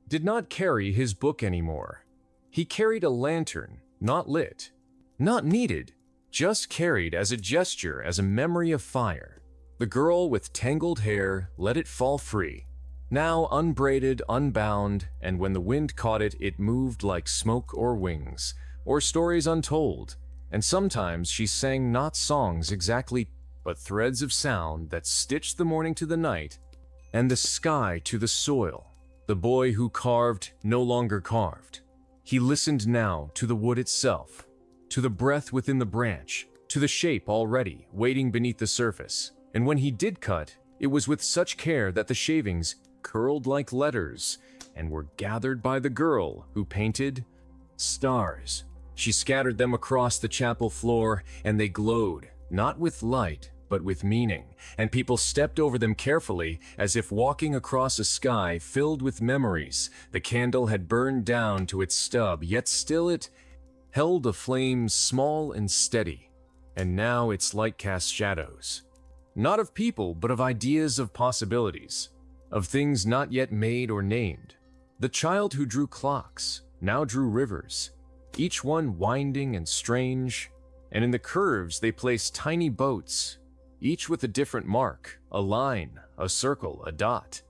did not carry his book anymore. He carried a lantern, not lit, not needed, just carried as a gesture, as a memory of fire. The girl with tangled hair let it fall free, now unbraided, unbound, and when the wind caught it, it moved like smoke or wings, or stories untold. And sometimes she sang not songs exactly, but threads of sound that stitched the morning to the night, and the sky to the soil. The boy who carved no longer carved. He listened now to the wood itself, to the breath within the branch, to the shape already waiting beneath the surface. And when he did cut, it was with such care that the shavings curled like letters and were gathered by the girl who painted stars. She scattered them across the chapel floor, and they glowed, not with light, but with meaning, and people stepped over them carefully, as if walking across a sky filled with memories. The candle had burned down to its stub, yet still it held a flame small and steady, and now its light cast shadows. Not of people, but of ideas, of possibilities, of things not yet made or named. The child who drew clocks now drew rivers, each one winding and strange, and in the curves they placed tiny boats, each with a different mark, a line, a circle, a dot.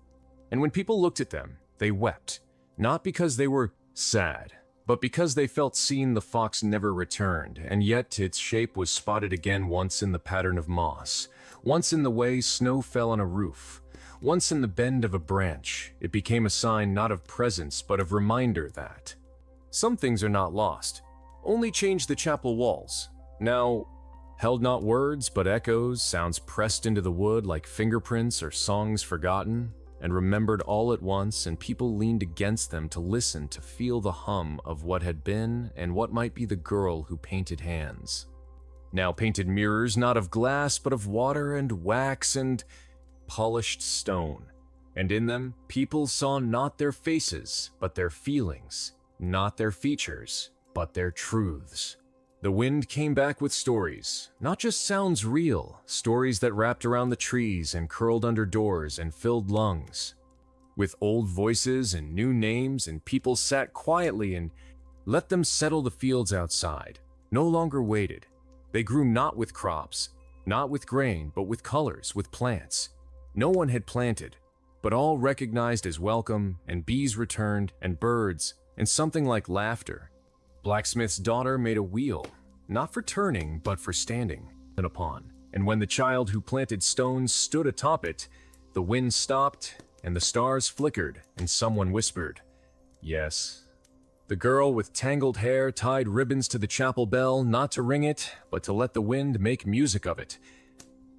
And when people looked at them, they wept, not because they were sad, but because they felt seen. The fox never returned, and yet its shape was spotted again, once in the pattern of moss, once in the way snow fell on a roof, once in the bend of a branch. It became a sign not of presence, but of reminder that some things are not lost, only change the chapel walls. Now, held not words, but echoes, sounds pressed into the wood like fingerprints or songs forgotten and remembered all at once, and people leaned against them to listen, to feel the hum of what had been and what might be the girl who painted hands. Now painted mirrors, not of glass, but of water and wax and polished stone. And in them, people saw not their faces, but their feelings, not their features, but their truths. The wind came back with stories, not just sounds real, stories that wrapped around the trees and curled under doors and filled lungs. With old voices and new names, and people sat quietly and let them settle. The fields outside no longer waited. They grew not with crops, not with grain, but with colors, with plants. No one had planted, but all recognized as welcome, and bees returned, and birds, and something like laughter. Blacksmith's daughter made a wheel, not for turning, but for standing upon. And when the child who planted stones stood atop it, the wind stopped, and the stars flickered, and someone whispered, "Yes." The girl with tangled hair tied ribbons to the chapel bell, not to ring it, but to let the wind make music of it.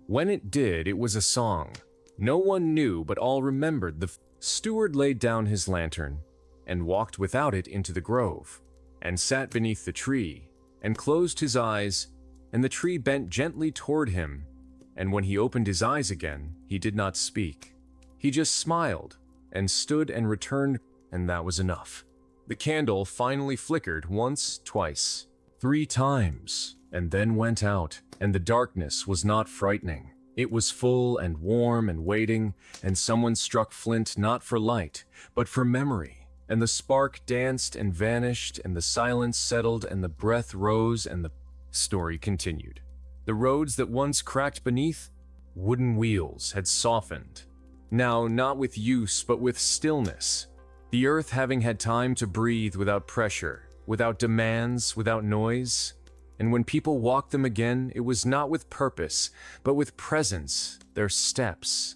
When it did, it was a song. No one knew, but all remembered. The steward laid down his lantern and walked without it into the grove, and sat beneath the tree, and closed his eyes, and the tree bent gently toward him, and when he opened his eyes again, he did not speak. He just smiled, and stood and returned, and that was enough. The candle finally flickered once, twice, 3 times, and then went out, and the darkness was not frightening. It was full and warm and waiting, and someone struck flint not for light, but for memory. And the spark danced and vanished, and the silence settled, and the breath rose, and the story continued. The roads that once cracked beneath wooden wheels had softened, now not with use but with stillness, the earth having had time to breathe without pressure, without demands, without noise. And when people walked them again, it was not with purpose, but with presence, their steps,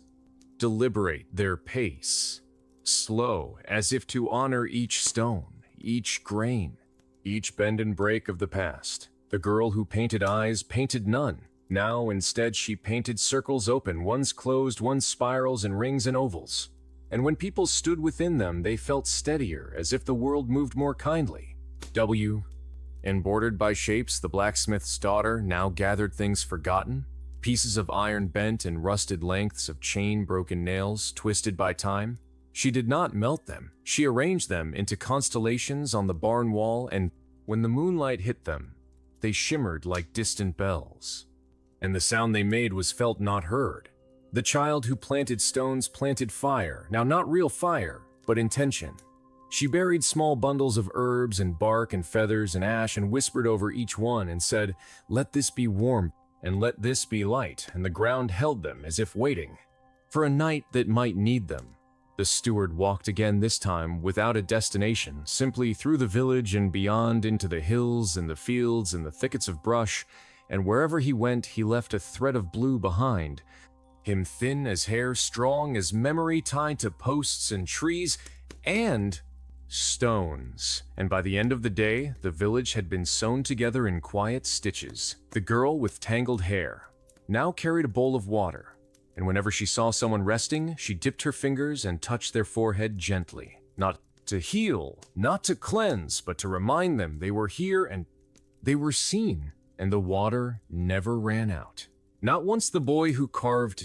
deliberate their pace, slow as if to honor each stone, each grain, each bend and break of the past. The girl who painted eyes painted none. Now instead she painted circles open, ones closed, ones spirals and rings and ovals. And when people stood within them, they felt steadier, as if the world moved more kindly. And bordered by shapes, the blacksmith's daughter now gathered things forgotten, pieces of iron bent and rusted lengths of chain-broken nails twisted by time. She did not melt them. She arranged them into constellations on the barn wall, and when the moonlight hit them, they shimmered like distant bells. And the sound they made was felt, not heard. The child who planted stones planted fire, now not real fire, but intention. She buried small bundles of herbs and bark and feathers and ash and whispered over each one and said, "Let this be warm and let this be light," and the ground held them as if waiting for a night that might need them. The steward walked again, this time without a destination, simply through the village and beyond into the hills and the fields and the thickets of brush, and wherever he went he left a thread of blue behind him, thin as hair, strong as memory, tied to posts and trees and stones. And by the end of the day, the village had been sewn together in quiet stitches. The girl with tangled hair now carried a bowl of water, and whenever she saw someone resting, she dipped her fingers and touched their forehead gently, not to heal, not to cleanse, but to remind them they were here and they were seen, and the water never ran out. Not once. The boy who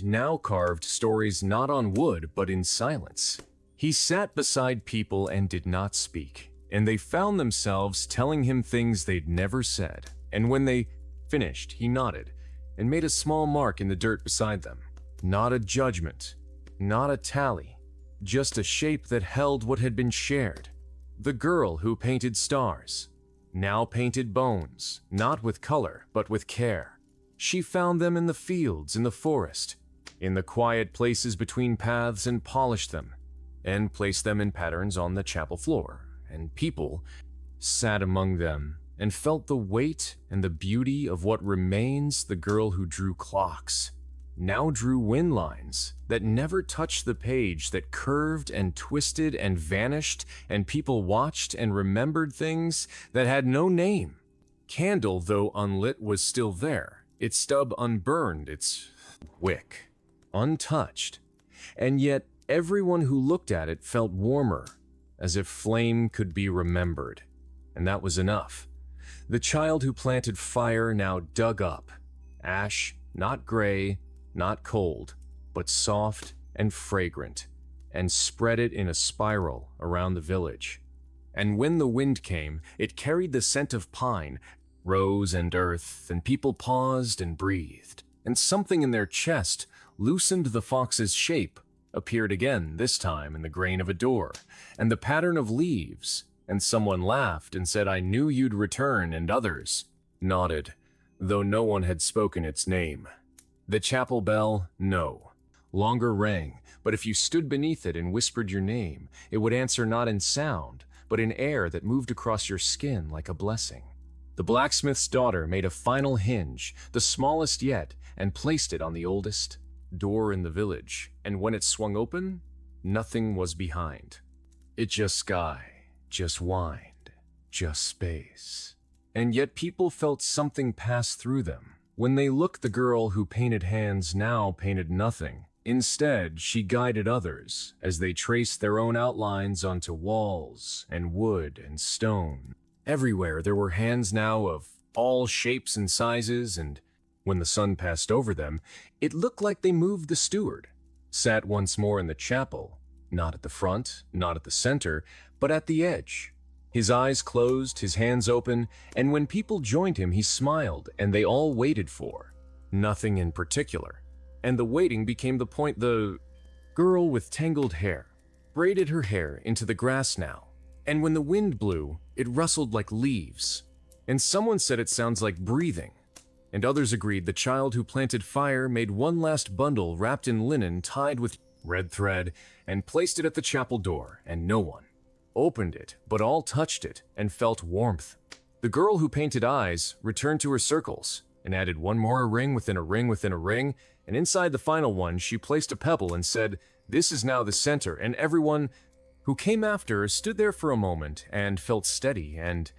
now carved stories not on wood, but in silence. He sat beside people and did not speak, and they found themselves telling him things they'd never said. And when they finished, he nodded and made a small mark in the dirt beside them. Not a judgment, not a tally, just a shape that held what had been shared. The girl who painted stars now painted bones, not with color, but with care. She found them in the fields, in the forest, in the quiet places between paths, and polished them, and placed them in patterns on the chapel floor. And people sat among them and felt the weight and the beauty of what remains. The girl who drew clocks now drew wind lines that never touched the page, that curved and twisted and vanished, and people watched and remembered things that had no name. Candle, though unlit, was still there, its stub unburned, its wick untouched, and yet everyone who looked at it felt warmer, as if flame could be remembered, and that was enough. The child who planted fire now dug up ash, not gray, not cold, but soft and fragrant, and spread it in a spiral around the village. And when the wind came, it carried the scent of pine, rose and earth, and people paused and breathed, and something in their chest loosened. The fox's shape appeared again, this time in the grain of a door, and the pattern of leaves, and someone laughed and said, "I knew you'd return," and others nodded, though no one had spoken its name. The chapel bell, no longer rang, but if you stood beneath it and whispered your name, it would answer not in sound, but in air that moved across your skin like a blessing. The blacksmith's daughter made a final hinge, the smallest yet, and placed it on the oldest door in the village, and when it swung open, nothing was behind. It just sky, just wind, just space. And yet people felt something pass through them. When they looked, the girl who painted hands now painted nothing. Instead, she guided others as they traced their own outlines onto walls and wood and stone. Everywhere there were hands now of all shapes and sizes, and when the sun passed over them, it looked like they moved. The steward sat once more in the chapel, not at the front, not at the center, but at the edge. His eyes closed, his hands open, and when people joined him, he smiled, and they all waited for nothing in particular. And the waiting became the point. The girl with tangled hair braided her hair into the grass now, and when the wind blew, it rustled like leaves. And someone said it sounds like breathing, and others agreed the child who planted fire made one last bundle wrapped in linen tied with red thread and placed it at the chapel door, and no one opened it, but all touched it and felt warmth. The girl who painted eyes returned to her circles, and added one more ring within a ring within a ring, and inside the final one she placed a pebble and said, "This is now the center," and everyone who came after stood there for a moment and felt steady, and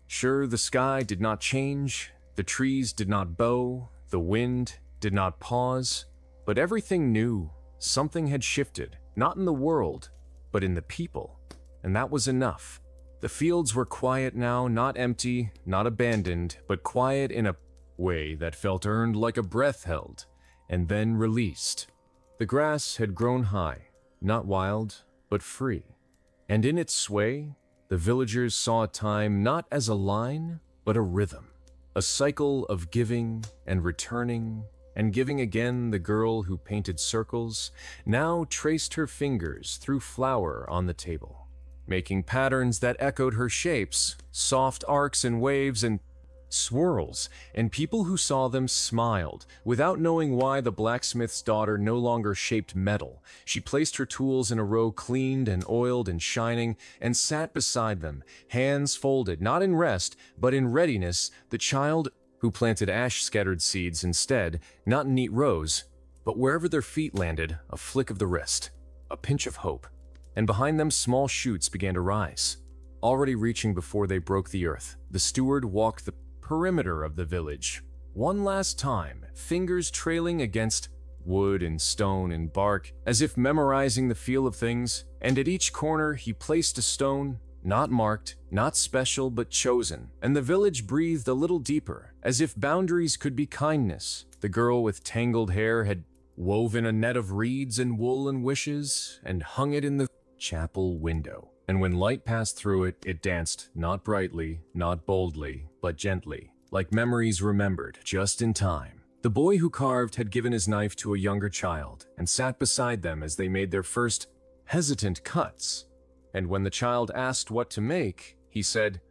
sure, the sky did not change, the trees did not bow, the wind did not pause, but everything knew something had shifted, not in the world, but in the people, and that was enough. The fields were quiet now, not empty, not abandoned, but quiet in a way that felt earned, like a breath held, and then released. The grass had grown high, not wild, but free, and in its sway, the villagers saw time not as a line, but a rhythm, a cycle of giving and returning, and giving again. The girl who painted circles now traced her fingers through flour on the table, making patterns that echoed her shapes, soft arcs and waves and swirls, and people who saw them smiled. Without knowing why, the blacksmith's daughter no longer shaped metal. She placed her tools in a row, cleaned and oiled and shining, and sat beside them, hands folded, not in rest, but in readiness. The child who planted ash-scattered seeds instead, not in neat rows, but wherever their feet landed, a flick of the wrist, a pinch of hope, and behind them small shoots began to rise. Already reaching before they broke the earth, the steward walked the perimeter of the village one last time, fingers trailing against wood and stone and bark, as if memorizing the feel of things, and at each corner he placed a stone, not marked, not special, but chosen, and the village breathed a little deeper, as if boundaries could be kindness. The girl with tangled hair had woven a net of reeds and wool and wishes, and hung it in the chapel window. And when light passed through it, it danced, not brightly, not boldly, but gently, like memories remembered, just in time. The boy who carved had given his knife to a younger child, and sat beside them as they made their first hesitant cuts. And when the child asked what to make, he said,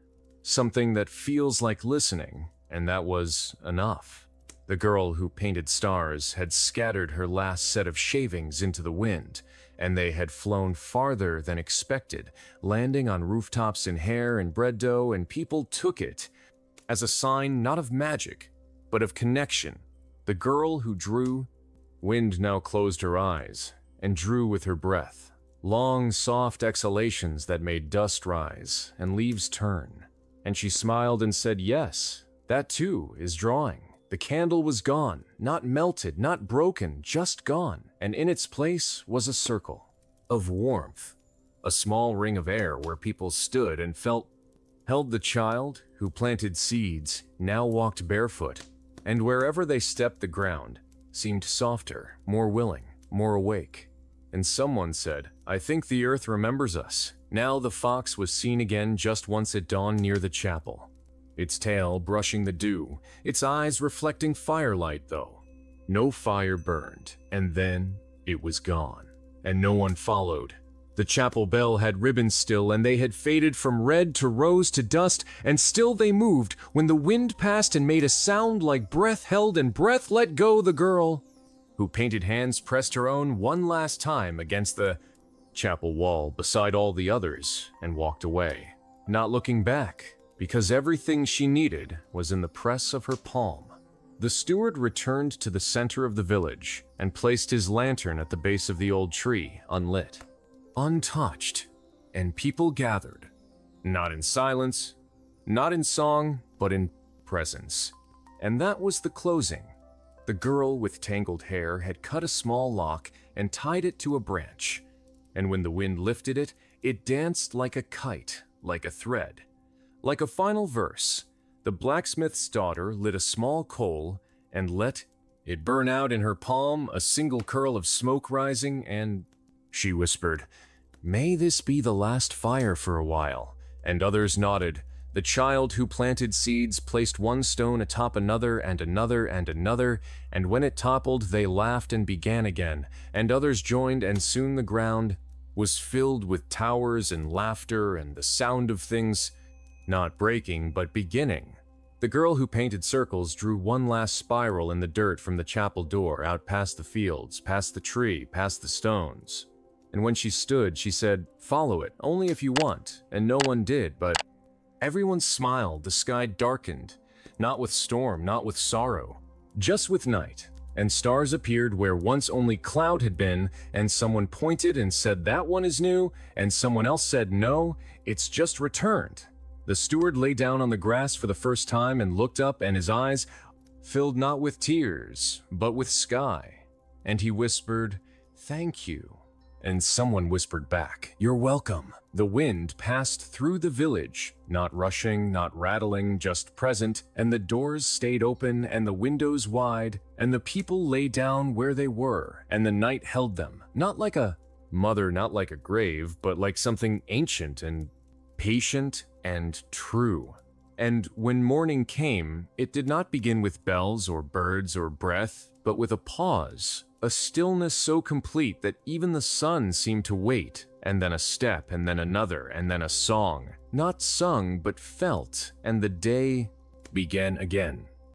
"Something that feels like listening," and that was enough. The girl who painted stars had scattered her last set of shavings into the wind, and they had flown farther than expected, landing on rooftops in hair and bread dough, and people took it as a sign not of magic, but of connection. The girl who drew, wind now closed her eyes, and drew with her breath, long, soft exhalations that made dust rise and leaves turn, and she smiled and said, "Yes, that too is drawing." The candle was gone, not melted, not broken, just gone, and in its place was a circle of warmth, a small ring of air where people stood and held. The child who planted seeds now walked barefoot, and wherever they stepped the ground seemed softer, more willing, more awake. And someone said, "I think the earth remembers us." Now the fox was seen again just once at dawn near the chapel, its tail brushing the dew, its eyes reflecting firelight, though no fire burned, and then it was gone, and no one followed. The chapel bell had ribbons still, and they had faded from red to rose to dust, and still they moved when the wind passed and made a sound like breath held and breath let go. The girl who painted hands pressed her own one last time against the chapel wall beside all the others and walked away, not looking back, because everything she needed was in the press of her palm. The steward returned to the center of the village and placed his lantern at the base of the old tree, unlit, untouched, and people gathered, not in silence, not in song, but in presence. And that was the closing. The girl with tangled hair had cut a small lock and tied it to a branch, and when the wind lifted it, it danced like a kite, like a thread. Like a final verse, the blacksmith's daughter lit a small coal and let it burn out in her palm, a single curl of smoke rising, and she whispered, "May this be the last fire for a while," and others nodded. The child who planted seeds placed one stone atop another and another and another, and when it toppled, they laughed and began again, and others joined, and soon the ground was filled with towers and laughter and the sound of things not breaking, but beginning. The girl who painted circles drew one last spiral in the dirt from the chapel door, out past the fields, past the tree, past the stones. And when she stood, she said, "Follow it, only if you want," and no one did, but everyone smiled. The sky darkened. not with storm, not with sorrow, just with night. And stars appeared where once only cloud had been, and someone pointed and said that one is new, and someone else said no, it's just returned. The steward lay down on the grass for the first time and looked up, and his eyes filled not with tears, but with sky. And he whispered, "Thank you." And someone whispered back, "You're welcome." The wind passed through the village, not rushing, not rattling, just present, and the doors stayed open and the windows wide, and the people lay down where they were, and the night held them, not like a mother, not like a grave, but like something ancient and patient and true. And when morning came, it did not begin with bells or birds or breath, but with a pause, a stillness so complete that even the sun seemed to wait, and then a step, and then another, and then a song, not sung but felt, and the day began again.